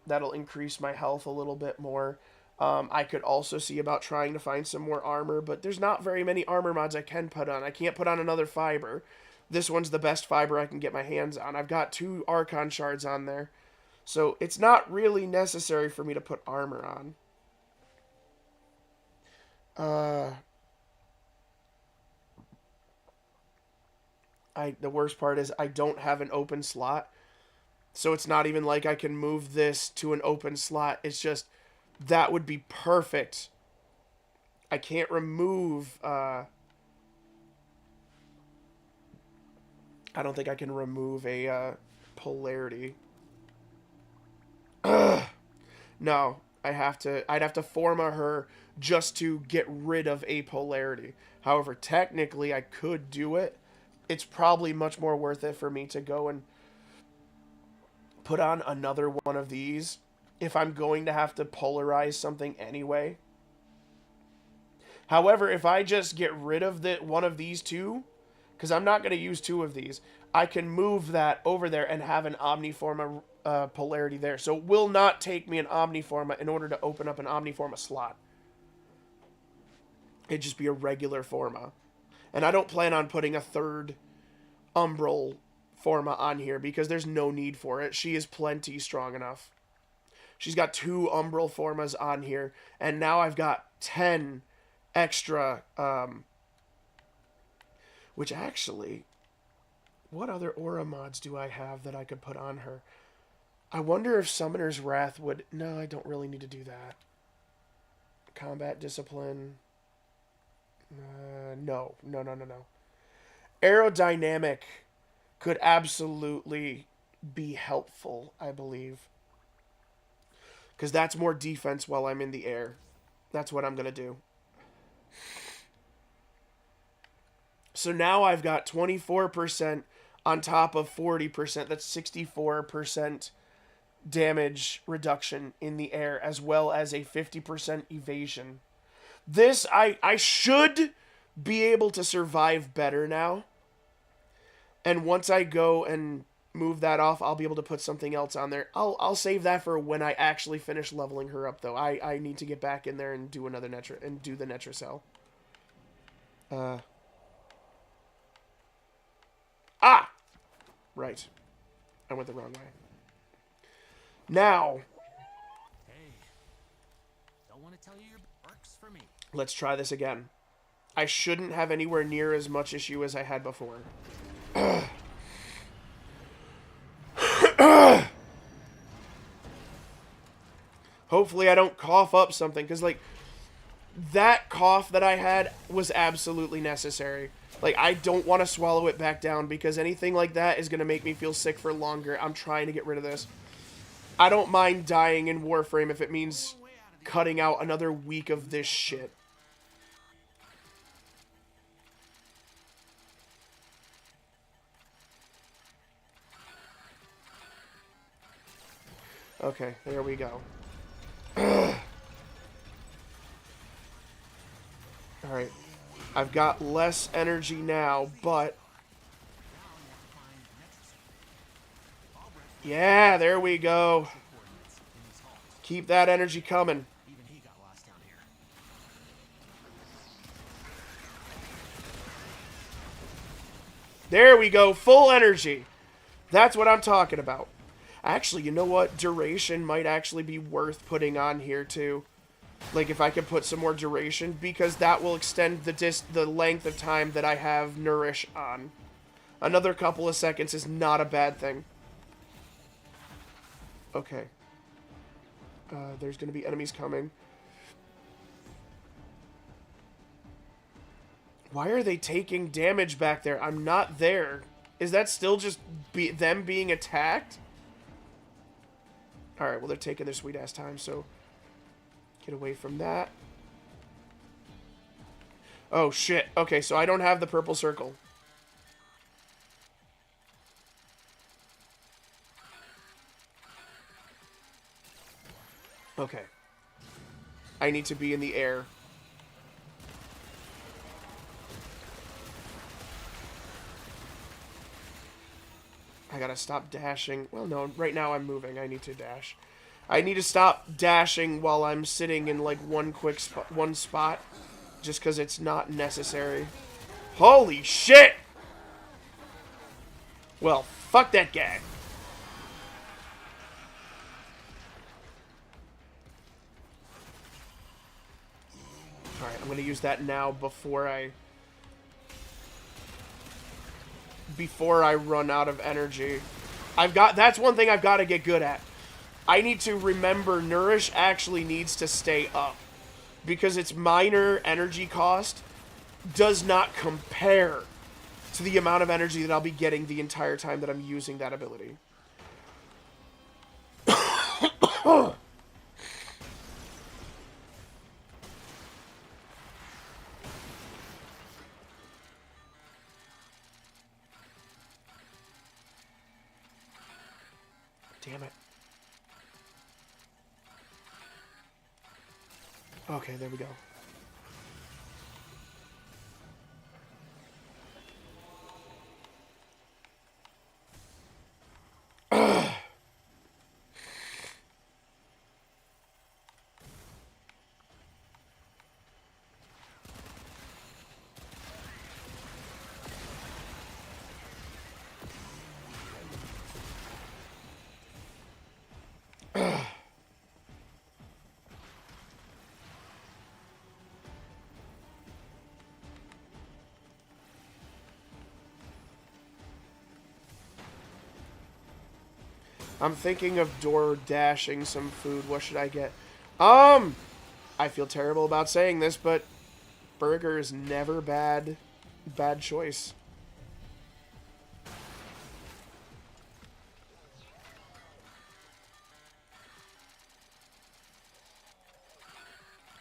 That'll increase my health a little bit more. I could also see about trying to find some more armor, but there's not very many armor mods I can put on. I can't put on another fiber. This one's the best fiber I can get my hands on. I've got 2 Archon shards on there. So it's not really necessary for me to put armor on. The worst part is I don't have an open slot. So it's not even like I can move this to an open slot. It's just, that would be perfect. I can't remove, I don't think I can remove a, polarity. No, I'd have to forma her just to get rid of a polarity. However, technically I could do it. It's probably much more worth it for me to go and put on another one of these if I'm going to have to polarize something anyway. However, if I just get rid of one of these 2, because I'm not going to use 2 of these, I can move that over there and have an Omniforma polarity there. So it will not take me an Omniforma in order to open up an Omniforma slot. It'd just be a regular Forma. And I don't plan on putting a 3rd Umbral Forma on here because there's no need for it. She is plenty strong enough. She's got 2 Umbral Formas on here, and now I've got 10 extra, which actually, what other aura mods do I have that I could put on her? I wonder if Summoner's Wrath would... No, I don't really need to do that. Combat Discipline... No. Aerodynamic could absolutely be helpful, I believe. Because that's more defense while I'm in the air. That's what I'm going to do. So now I've got 24% on top of 40%. That's 64% damage reduction in the air, as well as a 50% evasion. This, I should be able to survive better now. And once I go and move that off, I'll be able to put something else on there. I'll save that for when I actually finish leveling her up, though. I need to get back in there and do another do the Netracell. Right. I went the wrong way. Now,
Hey, don't want to tell you your works for me.
let's try this again. I shouldn't have anywhere near as much issue as I had before. Hopefully I don't cough up something, because, like, that cough that I had was absolutely necessary. Like, I don't want to swallow it back down, because anything like that is going to make me feel sick for longer. I'm trying to get rid of this. I don't mind dying in Warframe if it means cutting out another week of this shit. Okay, there we go. Alright. I've got less energy now, but... Yeah, there we go. Keep that energy coming.
Even he got lost down here.
There we go, full energy. That's what I'm talking about. Actually, you know what? Duration might actually be worth putting on here, too. Like, if I could put some more duration, because that will extend the length of time that I have Nourish on. Another couple of seconds is not a bad thing. Okay. There's going to be enemies coming. Why are they taking damage back there? I'm not there. Is that still just them being attacked? Alright, well, they're taking their sweet-ass time, so... Get away from that. Oh, shit. Okay, so I don't have the purple circle. Okay. I need to be in the air. I gotta stop dashing. Well, no, right now I'm moving. I need to dash. I need to stop dashing while I'm sitting in, like, one spot. Just because it's not necessary. Holy shit! Well, fuck that guy. Alright, I'm gonna use that now before I run out of energy. That's one thing I've got to get good at. I need to remember Nourish actually needs to stay up. Because its minor energy cost does not compare to the amount of energy that I'll be getting the entire time that I'm using that ability. Damn it. Okay, there we go. I'm thinking of door dashing some food. What should I get? I feel terrible about saying this, but burger is never bad choice.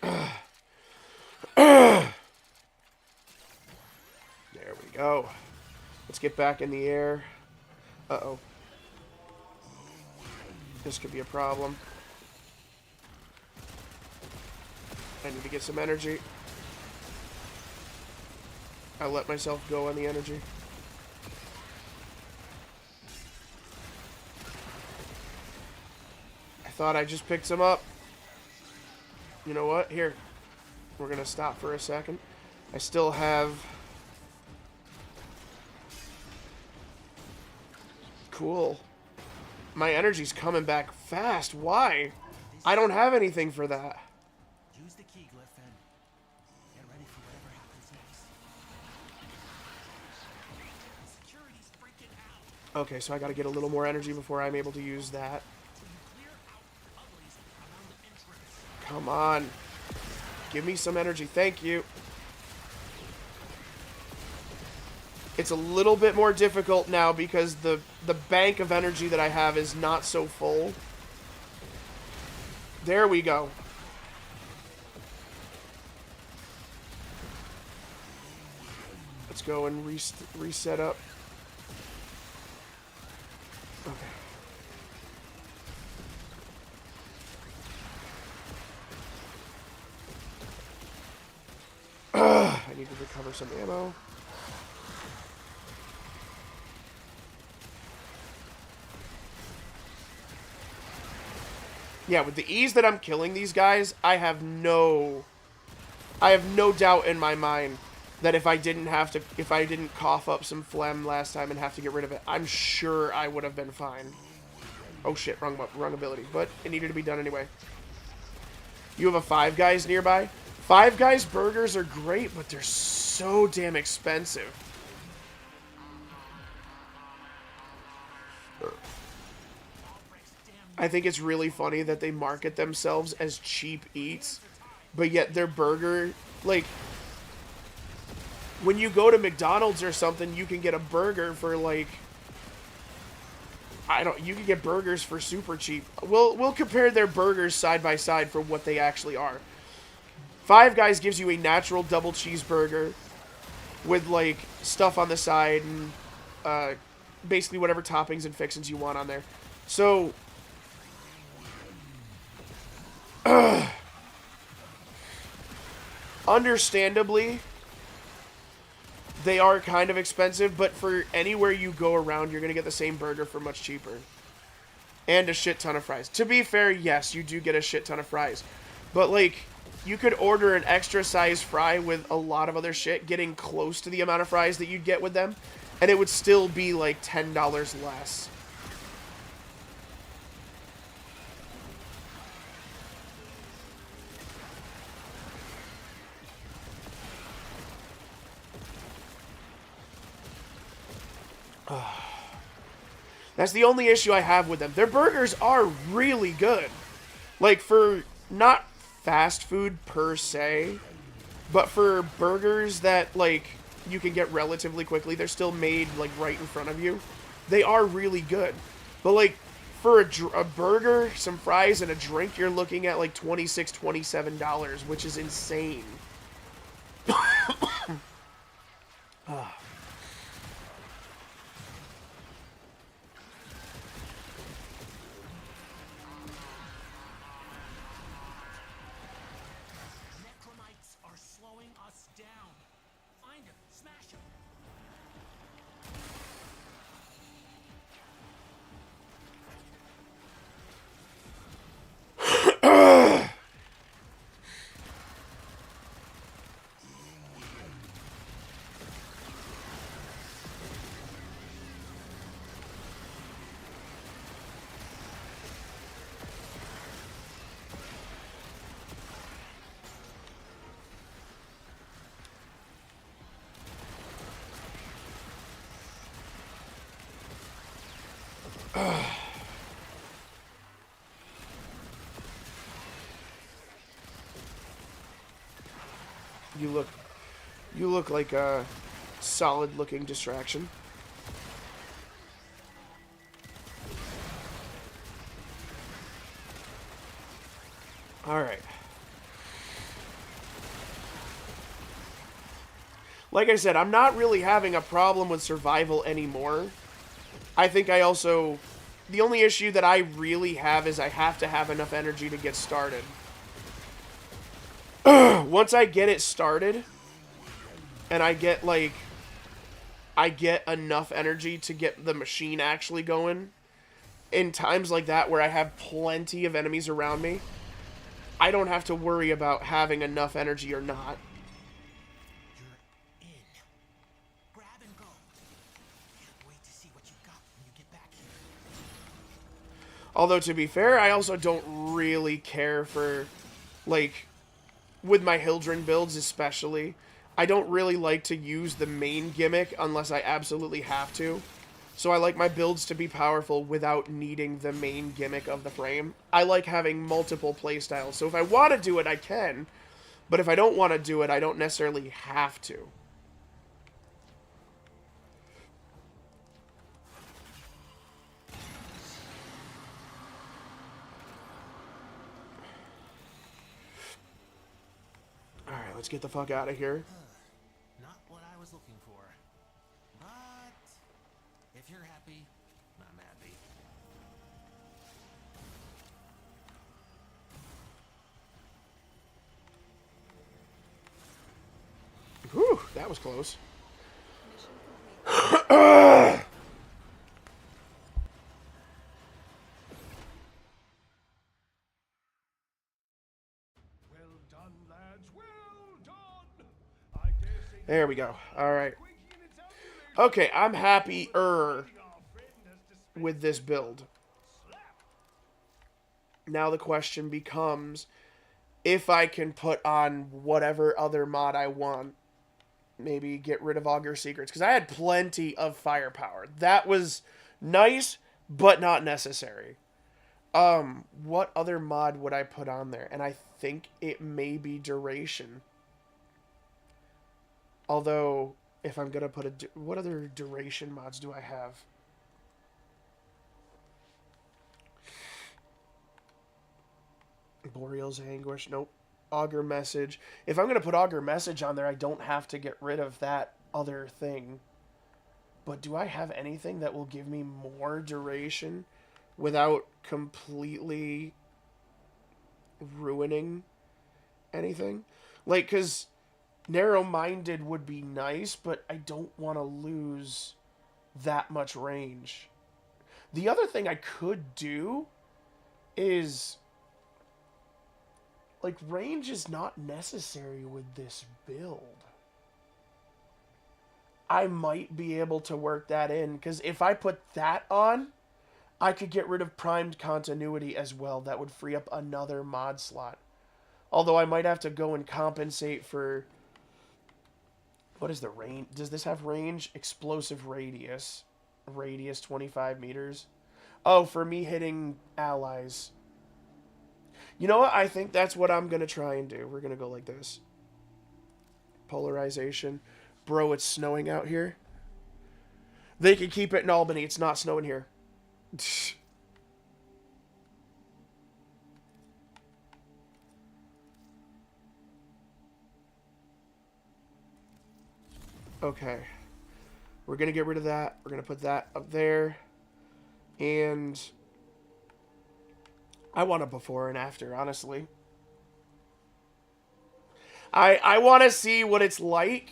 There we go. Let's get back in the air. Uh-oh. This could be a problem. I need to get some energy. I let myself go on the energy. I thought I just picked some up. You know what? Here. We're going to stop for a second. I still have... Cool. My energy's coming back fast. Why? I don't have anything for that.
Use the key glyph and get ready for whatever happens next. Security's freaking out.
Okay, so I gotta get a little more energy before I'm able to use that.
Clear out uglies around the entrance.
Come on. Give me some energy. Thank you. It's a little bit more difficult now because the bank of energy that I have is not so full. There we go. Let's go and reset up. Okay. I need to recover some ammo. Yeah, with the ease that I'm killing these guys, I have no doubt in my mind that if I didn't cough up some phlegm last time and have to get rid of it, I'm sure I would have been fine. Oh shit, wrong ability, but it needed to be done anyway. You have a Five Guys nearby? Five Guys burgers are great, but they're so damn expensive. I think it's really funny that they market themselves as cheap eats, but yet their burger, like, when you go to McDonald's or something, you can get a burger for, like, you can get burgers for super cheap. We'll compare their burgers side by side for what they actually are. Five Guys gives you a natural double cheeseburger with, like, stuff on the side and basically whatever toppings and fixings you want on there. So Understandably, they are kind of expensive, but for anywhere you go around, you're going to get the same burger for much cheaper. And a shit ton of fries. To be fair, yes, you do get a shit ton of fries. But, like, you could order an extra size fry with a lot of other shit, getting close to the amount of fries that you'd get with them, and it would still be, like, $10 less. That's the only issue I have with them. Their burgers are really good. Like, for not fast food per se, but for burgers that, like, you can get relatively quickly, they're still made, like, right in front of you. They are really good. But, like, for a burger, some fries, and a drink, you're looking at, like, $26, $27, which is insane.
Necromites are slowing us down. Find them, smash them.
You look like a solid-looking distraction. Alright. Like I said, I'm not really having a problem with survival anymore. I think I also... The only issue that I really have is I have to have enough energy to get started. Once I get it started, and I get, like... I get enough energy to get the machine actually going, in times like that where I have plenty of enemies around me, I don't have to worry about having enough energy or not.
You're in. Grab and go. Can't wait to see what you got when you get back here.
Although, to be fair, I also don't really care for, like, with my Hildren builds especially, I don't really like to use the main gimmick unless I absolutely have to. So I like my builds to be powerful without needing the main gimmick of the frame. I like having multiple playstyles, so if I want to do it, I can. But if I don't want to do it, I don't necessarily have to. Alright, let's get the fuck out of here.
Not what I was looking for. But if you're happy, I'm happy.
Whew, that was close.
Well done, lads. Well done. I dare say
There we go. Alright.
Quinky and its ambulance
Okay, I'm happier
our friend has dispensed
with this build. Now the question becomes if I can put on whatever other mod I want. Maybe get rid of Augur Secrets, because I had plenty of firepower. That was nice, but not necessary. What other mod would I put on there? And I think it may be Duration. Although, if I'm gonna put what other Duration mods do I have? Boreal's Anguish, nope. Augur Message. If I'm going to put Augur Message on there, I don't have to get rid of that other thing. But do I have anything that will give me more duration without completely ruining anything. Like, because narrow-minded would be nice, but I don't want to lose that much range. The other thing I could do is, like, range is not necessary with this build. I might be able to work that in, because if I put that on, I could get rid of primed continuity as well. That would free up another mod slot. Although I might have to go and compensate for... What is the range? Does this have range? Explosive radius. Radius 25 meters. Oh, for me hitting allies. You know what? I think that's what I'm going to try and do. We're going to go like this. Polarization. Bro, it's snowing out here. They can keep it in Albany. It's not snowing here. Okay. We're going to get rid of that. We're going to put that up there. And I want a before and after, honestly. I want to see what it's like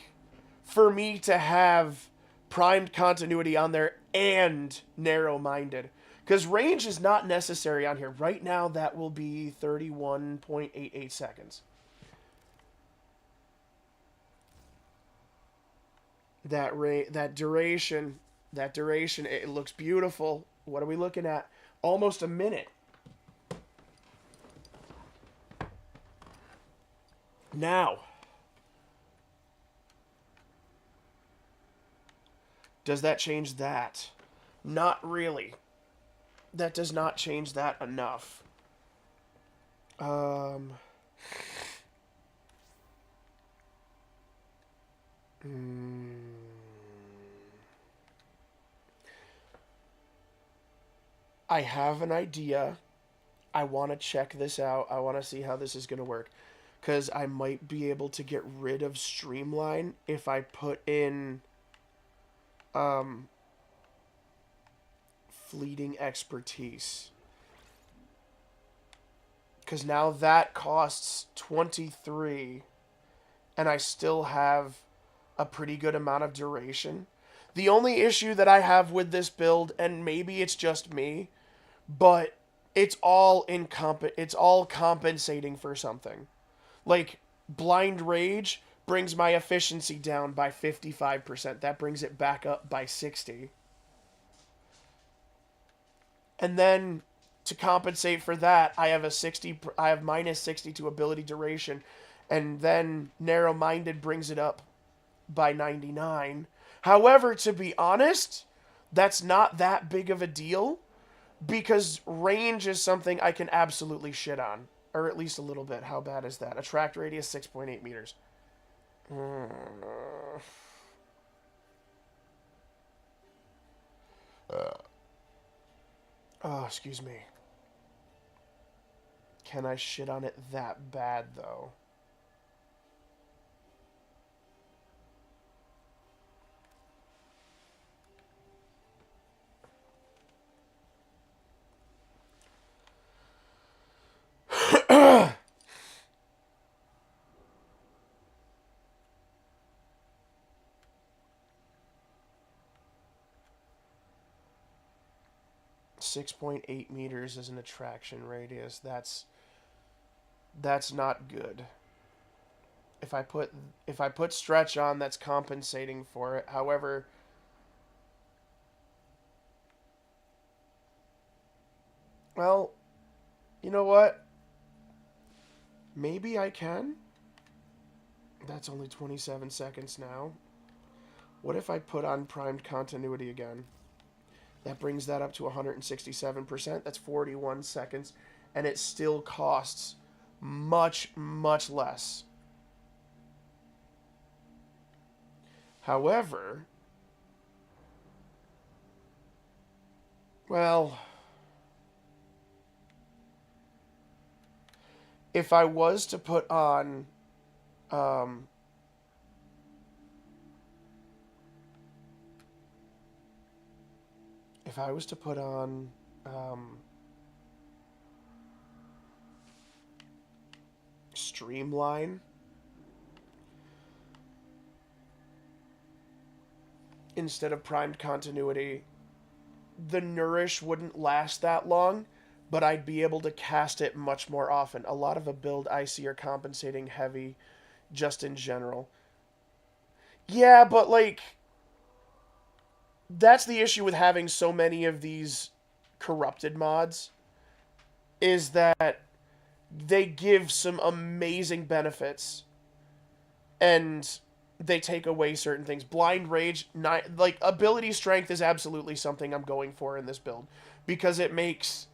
for me to have primed continuity on there and narrow-minded. Because range is not necessary on here. Right now, that will be 31.88 seconds. That duration, it looks beautiful. What are we looking at? Almost a minute. Now, does that change that? Not really. That does not change that enough. I have an idea. I want to check this out. I want to see how this is going to work. Because I might be able to get rid of Streamline if I put in Fleeting Expertise. Because now that costs 23, and I still have a pretty good amount of duration. The only issue that I have with this build, and maybe it's just me, but it's all compensating for something. Like, Blind Rage brings my efficiency down by 55%. That brings it back up by 60. And then to compensate for that, I have minus 60 to ability duration, and then narrow-minded brings it up by 99. However, to be honest, that's not that big of a deal, because range is something I can absolutely shit on. Or at least a little bit. How bad is that? Attract radius 6.8 meters. Oh, excuse me. Can I shit on it that bad, though? .8 meters is an attraction radius. That's not good. If I put stretch on, that's compensating for it. However, well, you know what? Maybe I can. That's only 27 seconds now. What if I put on primed continuity again? That brings that up to 167%. That's 41 seconds. And it still costs much, much less. However, well, if I was to put on streamline instead of primed continuity, the nourish wouldn't last that long, but I'd be able to cast it much more often. A lot of a build I see are compensating heavy just in general. Yeah, but like, that's the issue with having so many of these corrupted mods, is that they give some amazing benefits and they take away certain things. Blind Rage, like, ability strength is absolutely something I'm going for in this build, because it makes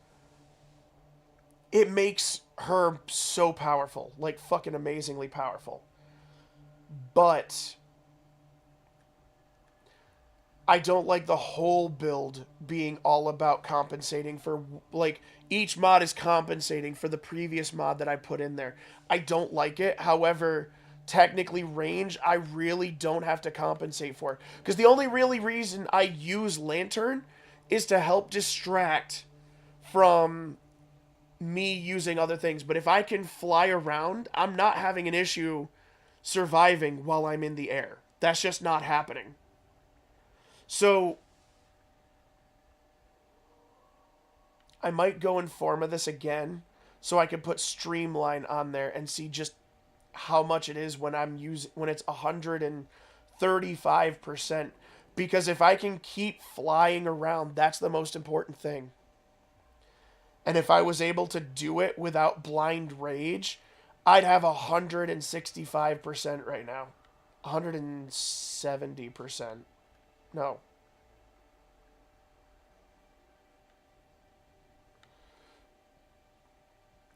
her so powerful, like fucking amazingly powerful. But I don't like the whole build being all about compensating for, like, each mod is compensating for the previous mod that I put in there. I don't like it. However, technically range, I really don't have to compensate for. Because the only really reason I use Lantern is to help distract from me using other things. But if I can fly around, I'm not having an issue surviving while I'm in the air. That's just not happening. So I might go in Forma this again so I can put Streamline on there and see just how much it is when it's 135%. Because if I can keep flying around, that's the most important thing. And if I was able to do it without Blind Rage, I'd have 165% right now. 170%. No.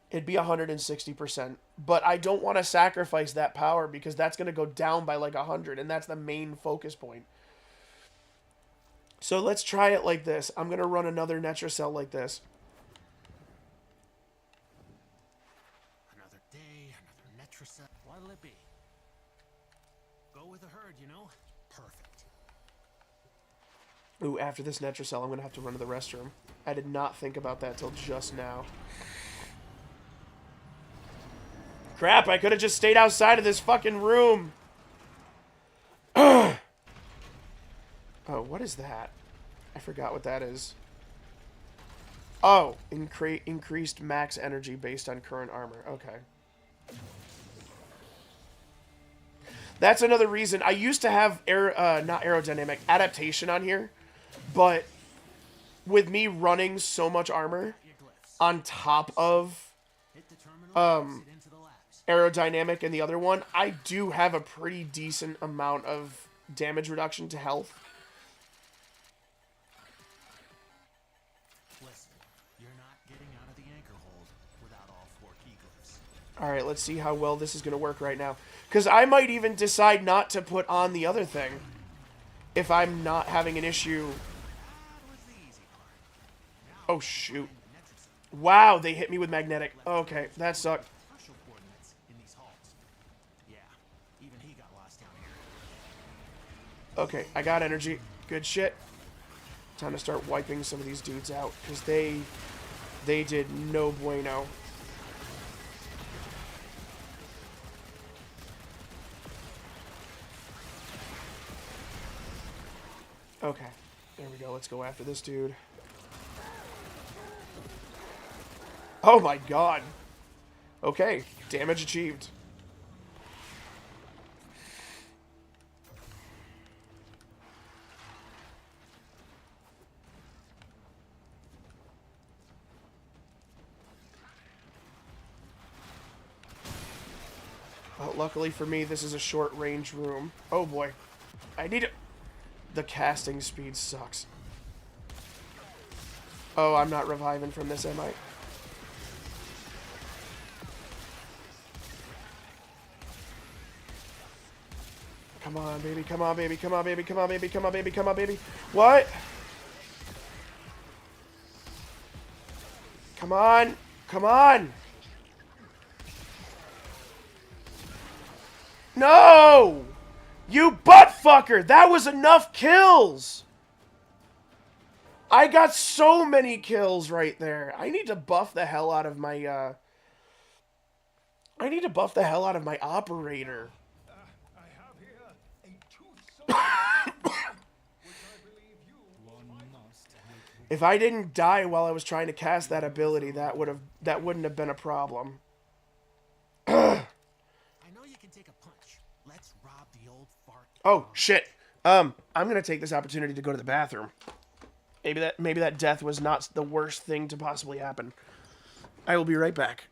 It'd be 160%. But I don't want to sacrifice that power because that's going to go down by like 100. And that's the main focus point. So let's try it like this. I'm going to run another Netracell like this.
Another day, another Netracell. What'll it be? Go with the herd, you know? Perfect.
Ooh, after this Netracell, I'm going to have to run to the restroom. I did not think about that till just now. Crap, I could have just stayed outside of this fucking room. Oh, what is that? I forgot what that is. Oh, increased max energy based on current armor. Okay. That's another reason. I used to have not aerodynamic, adaptation on here. But with me running so much armor on top of aerodynamic and the other one, I do have a pretty decent amount of damage reduction to health.
Listen, you're not getting out of the anchor hold without all 4 key glyphs.
Alright, let's see how well this is going to work right now. Because I might even decide not to put on the other thing if I'm not having an issue. Oh, shoot. Wow, they hit me with magnetic. Okay, that sucked.
Partial coordinates in these halls. Yeah, even he got lost down here.
Okay, I got energy. Good shit. Time to start wiping some of these dudes out, because they did no bueno. Okay, there we go. Let's go after this dude. Oh my god. Okay, damage achieved. Well, luckily for me, this is a short range room. Oh boy. I need it. The casting speed sucks. Oh, I'm not reviving from this, am I? Come on, baby. Come on, baby. Come on, baby. Come on, baby. Come on, baby. Come on, baby. What? Come on. Come on. No! You butt fucker! That was enough kills! I got so many kills right there. I need to buff the hell out of my, I need to buff the hell out of my operator.
I have here a toothsome which I believe you will find.
If I didn't die while I was trying to cast that ability, that wouldn't have been a problem.
I know you can take a punch. Let's rob the old fart.
Oh shit. I'm gonna take this opportunity to go to the bathroom. Maybe that death was not the worst thing to possibly happen. I will be right back.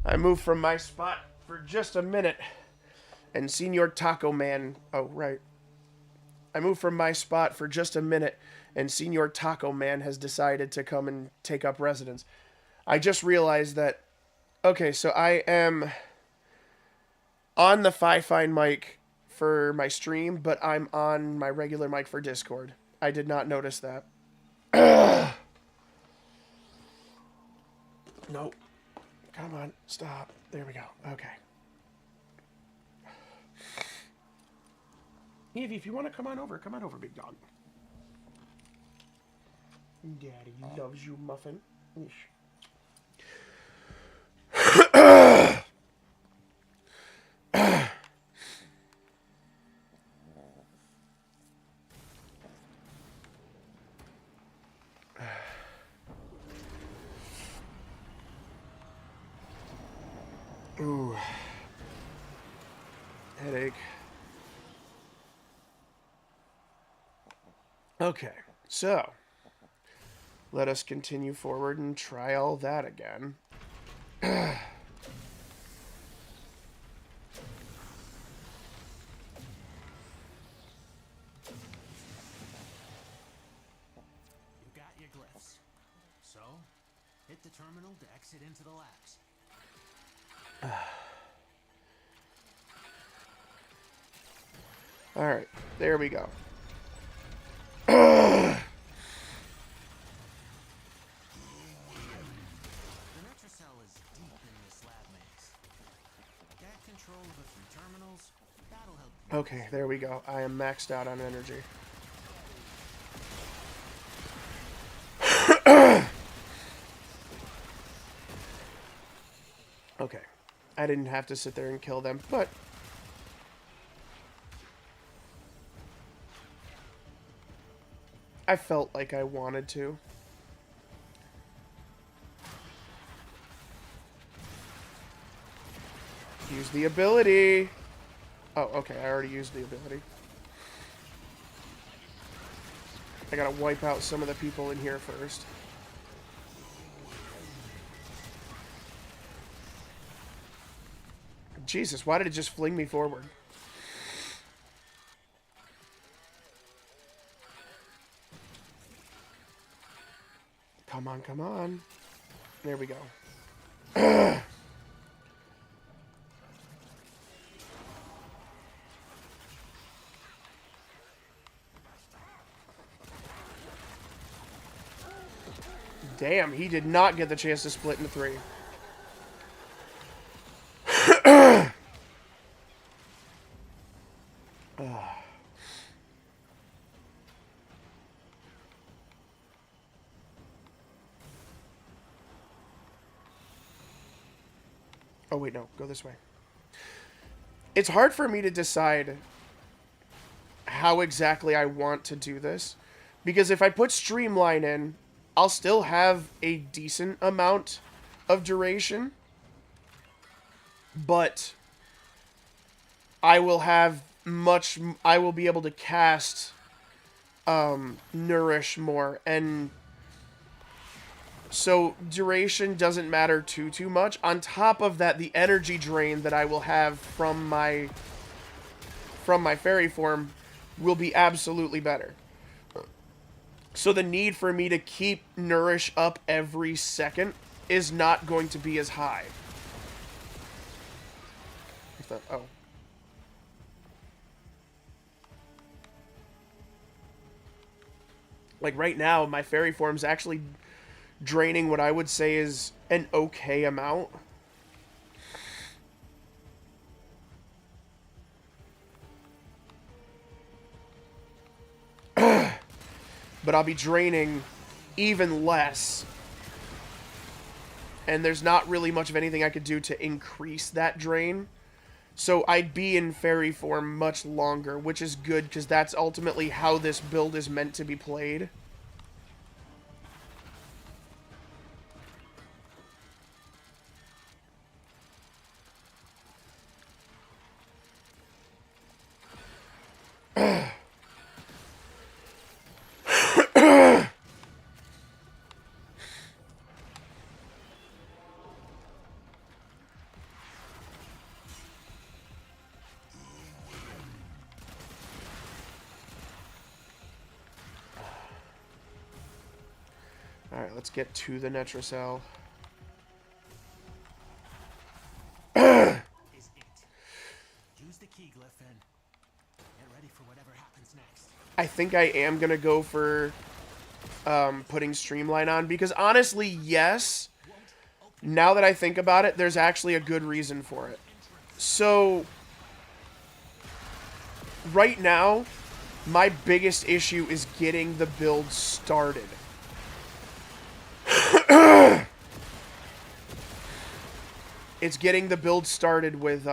I moved from my spot for just a minute, and Senor Taco Man... Oh, right. I moved from my spot for just a minute, and Senor Taco Man has decided to come and take up residence. I just realized that... Okay, so I am on the Fi-Fi mic for my stream, but I'm on my regular mic for Discord. I did not notice that. Nope. Come on, stop. There we go. Okay. Evie, if you want to come on over, big dog. Daddy loves you, Muffin. Ooh. Headache. Okay, so let us continue forward and try all that again.
You got your glyphs. So, hit the terminal to exit into the labs.
Alright, there we go.
The Netracell is deep in this lab maze. Get control of a few terminals. That'll help.
Okay, there we go. I am maxed out on energy. Okay. I didn't have to sit there and kill them, but... I felt like I wanted to. Use the ability. Oh, okay, I already used the ability. I gotta wipe out some of the people in here first. Jesus, why did it just fling me forward? Come on, come on. There we go. Damn, he did not get the chance to split into 3. Oh, wait, no. Go this way. It's hard for me to decide how exactly I want to do this. Because if I put Streamline in, I'll still have a decent amount of duration. But I will have much... I will be able to cast Nourish more. And so duration doesn't matter too much. On top of that, the energy drain that I will have from my fairy form will be absolutely better. So the need for me to keep Nourish up every second is not going to be as high. Oh. Like right now, my fairy form's actually draining what I would say is an okay amount. But I'll be draining even less. And there's not really much of anything I could do to increase that drain. So I'd be in fairy form much longer, which is good because that's ultimately how this build is meant to be played. Alright, let's get to the Netrocell.
Is it. Use the key glyph and get ready for whatever happens next.
I think I am going to go for putting Streamline on. Because honestly, yes. Now that I think about it, there's actually a good reason for it. So, right now, my biggest issue is getting the build started. It's getting the build started with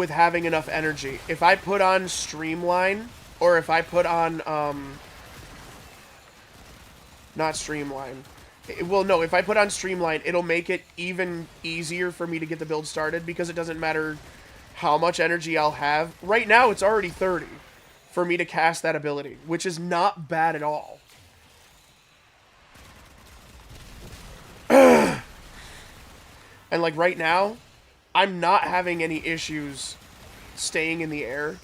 having enough energy. If I put on Streamline, or if I put on not Streamline. Well, no, if I put on Streamline, it'll make it even easier for me to get the build started because it doesn't matter how much energy I'll have. Right now, it's already 30 for me to cast that ability, which is not bad at all. And, like, right now, I'm not having any issues staying in the air.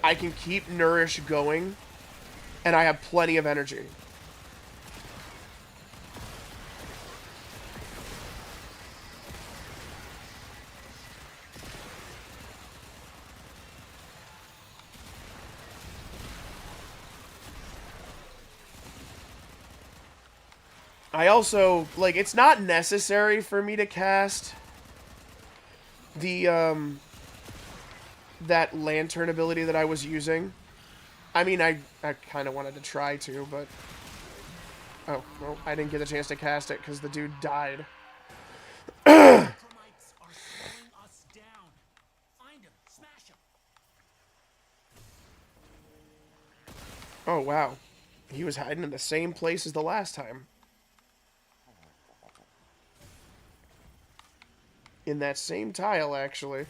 I can keep Nourish going, and I have plenty of energy. I also, like, it's not necessary for me to cast the, that lantern ability that I was using. I mean, I kind of wanted to try to, but... Oh, well, I didn't get a chance to cast it because the dude died.
Chromites are slowing us down. Find him, smash him.
Oh, wow. He was hiding in the same place as the last time. In that same tile, actually.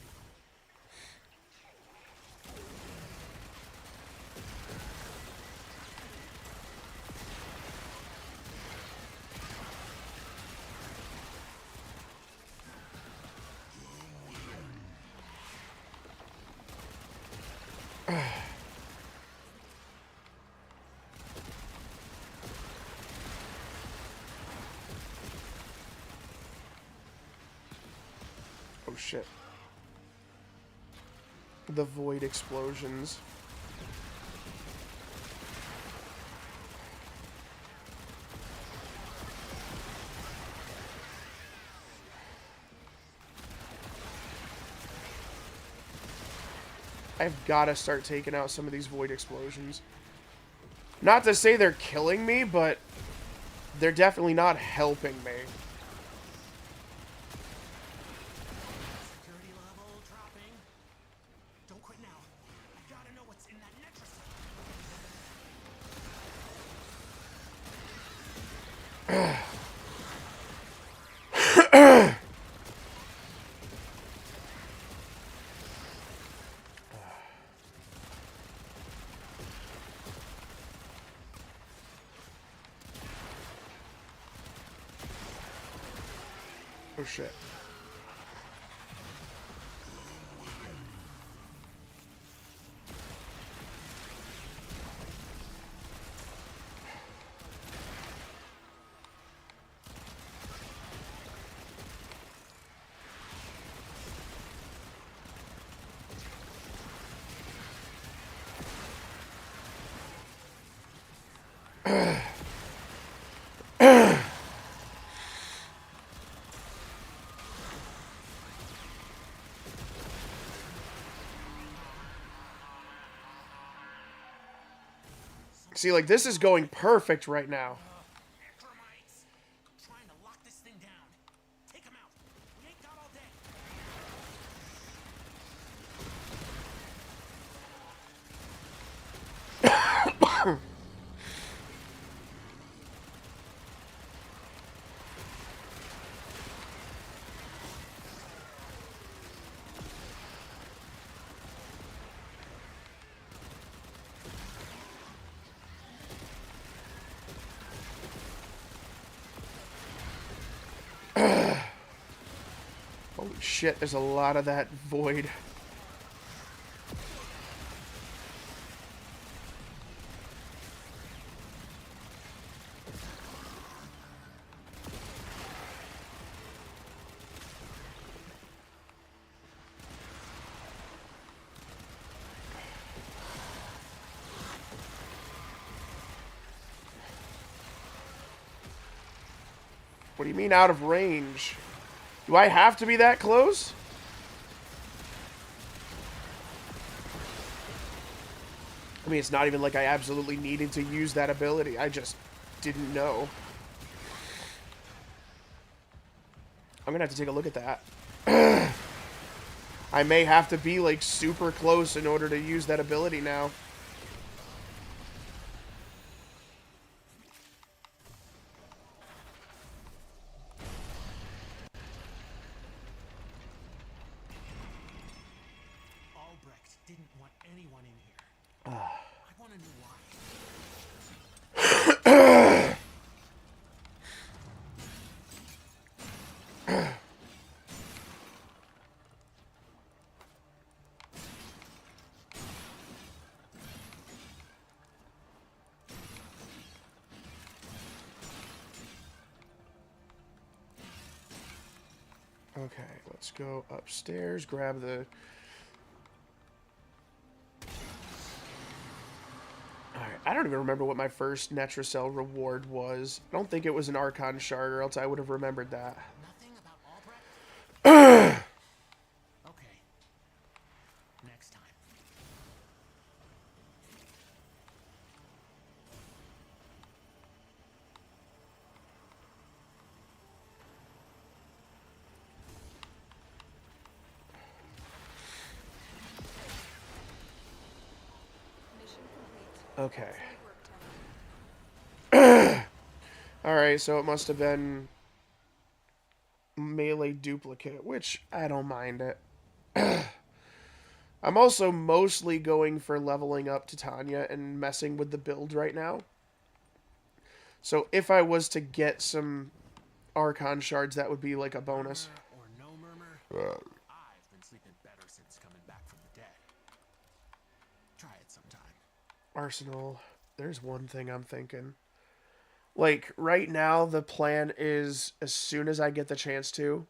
Oh, shit. the void explosions. I've got to start taking out some of these void explosions. Not to say they're killing me, but they're definitely not helping me.
Security level dropping. Don't quit now. I gotta know what's in that necklace.
Oh shit. See, like, this is going perfect right now.
Termites. Trying to lock this thing down. Take them out. We ain't got all day.
Holy shit, there's a lot of that void. What do you mean out of range? Do I have to be that close? I mean, it's not even like I absolutely needed to use that ability. I just didn't know. I'm gonna have to take a look at that. I may have to be, like, super close in order to use that ability now.
Albrecht didn't want anyone in here. I want to know why.
Okay, let's go upstairs, grab the... Alright, I don't even remember what my first Netracell reward was. I don't think it was an Archon Shard, or else I would have remembered that.
Nothing about Albrecht? Okay. Next time.
Mission complete.
Okay.
Great work, Tony.
Alright, so it must have been melee duplicate, which I don't mind it. I'm also mostly going for leveling up Titania and messing with the build right now. So if I was to get some Archon Shards, that would be like a bonus.
Murmur or no murmur, I've been sleeping better since coming back from the dead. Try it sometime.
Arsenal. There's one thing I'm thinking. Like, right now, the plan is, as soon as I get the chance to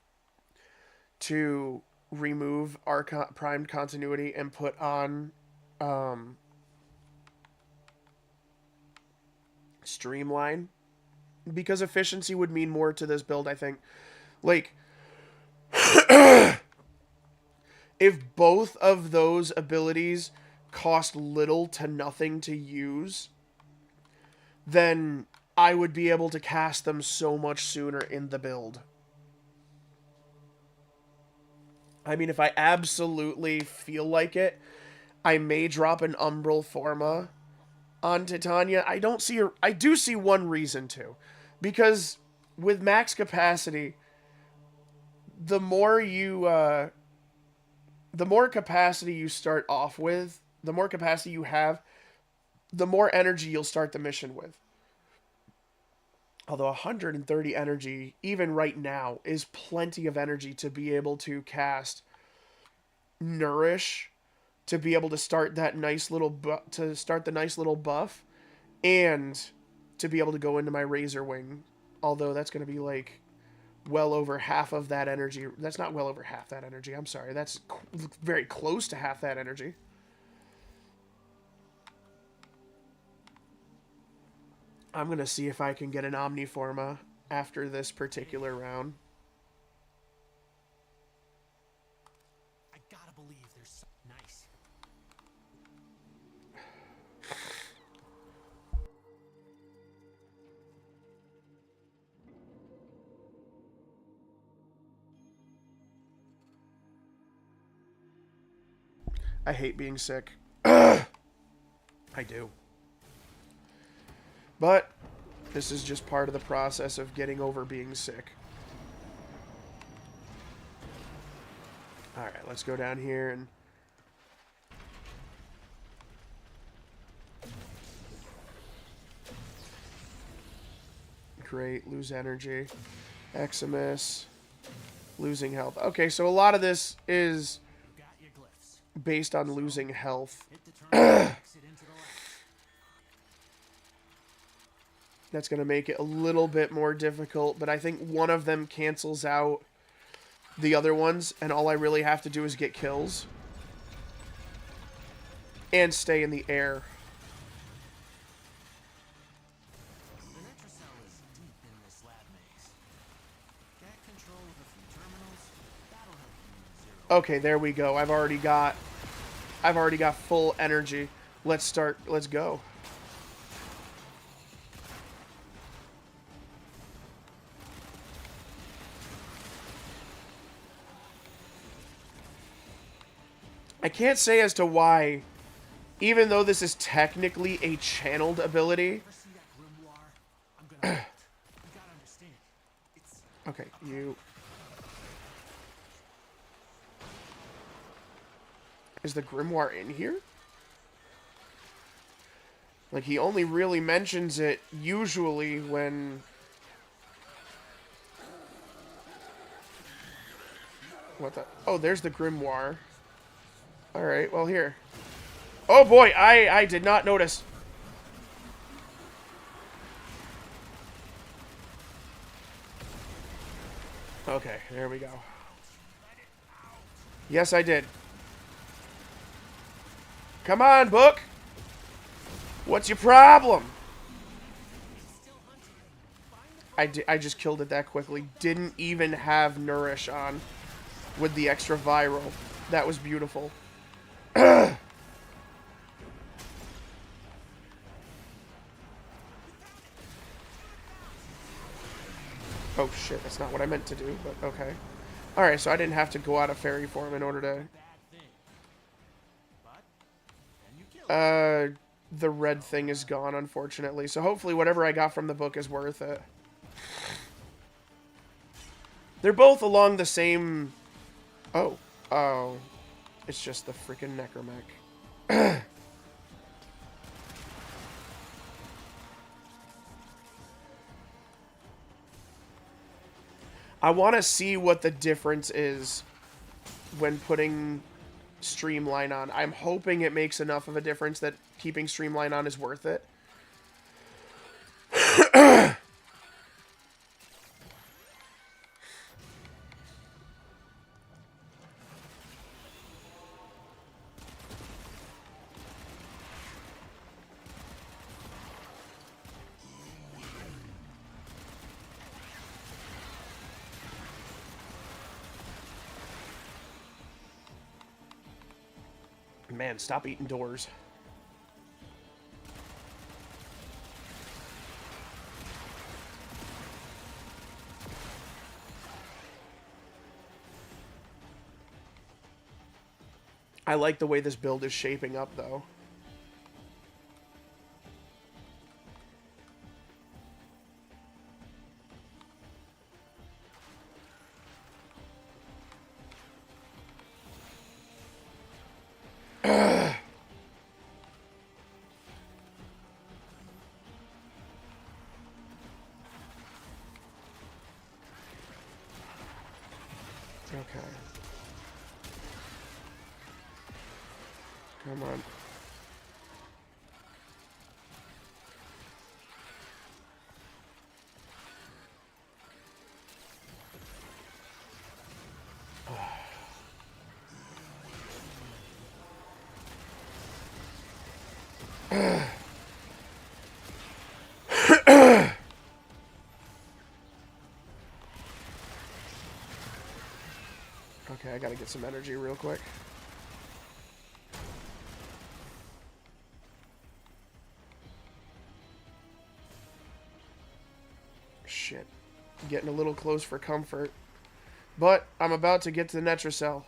remove our primed continuity and put on streamline, because efficiency would mean more to this build, I think. Like, if both of those abilities cost little to nothing to use, then I would be able to cast them so much sooner in the build. I mean, if I absolutely feel like it, I may drop an Umbral Forma on Titania. I do see one reason to. Because with max capacity, the more capacity you start off with, the more capacity you have, the more energy you'll start the mission with. Although 130 energy, even right now, is plenty of energy to be able to cast Nourish, to be able to start that nice little the nice little buff, and to be able to go into my Razor Wing. Although that's going to be like well over half of that energy. That's not well over half that energy. I'm sorry. That's very close to half that energy. I'm going to see if I can get an Omniforma after this particular round.
I gotta believe there's nice.
I hate being sick. I do. But this is just part of the process of getting over being sick. Alright, let's go down here and... Great, lose energy. Eximus. Losing health. Okay, so a lot of this is based on losing health. That's going to make it a little bit more difficult, but I think one of them cancels out the other ones, and all I really have to do is get kills. And stay in the air.
The Netracell is deep in this lab maze. Get control of a few terminals. That'll help you zero.
Okay, there we go. I've already got full energy. Let's go. I can't say as to why, even though this is technically a channeled ability.
Ever see that grimoire? I'm gonna. You gotta understand. It's
Okay, you... Is the grimoire in here? Like, he only really mentions it usually when... What the... Oh, there's the grimoire. Alright, well, here. Oh, boy, I did not notice. Okay, there we go. Yes, I did. Come on, book. What's your problem? I just killed it that quickly. Didn't even have Nourish on with the extra viral. That was beautiful. Oh shit, that's not what I meant to do, but okay. Alright, so I didn't have to go out of fairy form in order to... The red thing is gone, unfortunately. So hopefully whatever I got from the book is worth it. They're both along the same... Oh. Oh. It's just the freaking Necromech. I want to see what the difference is when putting Streamline on. I'm hoping it makes enough of a difference that keeping Streamline on is worth it. Man, stop eating doors. I like the way this build is shaping up, though. Okay. Come on. Okay, I gotta get some energy real quick. Shit. Getting a little close for comfort. But I'm about to get to the Netracell.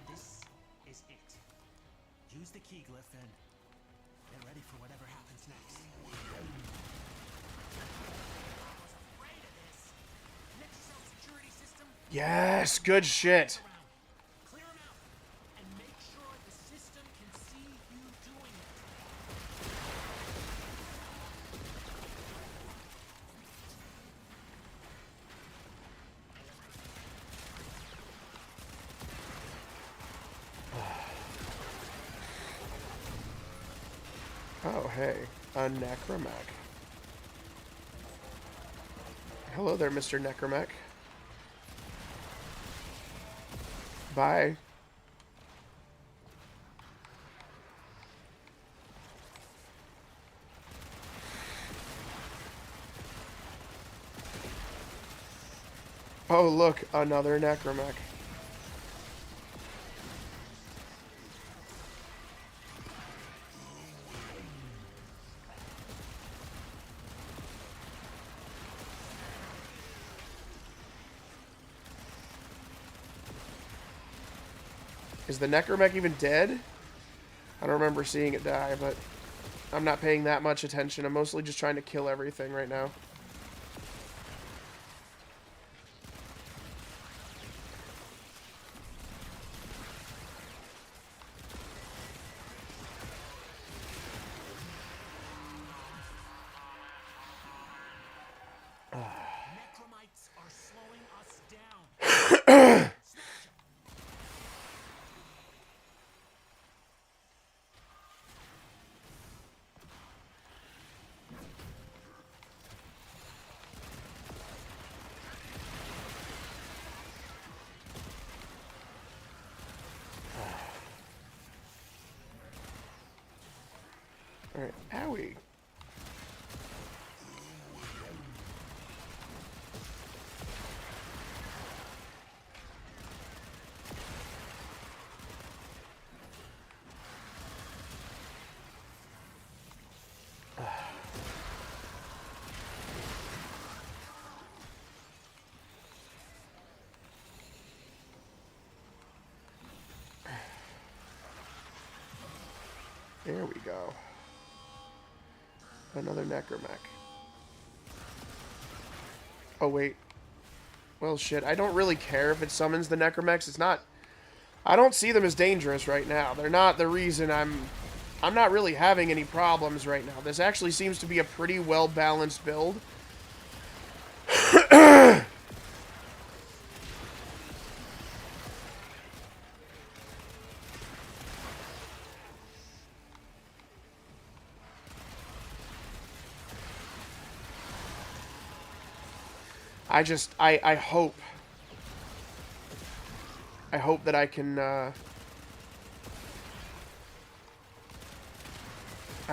This is it. Use the key glyph and get ready for whatever happens next. I was afraid of this. Netracell security system.
Yes, good shit.
Clear them out and make sure the system can see you doing it.
Oh, hey. A Necromech. Hello there, Mr. Necromech. Bye. Oh, look, another Necromech. Is the Necromech even dead? I don't remember seeing it die, but I'm not paying that much attention. I'm mostly just trying to kill everything right now.
Necromites are slowing us down.
Alright, owie. There we go. Another Necromech. Oh, wait. Well, shit. I don't really care if it summons the Necromechs. It's not... I don't see them as dangerous right now. They're not the reason I'm not really having any problems right now. This actually seems to be a pretty well-balanced build. I hope that I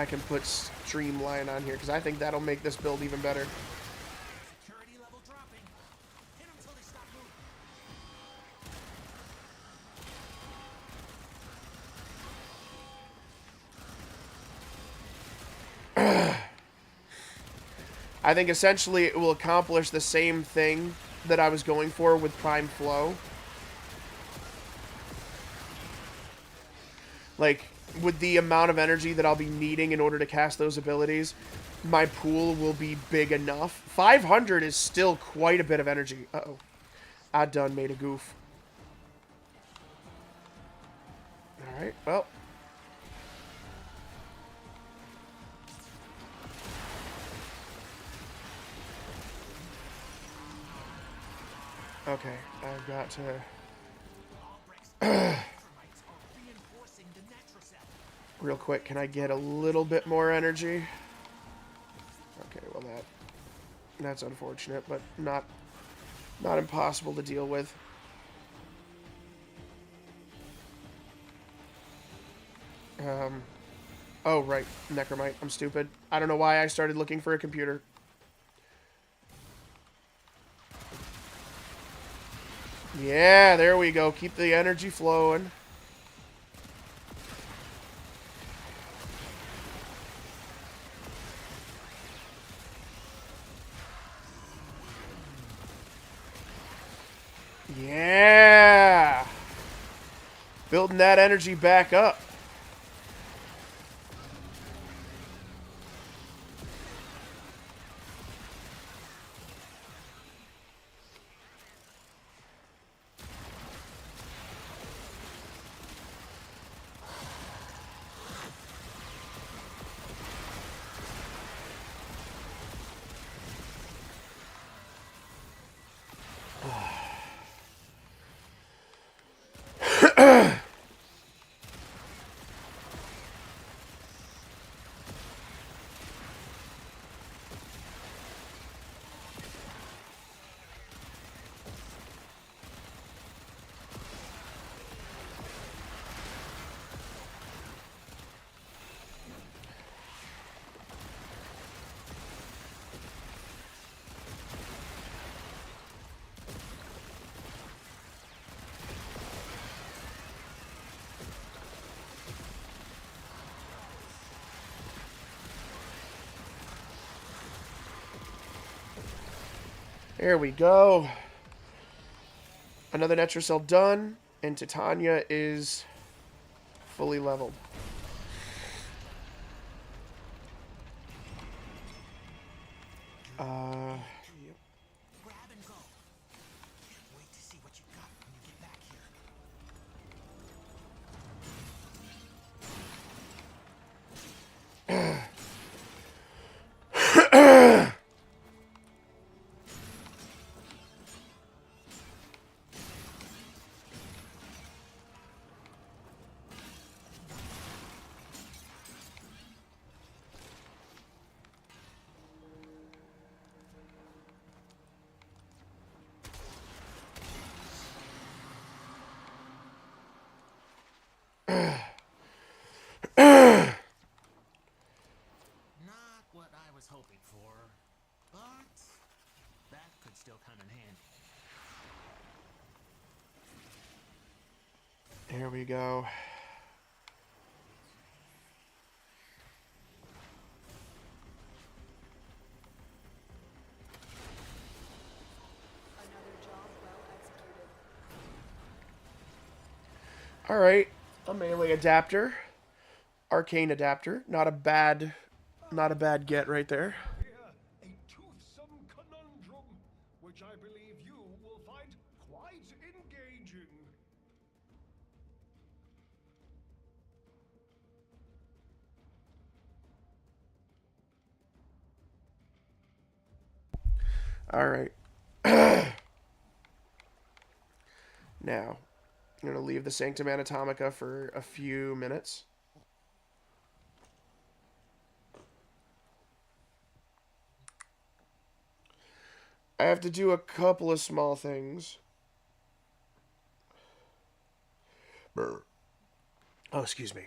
can put Streamline on here, because I think that'll make this build even better.
Security level dropping. Hit them till they stop moving.
I think essentially it will accomplish the same thing that I was going for with Prime Flow. Like, with the amount of energy that I'll be needing in order to cast those abilities, my pool will be big enough. 500 is still quite a bit of energy. Uh-oh. I done made a goof. Alright, well. Okay, I've got to... Real quick, can I get a little bit more energy? Okay, well that's unfortunate, but not impossible to deal with. Oh, right, Necromite. I'm stupid. I don't know why I started looking for a computer. Yeah, there we go. Keep the energy flowing. Yeah! Building that energy back up. There we go. Another Netracell done, and Titania is fully leveled. Yep.
Grab and go. Can't wait to see what you got when you get back here. Not what I was hoping for, but that could still come in handy.
There we go.
Another job well executed.
Alright. A melee adapter. Arcane adapter. Not a bad get right there.
Here, a toothsome conundrum, which I believe you will find quite engaging.
Alright. Now, I'm going to leave the Sanctum Anatomica for a few minutes. I have to do a couple of small things. Brr. Oh, excuse me.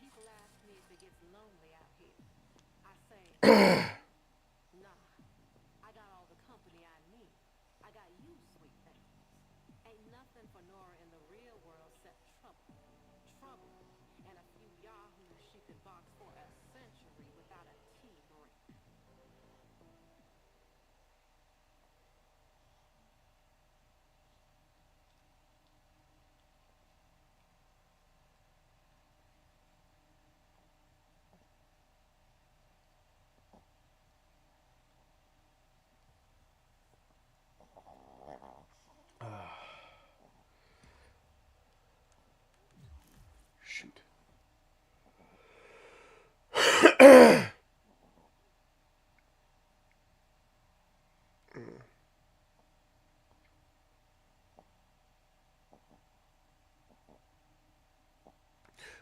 People ask me if it gets lonely out here. I say, nah. I got all the company I need. I got you, sweet things. Ain't nothing for Nora in the real world except trouble. Trouble. And a few yahoos she could box for a century without a tear.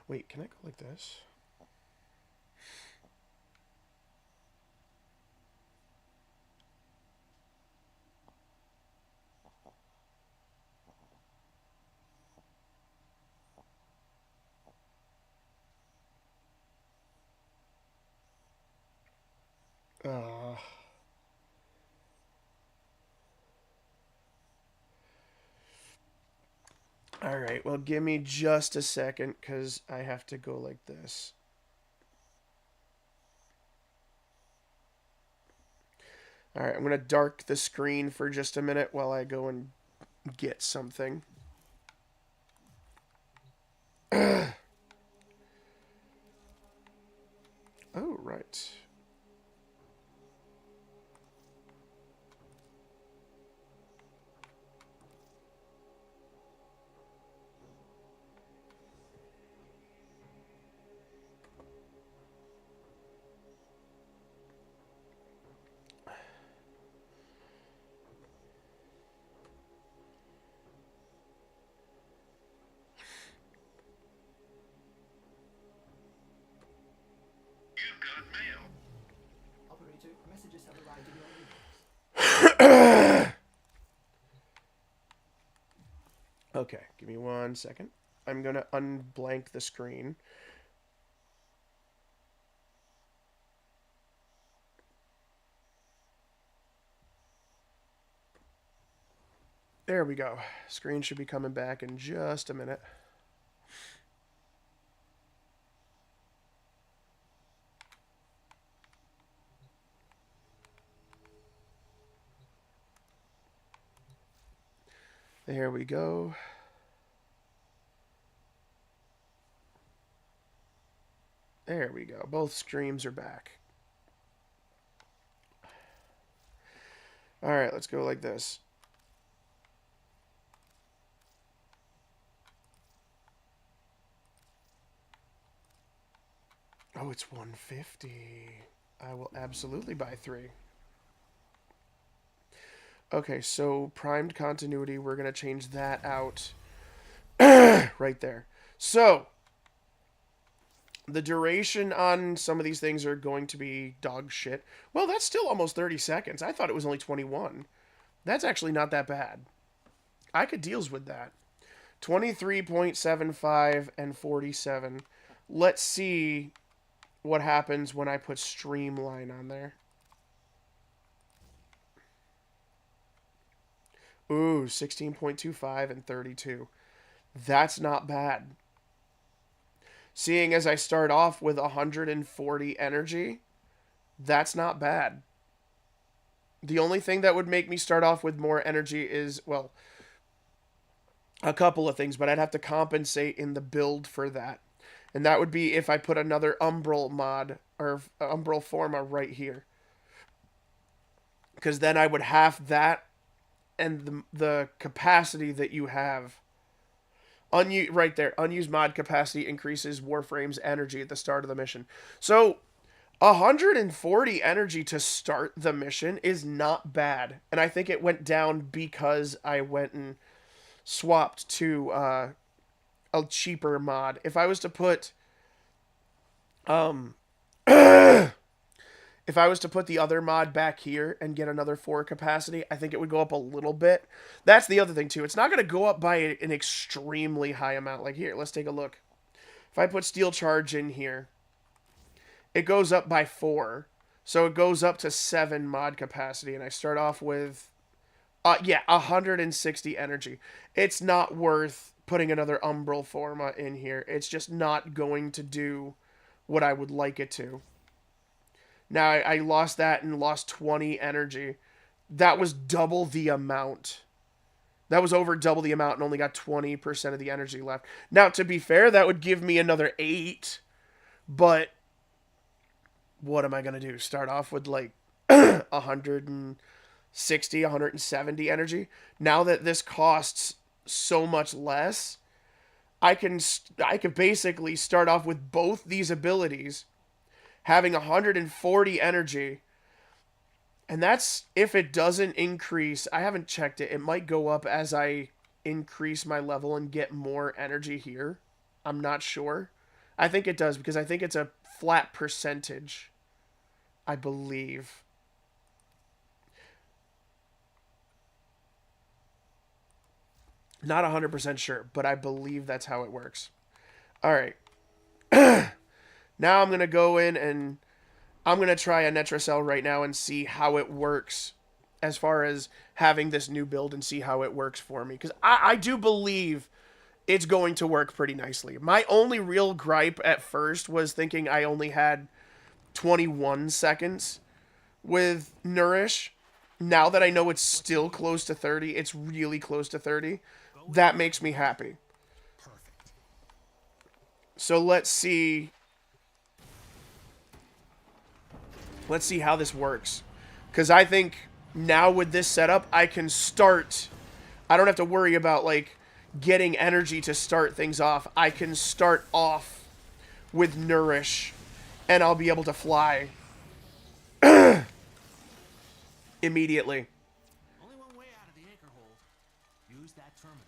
Wait, can I go like this? Uh, all right, well, give me just a second because I have to go like this. All right, I'm going to dark the screen for just a minute while I go and get something. Oh, right.
Operator, messages have arrived in your inbox.
Okay, give me 1 second. I'm going to unblank the screen. There we go. Screen should be coming back in just a minute. There we go. There we go. Both streams are back. All right, let's go like this. Oh, it's 150. I will absolutely buy 3. Okay, so primed continuity, we're going to change that out right there. So, the duration on some of these things are going to be dog shit. Well, that's still almost 30 seconds. I thought it was only 21. That's actually not that bad. I could deals with that. 23.75 and 47. Let's see what happens when I put Streamline on there. Ooh, 16.25 and 32. That's not bad. Seeing as I start off with 140 energy, that's not bad. The only thing that would make me start off with more energy is, well, a couple of things, but I'd have to compensate in the build for that. And that would be if I put another Umbral mod, or Umbral Forma right here. Because then I would have that and the capacity that you have. Right there, unused mod capacity increases Warframe's energy at the start of the mission. So, 140 energy to start the mission is not bad. And I think it went down because I went and swapped to a cheaper mod. If I was to put if I was to put the other mod back here and get another 4 capacity, I think it would go up a little bit. That's the other thing, too. It's not going to go up by an extremely high amount. Like, here, let's take a look. If I put Steel Charge in here, it goes up by 4. So it goes up to 7 mod capacity, and I start off with, 160 energy. It's not worth putting another Umbral Forma in here. It's just not going to do what I would like it to. Now, I lost that and lost 20 energy. That was double the amount. That was over double the amount and only got 20% of the energy left. Now, to be fair, that would give me another 8. But what am I going to do? Start off with like 160, 170 energy? Now that this costs so much less, I can basically start off with both these abilities, having 140 energy. And that's if it doesn't increase. I haven't checked it. It might go up as I increase my level and get more energy here. I'm not sure. I think it does because I think it's a flat percentage. I believe. Not 100% sure, but I believe that's how it works. All right. Now I'm going to go in and I'm going to try a Netracell right now and see how it works as far as having this new build and see how it works for me. Because I do believe it's going to work pretty nicely. My only real gripe at first was thinking I only had 21 seconds with Nourish. Now that I know it's still close to 30, it's really close to 30, that makes me happy.
Perfect.
So let's see. Let's see how this works. Because I think now with this setup, I can start. I don't have to worry about, like, getting energy to start things off. I can start off with Nourish, and I'll be able to fly immediately.
Only one way out of the anchor hold. Use that terminal.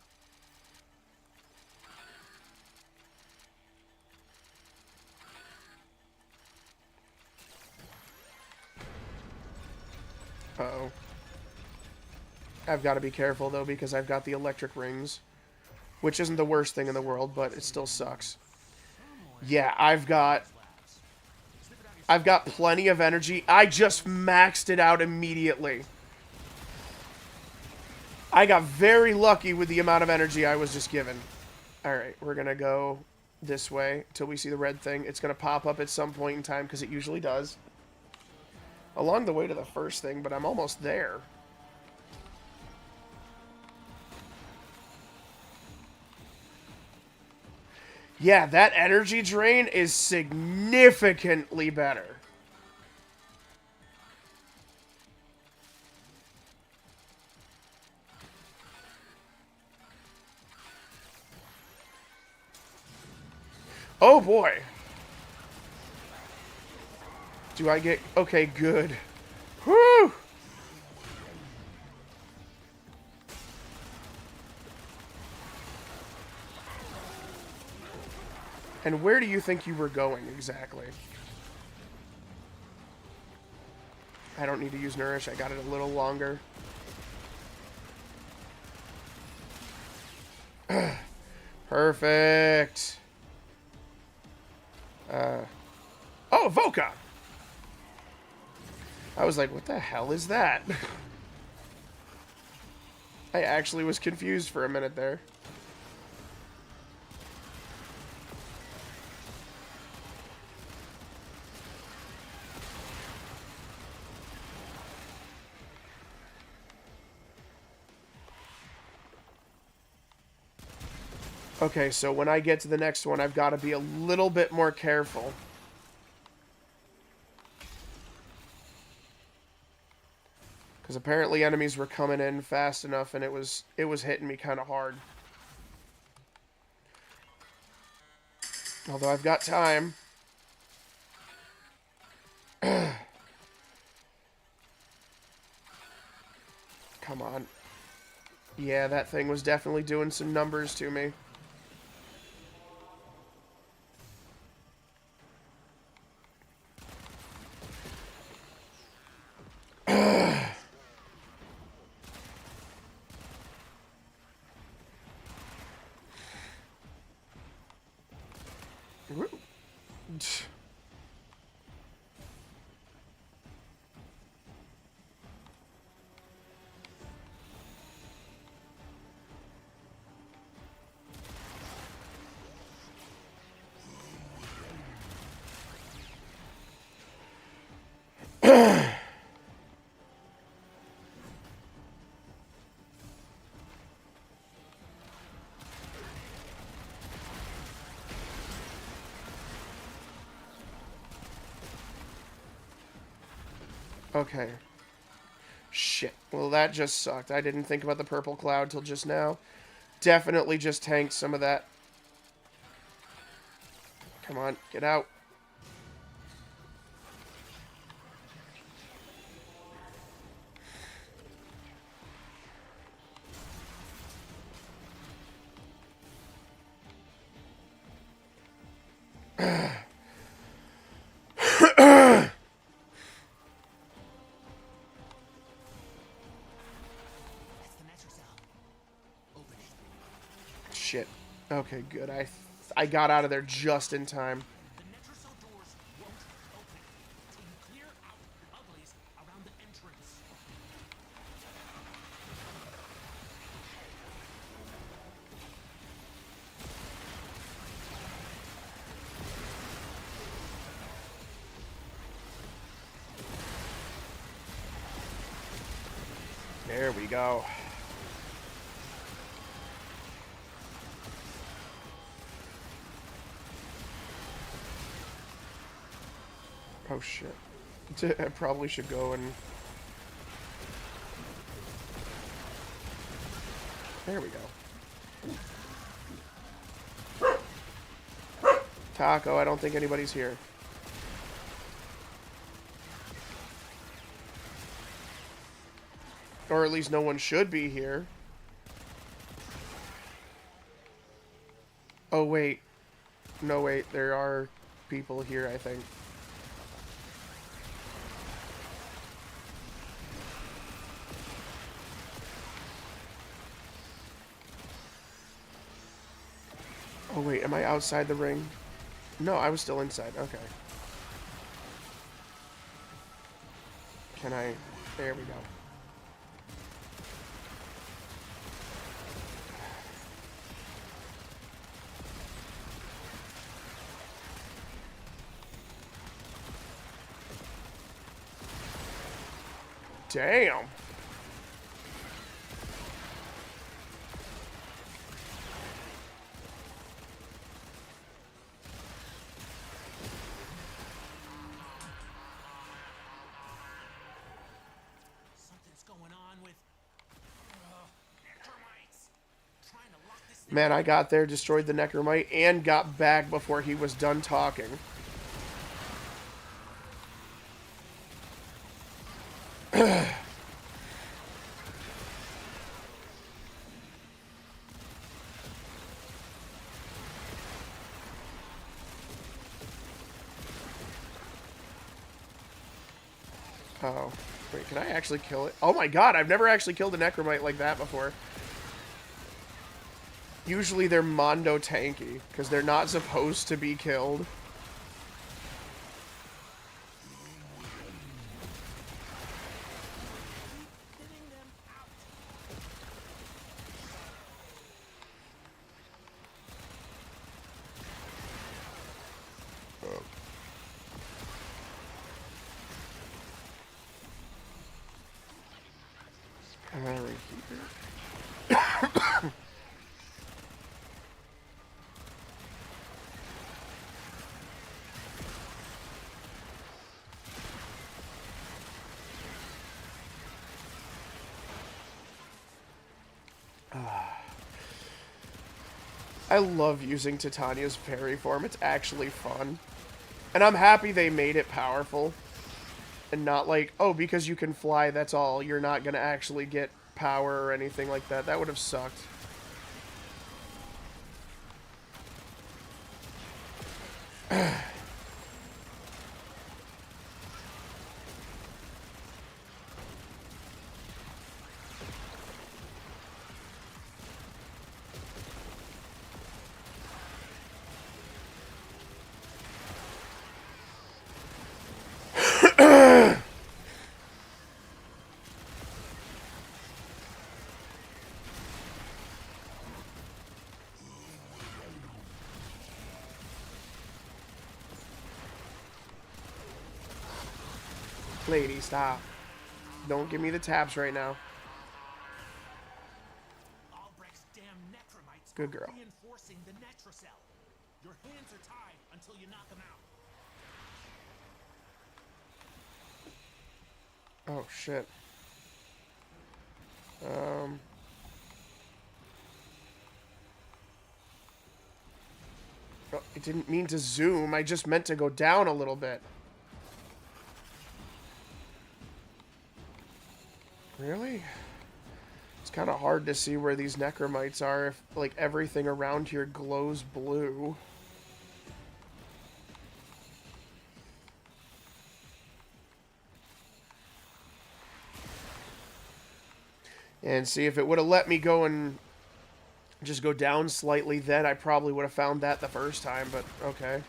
Uh-oh. I've got to be careful, though, because I've got the electric rings. Which isn't the worst thing in the world, but it still sucks. Yeah, I've got plenty of energy. I just maxed it out immediately. I got very lucky with the amount of energy I was just given. Alright, we're going to go this way until we see the red thing. It's going to pop up at some point in time, because it usually does. Along the way to the first thing, but I'm almost there. Yeah, that energy drain is significantly better. Oh boy. Do I get... Okay, good. Whew! And where do you think you were going exactly? I don't need to use Nourish. I got it a little longer. Perfect. Oh, Voka! I was like, what the hell is that? I actually was confused for a minute there. Okay, so when I get to the next one, I've got to be a little bit more careful. Because apparently enemies were coming in fast enough, and it was hitting me kind of hard. Although I've got time. Come on. Yeah, that thing was definitely doing some numbers to me. Okay. Shit. Well, that just sucked. I didn't think about the purple cloud till just now. Definitely just tanked some of that. Come on, get out. Okay, good. I got out of there just in time.
The Netracell doors won't open. Team, clear out the uglies around the entrance.
There we go. Oh shit. I probably should go and... There we go. Taco, I don't think anybody's here. Or at least no one should be here. Oh, wait. No, wait. There are people here, I think. Oh, wait. Am I outside the ring? No, I was still inside. Okay. Can I... There we go. Damn.
Something's going on with Necromites. Trying to lock this thing.
Man, I got there, destroyed the Necromite, and got back before he was done talking. Oh, wait, can I actually kill it? Oh my god, I've never actually killed a Necromite like that before. Usually they're mondo tanky, because they're not supposed to be killed.
Getting them out.
Right here. I love using Titania's parry form. It's actually fun. And I'm happy they made it powerful. And not like, oh, because you can fly, that's all. You're not going to actually get power or anything like that. That would have sucked. Lady, stop. Don't give me the taps right now.
Albrecht's damn Necromites
Good
are
girl.
reinforcing the Netracell. Your hands are tied until you knock them out.
Oh, shit. Oh, I didn't mean to zoom. I just meant to go down a little bit. Really? It's kind of hard to see where these Necromites are if, like, everything around here glows blue. And see, if it would have let me go and Just go down slightly, then I probably would have found that the first time, but okay.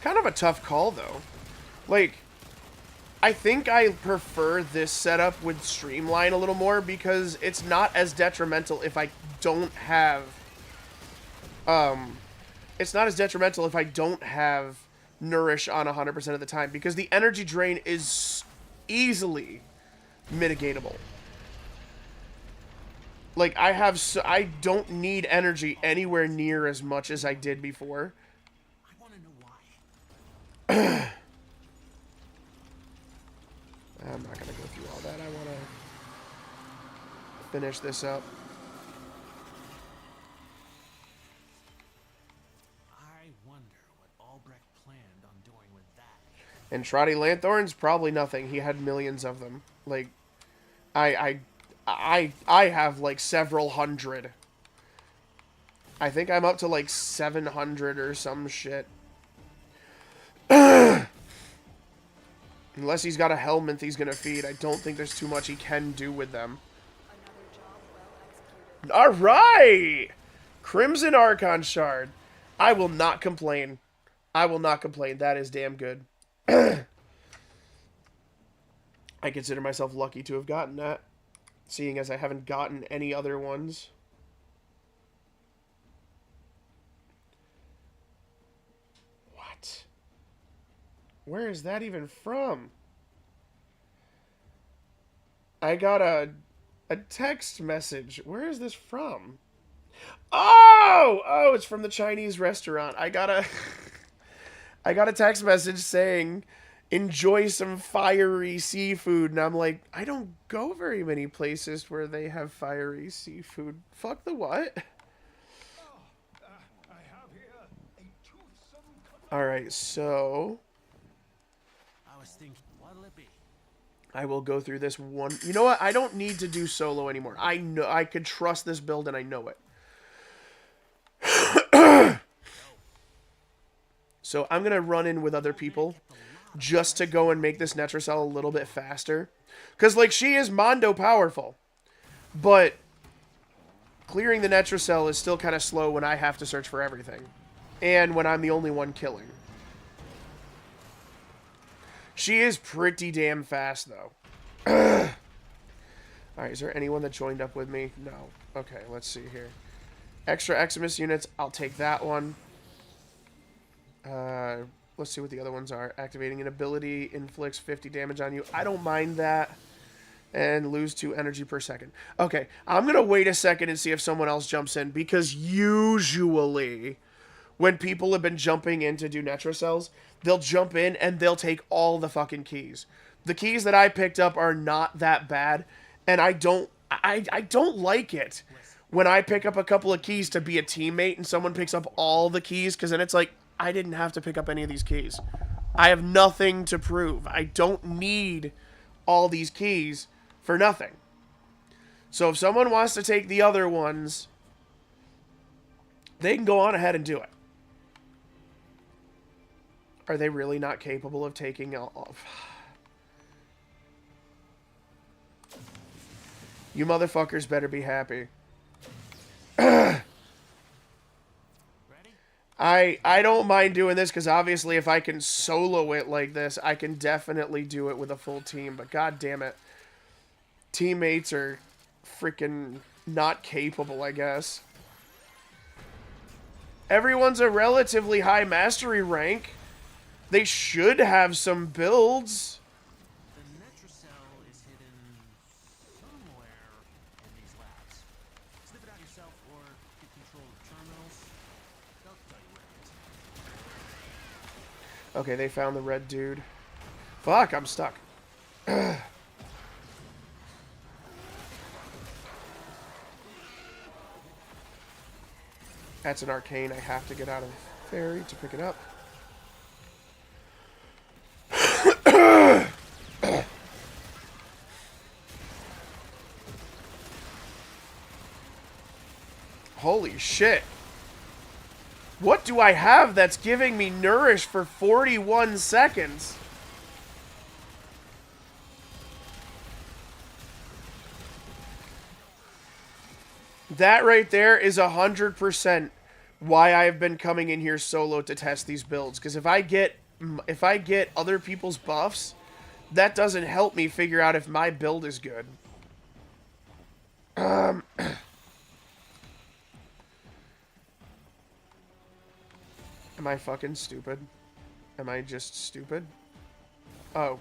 Kind of a tough call, though. Like, I think I prefer this setup with Streamline a little more because it's not as detrimental if I don't have... It's not as detrimental if I don't have Nourish on 100% of the time because the energy drain is easily mitigatable. Like, I don't need energy anywhere near as much as I did before.
I want to know why.
I'm not going to go through all that. I want to finish this up.
I wonder what Albrecht planned on doing with that.
And Trotty Lanthorns, probably nothing. He had millions of them. Like, I have like several hundred. I think I'm up to like 700 or some shit. Unless he's got a Helminth he's gonna feed, I don't think there's too much he can do with them. Alright! Crimson Archon Shard. I will not complain. I will not complain. That is damn good. I consider myself lucky to have gotten that, seeing as I haven't gotten any other ones. What? Where is that even from? I got a text message. Where is this from? Oh, it's from the Chinese restaurant. I got a text message saying, enjoy some fiery seafood. And I'm like, I don't go very many places where they have fiery seafood. Fuck the what?
I have here a toothsome
Alright, so
I was thinking, what'll it be?
I will go through this one. You know what? I don't need to do solo anymore. I know I could trust this build and I know it. So I'm going to run in with other people just to go and make this Netracell a little bit faster. Because, like, she is Mondo powerful. But clearing the Netracell is still kind of slow when I have to search for everything. And when I'm the only one killing. She is pretty damn fast, though. Alright, is there anyone that joined up with me? No. Okay, let's see here. Extra Eximus units, I'll take that one. Let's see what the other ones are. Activating an ability, inflicts 50 damage on you. I don't mind that. And lose 2 energy per second. Okay, I'm going to wait a second and see if someone else jumps in. Because usually, when people have been jumping in to do Netracells, they'll jump in and they'll take all the fucking keys. The keys that I picked up are not that bad. And I don't like it when I pick up a couple of keys to be a teammate and someone picks up all the keys, because then it's like, I didn't have to pick up any of these keys. I have nothing to prove. I don't need all these keys for nothing. So if someone wants to take the other ones, they can go on ahead and do it. Are they really not capable of taking all? You motherfuckers better be happy. I don't mind doing this because obviously if I can solo it like this, I can definitely do it with a full team. But god damn it. Teammates are freaking not capable, I guess. Everyone's a relatively high mastery rank. They should have some builds.
The Netracell is hidden somewhere in these labs.
Okay, they found the red dude. Fuck, I'm stuck. That's an arcane. I have to get out of the ferry to pick it up. Holy shit. What do I have that's giving me nourish for 41 seconds? That right there is 100% why I've been coming in here solo to test these builds. Because if I get other people's buffs, that doesn't help me figure out if my build is good. Am I fucking stupid? Am I just stupid? Oh.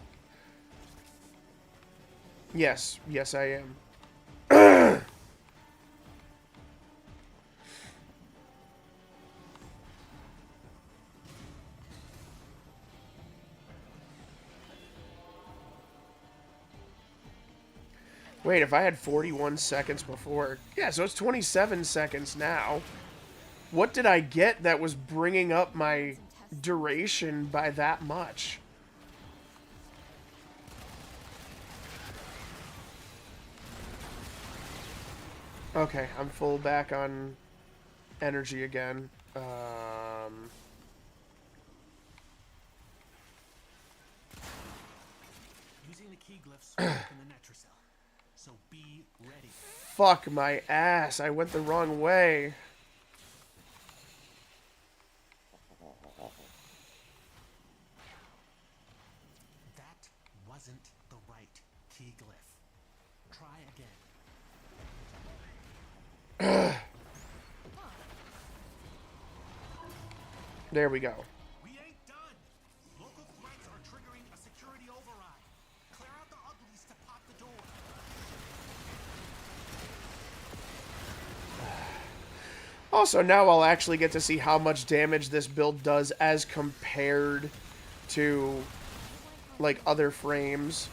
Yes. Yes, I am. Wait, if I had 41 seconds before... Yeah, so it's 27 seconds now. What did I get that was bringing up my duration by that much? Okay, I'm full back on energy again.
Using the key glyphs in the Netracell. So be ready.
Fuck my ass. I went the wrong way.
That wasn't the right key glyph. Try again.
There we go.
We ain't done. Local threats are triggering a security override. Clear out the uglies to pop the door.
Also, now I'll actually get to see how much damage this build does as compared to, like, other frames.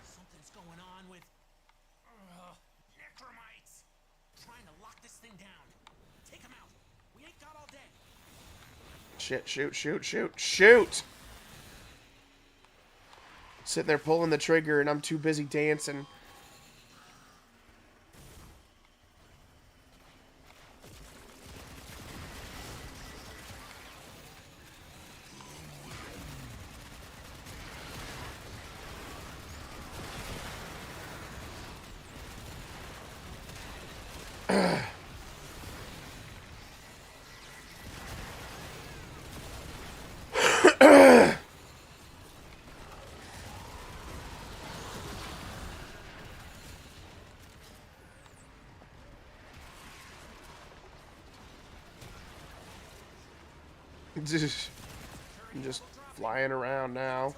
Something's going on with necromites. Trying to lock this thing down. Take them out. We ain't got all day.
Shit, shoot, shoot, shoot, shoot! Sitting there pulling the trigger and I'm too busy dancing. I'm just flying around now.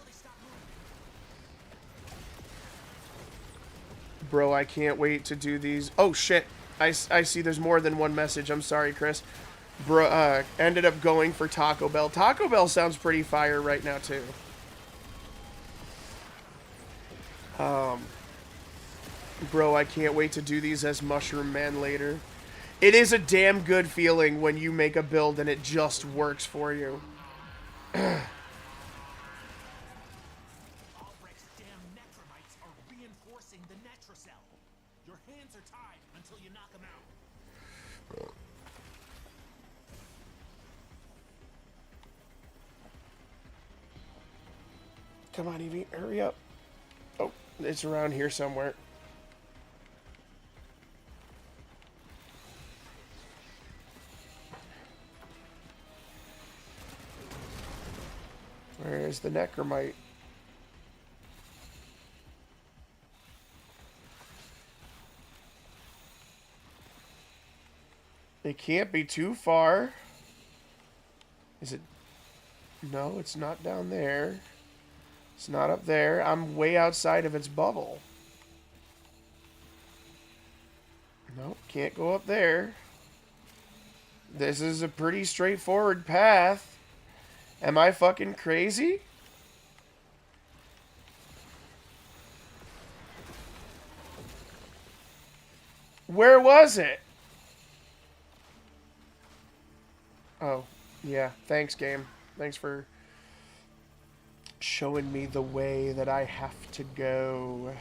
Bro, I can't wait to do these. Oh, shit. I see there's more than one message. I'm sorry, Chris. Bro, ended up going for Taco Bell. Taco Bell sounds pretty fire right now, too. Bro, I can't wait to do these as Mushroom Man later. It is a damn good feeling when you make a build and it just works for you.
Albrecht's damn necromites are reinforcing the Netracell. Your hands are tied until you knock them out.
Come on, Evie, hurry up. Oh, it's around here somewhere. Where is the necromite? It can't be too far. Is it? No, it's not down there. It's not up there. I'm way outside of its bubble. Nope, can't go up there. This is a pretty straightforward path. Am I fucking crazy? Where was it? Oh, yeah. Thanks, game. Thanks for showing me the way that I have to go.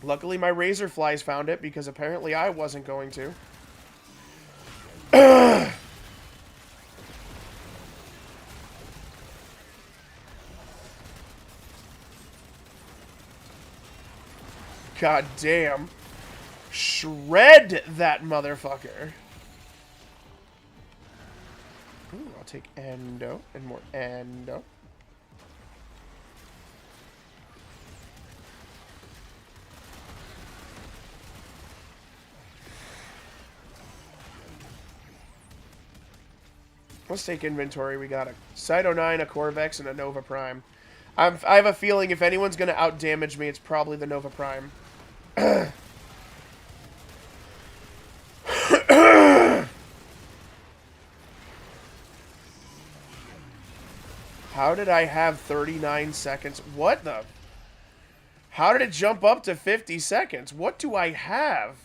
Luckily, my razor flies found it, because apparently I wasn't going to. God damn. Shred that motherfucker. Ooh, I'll take endo and more endo. Let's take inventory. We got a Cyto 9, a Corvex, and a Nova Prime. I have a feeling if anyone's going to outdamage me, it's probably the Nova Prime. How did I have 39 seconds? What the? How did it jump up to 50 seconds? What do I have?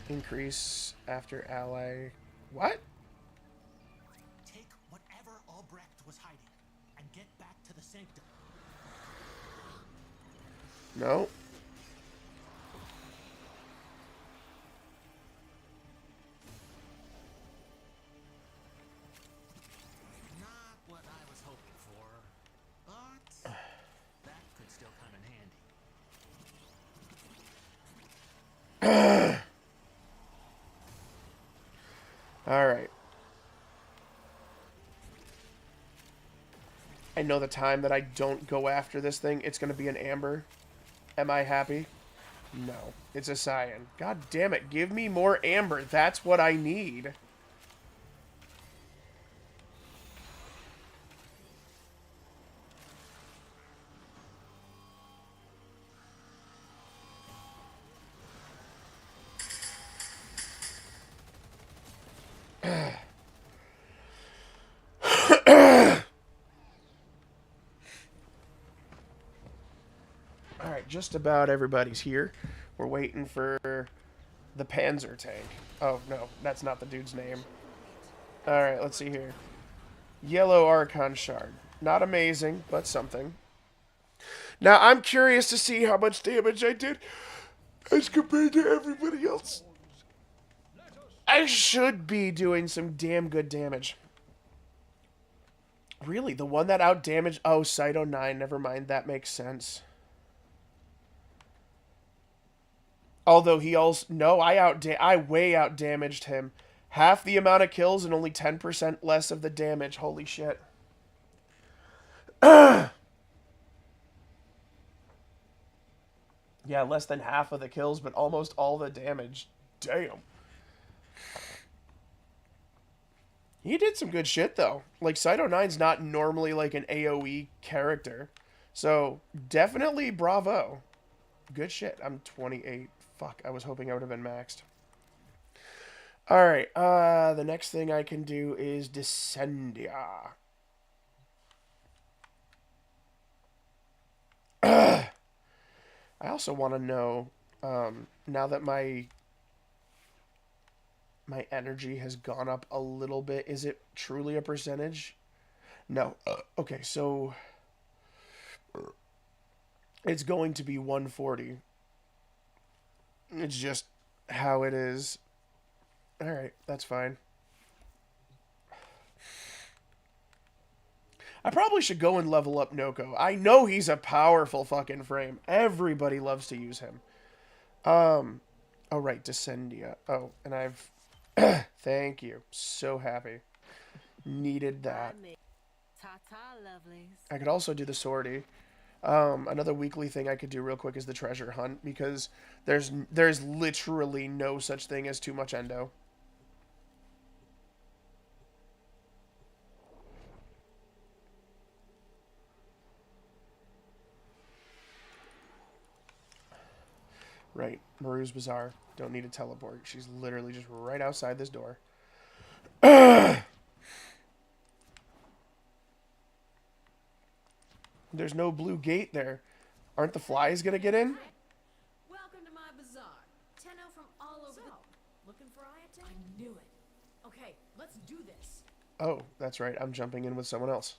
Increase after ally. What?
Take whatever Albrecht was hiding and get back to the sanctum.
No.
Not what I was hoping for, but that could still come in handy.
Alright. I know the time that I don't go after this thing, it's going to be an amber. Am I happy? No. It's a cyan. God damn it. Give me more amber. That's what I need. Alright, just about everybody's here. We're waiting for the Panzer tank. Oh, no, that's not the dude's name. Alright, let's see here. Yellow Archon Shard. Not amazing, but something. Now, I'm curious to see how much damage I did as compared to everybody else. I should be doing some damn good damage. Really, the one that outdamaged... Oh, Cyto 9, never mind, that makes sense. Although he also... No, I way outdamaged him. Half the amount of kills and only 10% less of the damage. Holy shit. Yeah, less than half of the kills, but almost all the damage. Damn. He did some good shit, though. Like, Cyto 9's not normally, like, an AoE character. So, definitely bravo. Good shit. I'm 28. Fuck, I was hoping I would have been maxed. Alright, the next thing I can do is Descendia. I also want to know, now that my energy has gone up a little bit, is it truly a percentage? No. Okay, so it's going to be 140. It's just how it is. Alright, that's fine. I probably should go and level up Noko. I know he's a powerful fucking frame. Everybody loves to use him. Oh, right, Descendia. Oh, and I've... Thank you. So happy. Needed that.
Ta-ta, lovelies.
I could also do the sortie. Another weekly thing I could do real quick is the treasure hunt, because there's literally no such thing as too much endo. Right, Maru's Bazaar. Don't need to teleport. She's literally just right outside this door. There's no blue gate there. Aren't the flies gonna get in?
Welcome to my bazaar. Tenno from all over the... Looking for Ayaten? I knew it. Okay, let's do this.
Oh, that's right. I'm jumping in with someone else.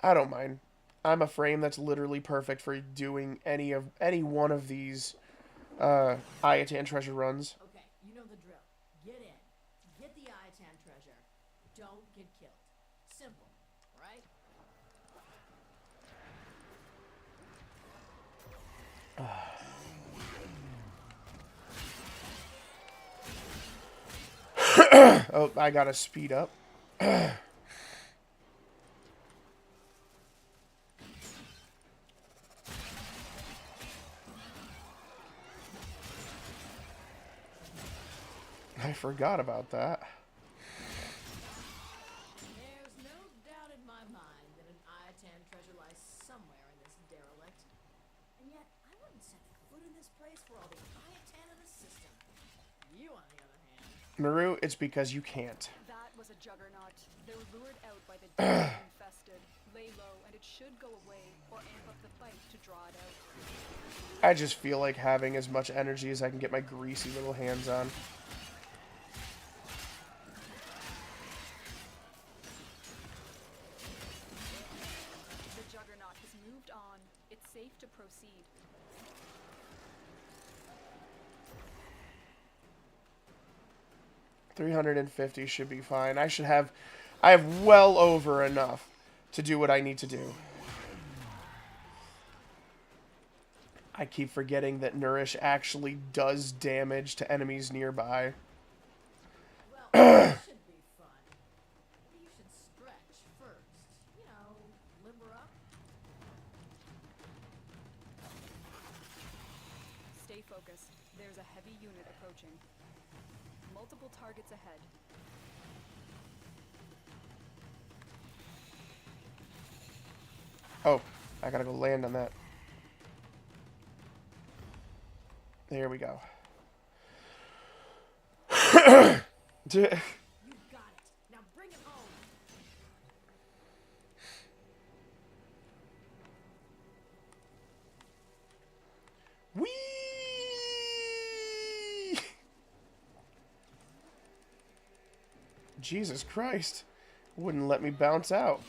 I don't mind. I'm a frame that's literally perfect for doing any one of these Ayatan treasure runs.
Okay, you know the drill. Get in. Get the Ayaten treasure. Don't get killed. Simple, right?
Oh, I gotta speed up. I forgot about that.
There's no doubt in my mind that an Ayaten treasure lies somewhere in this derelict. And yet, I wouldn't set foot in this place for all the Ayaten in the system. You, on the other hand...
Naru, it's because you can't.
That was a juggernaut. They were lured out by the demon infested. Lay low, and it should go away, or amp up the fight to draw it out.
I just feel like having as much energy as I can get my greasy little hands on.
The juggernaut has moved on. It's safe to proceed.
$350 should be fine. I have well over enough to do what I need to do. I keep forgetting that Nourish actually does damage to enemies nearby.
Well, that should be fun. Maybe you should stretch first. You know, limber up.
Stay focused. There's a heavy unit approaching. Multiple targets ahead.
Oh, I gotta go land on that. There we go.
You got it. Now bring it home.
Whee! Jesus Christ. Wouldn't let me bounce out.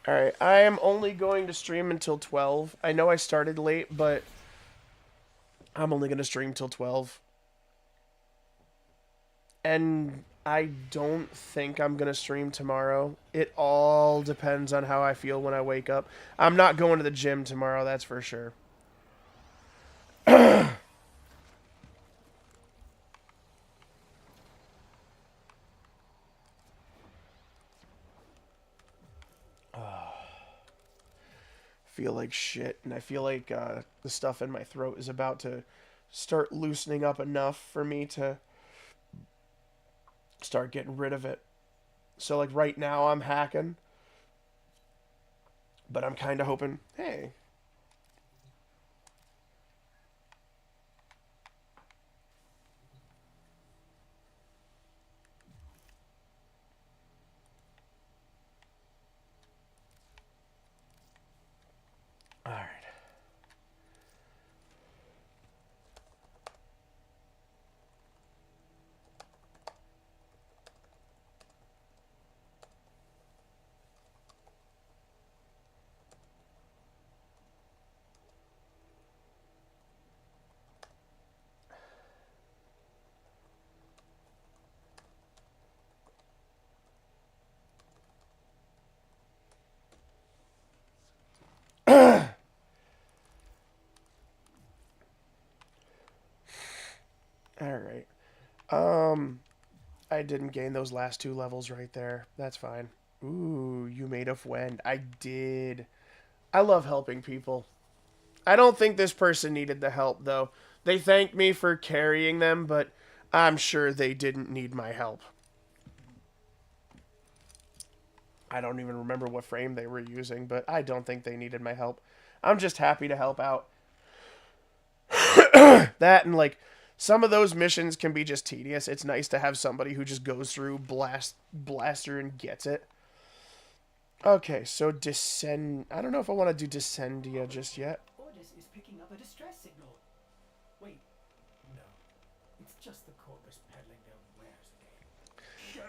Alright, I am only going to stream until 12. I know I started late, but I'm only going to stream till 12. And I don't think I'm going to stream tomorrow. It all depends on how I feel when I wake up. I'm not going to the gym tomorrow, that's for sure. Feel like shit, and I feel like the stuff in my throat is about to start loosening up enough for me to start getting rid of it. So like right now I'm hacking, but I'm kind of hoping, hey, all right. All right. I didn't gain those last 2 levels right there. That's fine. Ooh, you made a friend. I did. I love helping people. I don't think this person needed the help, though. They thanked me for carrying them, but I'm sure they didn't need my help. I don't even remember what frame they were using, but I don't think they needed my help. I'm just happy to help out. That and, like, some of those missions can be just tedious. It's nice to have somebody who just goes through blaster and gets it. Okay, so descend. I don't know if I want to do Descendia just yet.
Ordis is picking up a distress signal. Wait, no. It's just the corpus peddling their wares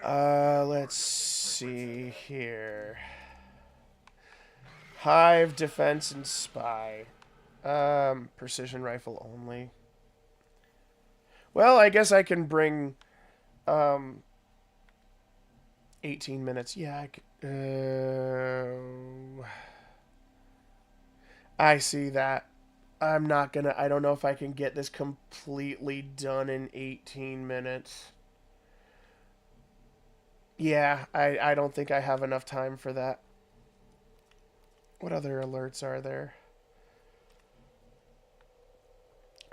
again.
Let's see here. Hive, defense, and spy. Precision rifle only. Well, I guess I can bring, 18 minutes. Yeah, I see that. I'm not gonna, I don't know if I can get this completely done in 18 minutes. Yeah, I don't think I have enough time for that. What other alerts are there?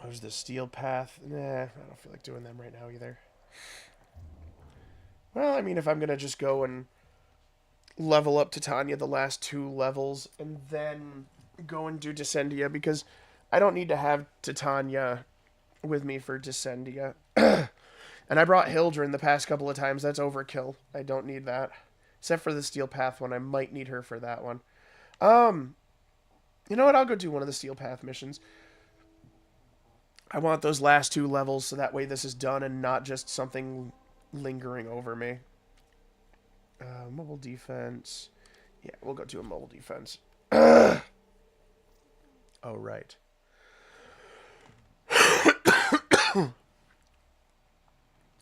There's the steel path. Nah, I don't feel like doing them right now either. Well, I mean, if I'm gonna just go and level up Titania the last 2 levels and then go and do Descendia, because I don't need to have Titania with me for Descendia. And I brought Hildren the past couple of times. That's overkill. I don't need that. Except for the Steel Path one. I might need her for that one. You know what? I'll go do one of the Steel Path missions. I want those last 2 levels so that way this is done and not just something lingering over me. Mobile defense. Yeah, we'll go to a mobile defense. Oh, right.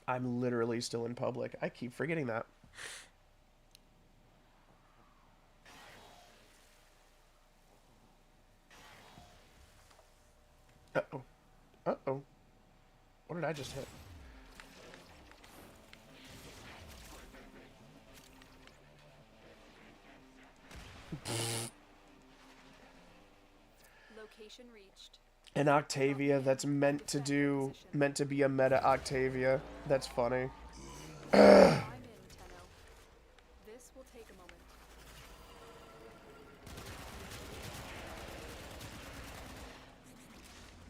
I'm literally still in public. I keep forgetting that. Uh-oh. Uh-oh. What did I just hit?
Location reached.
An Octavia that's meant to be a meta Octavia. That's funny.
I'm in, Tenno. This will take a moment.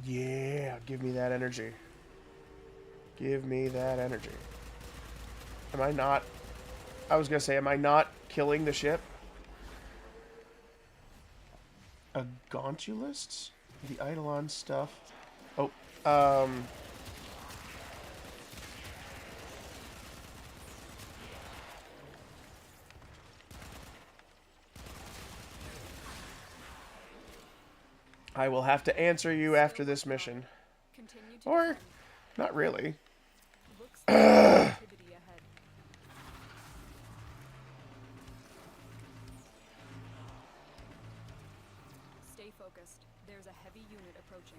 Yeah, give me that energy. Give me that energy. Am I not? I was gonna say, am I not killing the ship? A Gauntulist? The Eidolon stuff. Oh, I will have to answer you after this mission.
Continue to
Or,
descend.
not really.
Looks like activity ahead. Stay focused. There's a heavy unit approaching.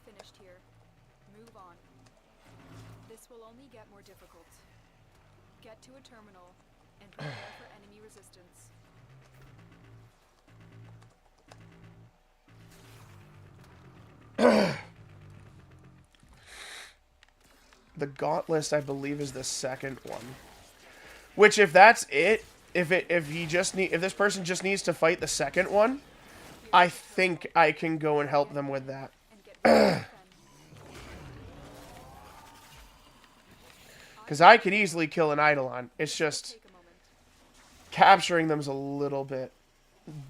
finished here. Move on. This will only get more difficult. Get to a terminal and prepare for enemy resistance.
The Gauntlet, I believe, is the second one. Which, if that's it, if this person just needs to fight the second one, I think I can go and help them with that.
And get ready to defend.
Because I could easily kill an Eidolon. It's just
Take a moment.
capturing them's a little bit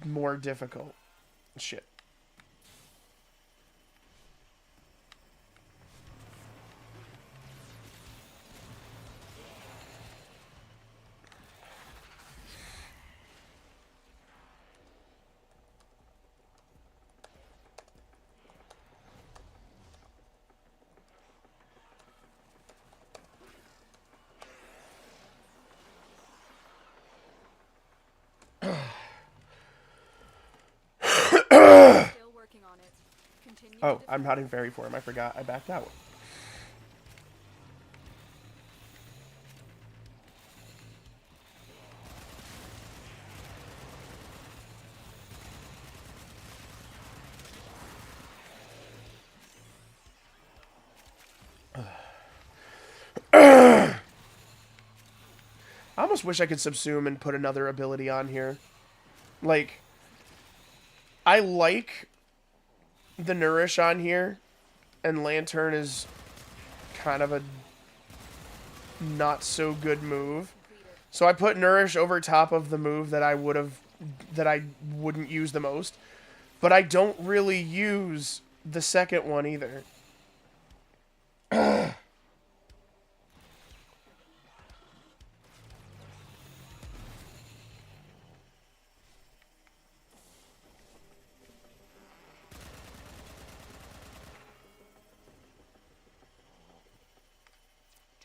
more difficult. Shit.
Still working on it. Continue to
Oh,
defend.
I'm not in fairy form. I forgot. I backed out. I almost wish I could subsume and put another ability on here. Like, I like the Nourish on here, and Lantern is kind of a not so good move. So I put Nourish over top of the move that I wouldn't use the most. But I don't really use the second one either.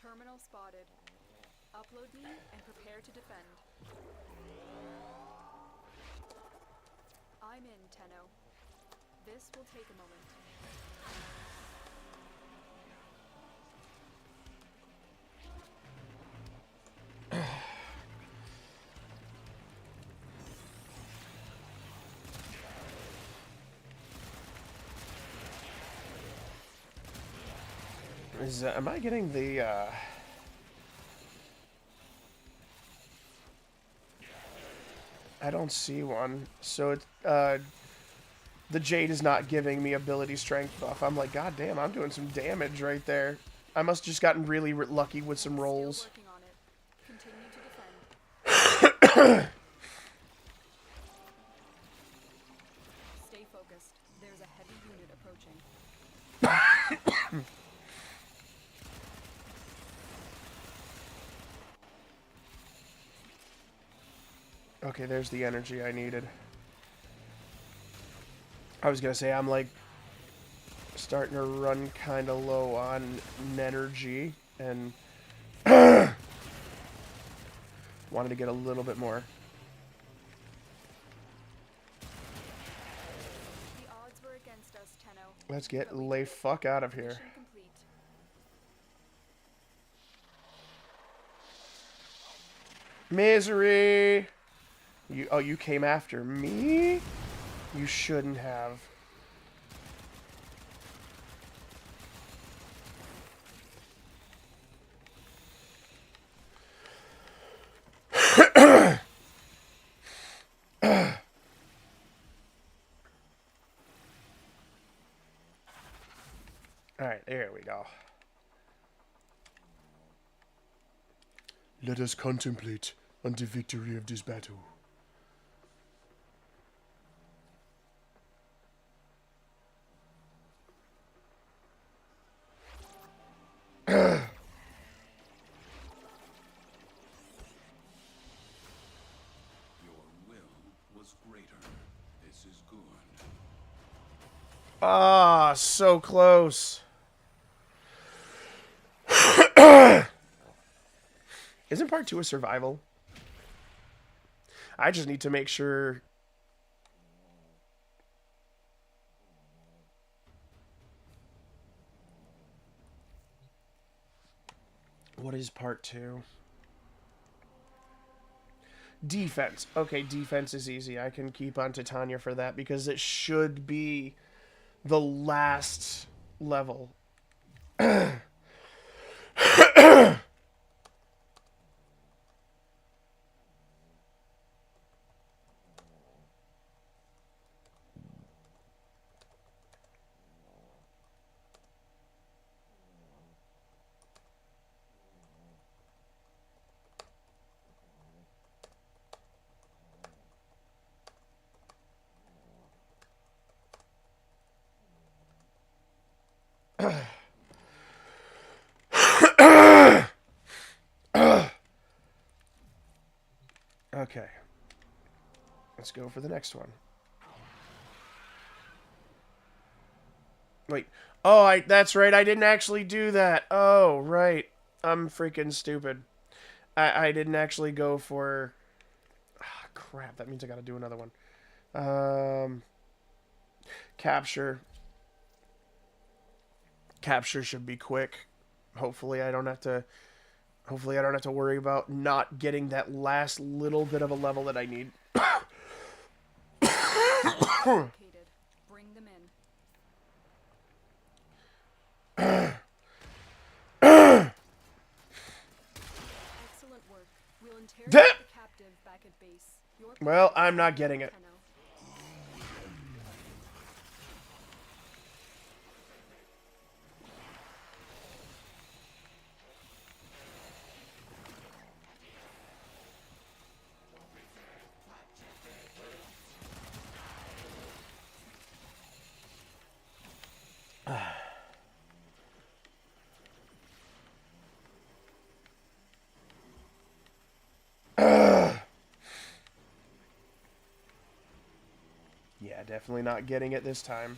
Terminal spotted. Upload me and prepare to defend. I'm in, Tenno. This will take a moment.
Am I getting the, I don't see one. So it, the Jade is not giving me ability strength buff. I'm like, god damn, I'm doing some damage right there. I must have just gotten really lucky with some rolls.
Still working on it. Continue to defend. Stay focused. There's a heavy unit approaching.
Okay, there's the energy I needed. I was gonna say, I'm like starting to run kind of low on energy and wanted to get a little bit more.
The odds were against us, Tenno.
Let's get
But we
lay
did it.
fuck out of here.
Mission complete.
Misery! You came after me? You shouldn't have. Alright, there we go. Let us contemplate on the victory of this battle.
Your will was greater. This is good.
Ah, so close. Isn't part 2 a survival? I just need to make sure. What is part 2? Defense. Okay, defense is easy. I can keep on Titania for that because it should be the last level. Okay. Let's go for the next one. Wait. Oh, that's right. I didn't actually do that. Oh, right. I'm freaking stupid. I didn't actually go for... Ah, crap. That means I gotta do another one. Capture. Capture should be quick. Hopefully I don't have to... Hopefully I don't have to worry about not getting that last little bit of a level that I need.
Located. Bring them in. Excellent work. We'll interrogate the captive back at base. Your
Well, I'm not getting it.
Tenno.
Yeah, definitely not getting it this time.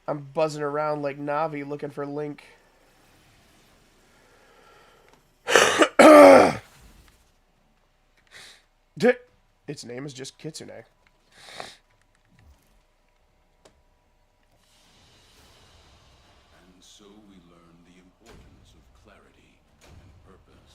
I'm buzzing around like Navi looking for Link. Its name is just Kitsune.
And so we learn the importance of clarity and purpose.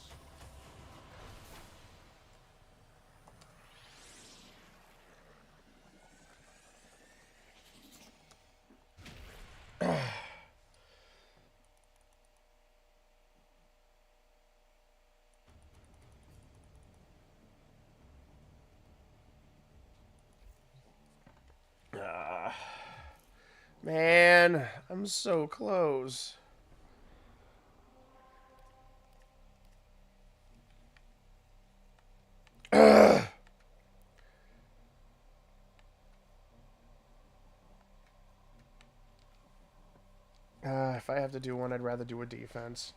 Man, I'm so close. If I have to do one, I'd rather do a defense.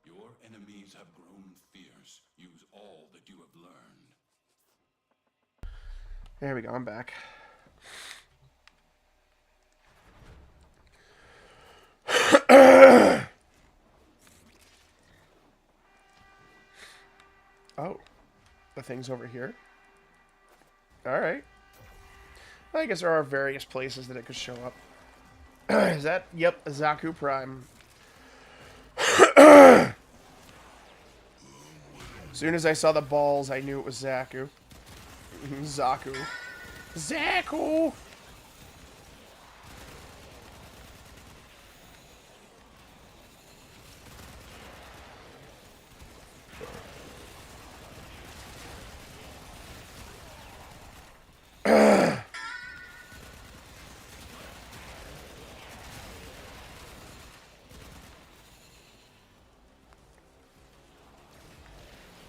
Your enemies have grown fierce. Use all that you have learned.
There we go, I'm back. Oh, the thing's over here. Alright. I guess there are various places that it could show up. Is that? Yep, Zaku Prime. As soon as I saw the balls, I knew it was Zaku. Zaku. Zaku!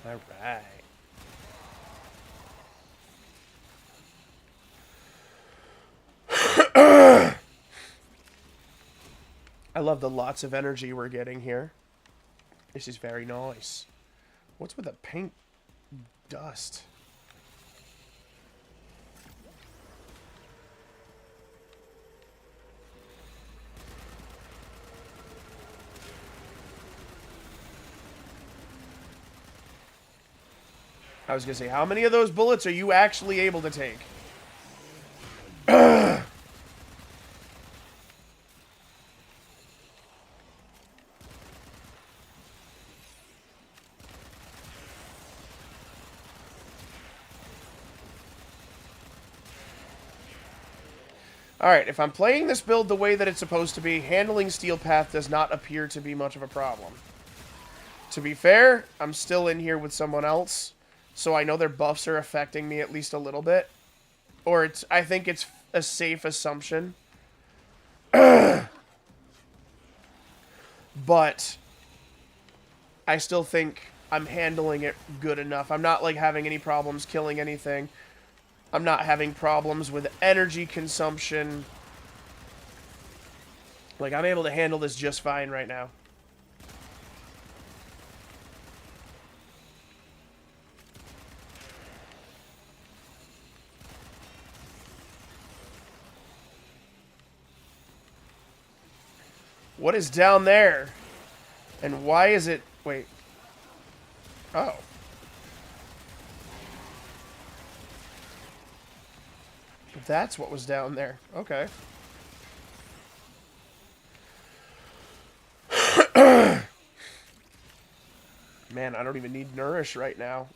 Alright. I love the lots of energy we're getting here. This is very nice. What's with the pink dust? I was gonna say, how many of those bullets are you actually able to take? Alright, if I'm playing this build the way that it's supposed to be, handling Steel Path does not appear to be much of a problem. To be fair, I'm still in here with someone else, so I know their buffs are affecting me at least a little bit. Or I think it's a safe assumption. But I still think I'm handling it good enough. I'm not, like, having any problems killing anything. I'm not having problems with energy consumption. Like, I'm able to handle this just fine right now. What is down there? And why is it... Wait. Oh. That's what was down there. Okay. Man, I don't even need Nourish right now.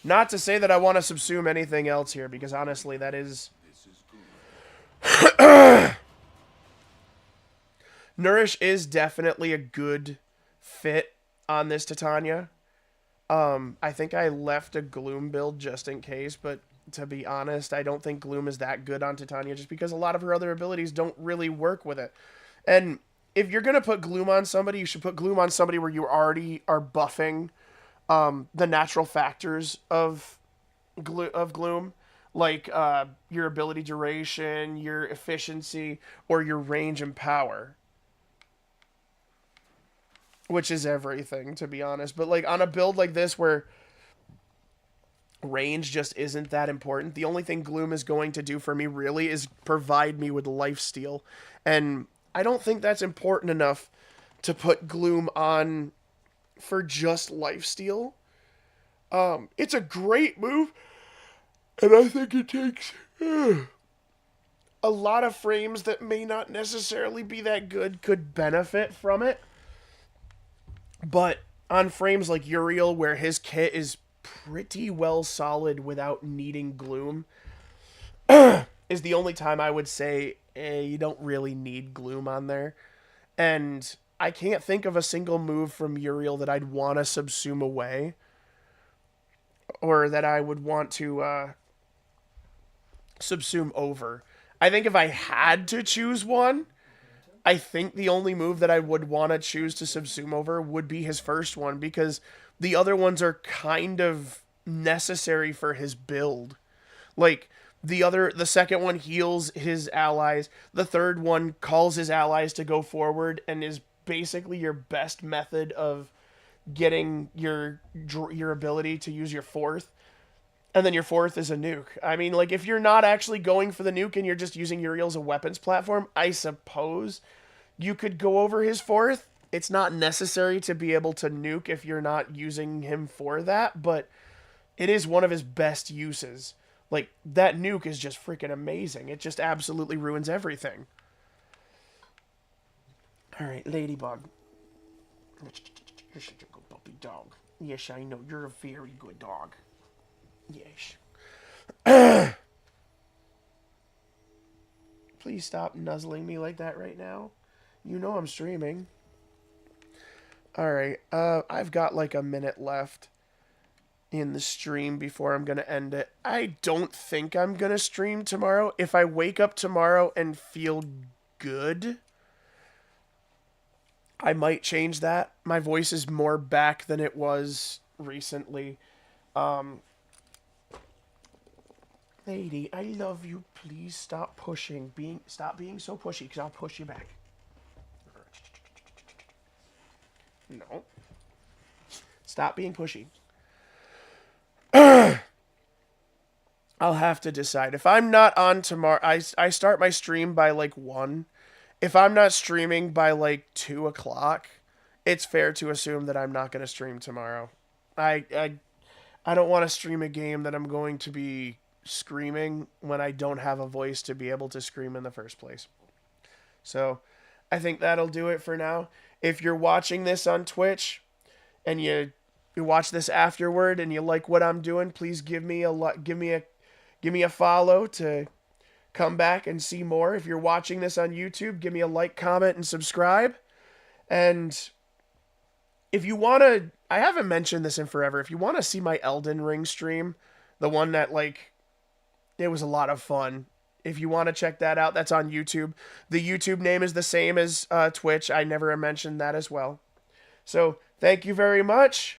Not to say that I want to subsume anything else here, because honestly, that is... Nourish is definitely a good fit on this Titania. I think I left a Gloom build just in case, but to be honest, I don't think Gloom is that good on Titania just because a lot of her other abilities don't really work with it. And if you're going to put Gloom on somebody, you should put Gloom on somebody where you already are buffing the natural factors of Gloom, like your ability duration, your efficiency, or your range and power. Which is everything, to be honest. But, like, on a build like this where range just isn't that important, the only thing Gloom is going to do for me, really, is provide me with lifesteal. And I don't think that's important enough to put Gloom on for just lifesteal. It's a great move, and I think it takes a lot of frames that may not necessarily be that good could benefit from it. But on frames like Uriel, where his kit is pretty well solid without needing Gloom, is the only time I would say you don't really need Gloom on there. And I can't think of a single move from Uriel that I'd want to subsume away, or that I would want to subsume over. I think if I had to choose one, I think the only move that I would want to choose to subsume over would be his first one, because the other ones are kind of necessary for his build. Like, the second one heals his allies. The third one calls his allies to go forward and is basically your best method of getting your ability to use your fourth. And then your fourth is a nuke. I mean, like, if you're not actually going for the nuke and you're just using Uriel as a weapons platform, I suppose you could go over his fourth. It's not necessary to be able to nuke if you're not using him for that, but it is one of his best uses. Like, that nuke is just freaking amazing. It just absolutely ruins everything. Alright, Ladybug. You're such a good puppy dog. Yes, I know. You're a very good dog. Yes. Please stop nuzzling me like that right now. You know I'm streaming. Alright, I've got like a minute left in the stream before I'm going to end it. I don't think I'm going to stream tomorrow. If I wake up tomorrow and feel good, I might change that. My voice is more back than it was recently. Lady, I love you. Please stop pushing. Stop being so pushy, because I'll push you back. No. Stop being pushy. I'll have to decide. If I'm not on tomorrow, I start my stream by like 1. If I'm not streaming by like 2 o'clock, it's fair to assume that I'm not going to stream tomorrow. I don't want to stream a game that I'm going to be screaming when I don't have a voice to be able to scream in the first place. So I think that'll do it for now. If you're watching this on Twitch and you watch this afterward and you like what I'm doing, please give me a follow to come back and see more. If you're watching this on YouTube, give me a like, comment, and subscribe. And if you want to, I haven't mentioned this in forever. If you want to see my Elden Ring stream, the one that it was a lot of fun. If you want to check that out, that's on YouTube. The YouTube name is the same as Twitch. I never mentioned that as well. So thank you very much.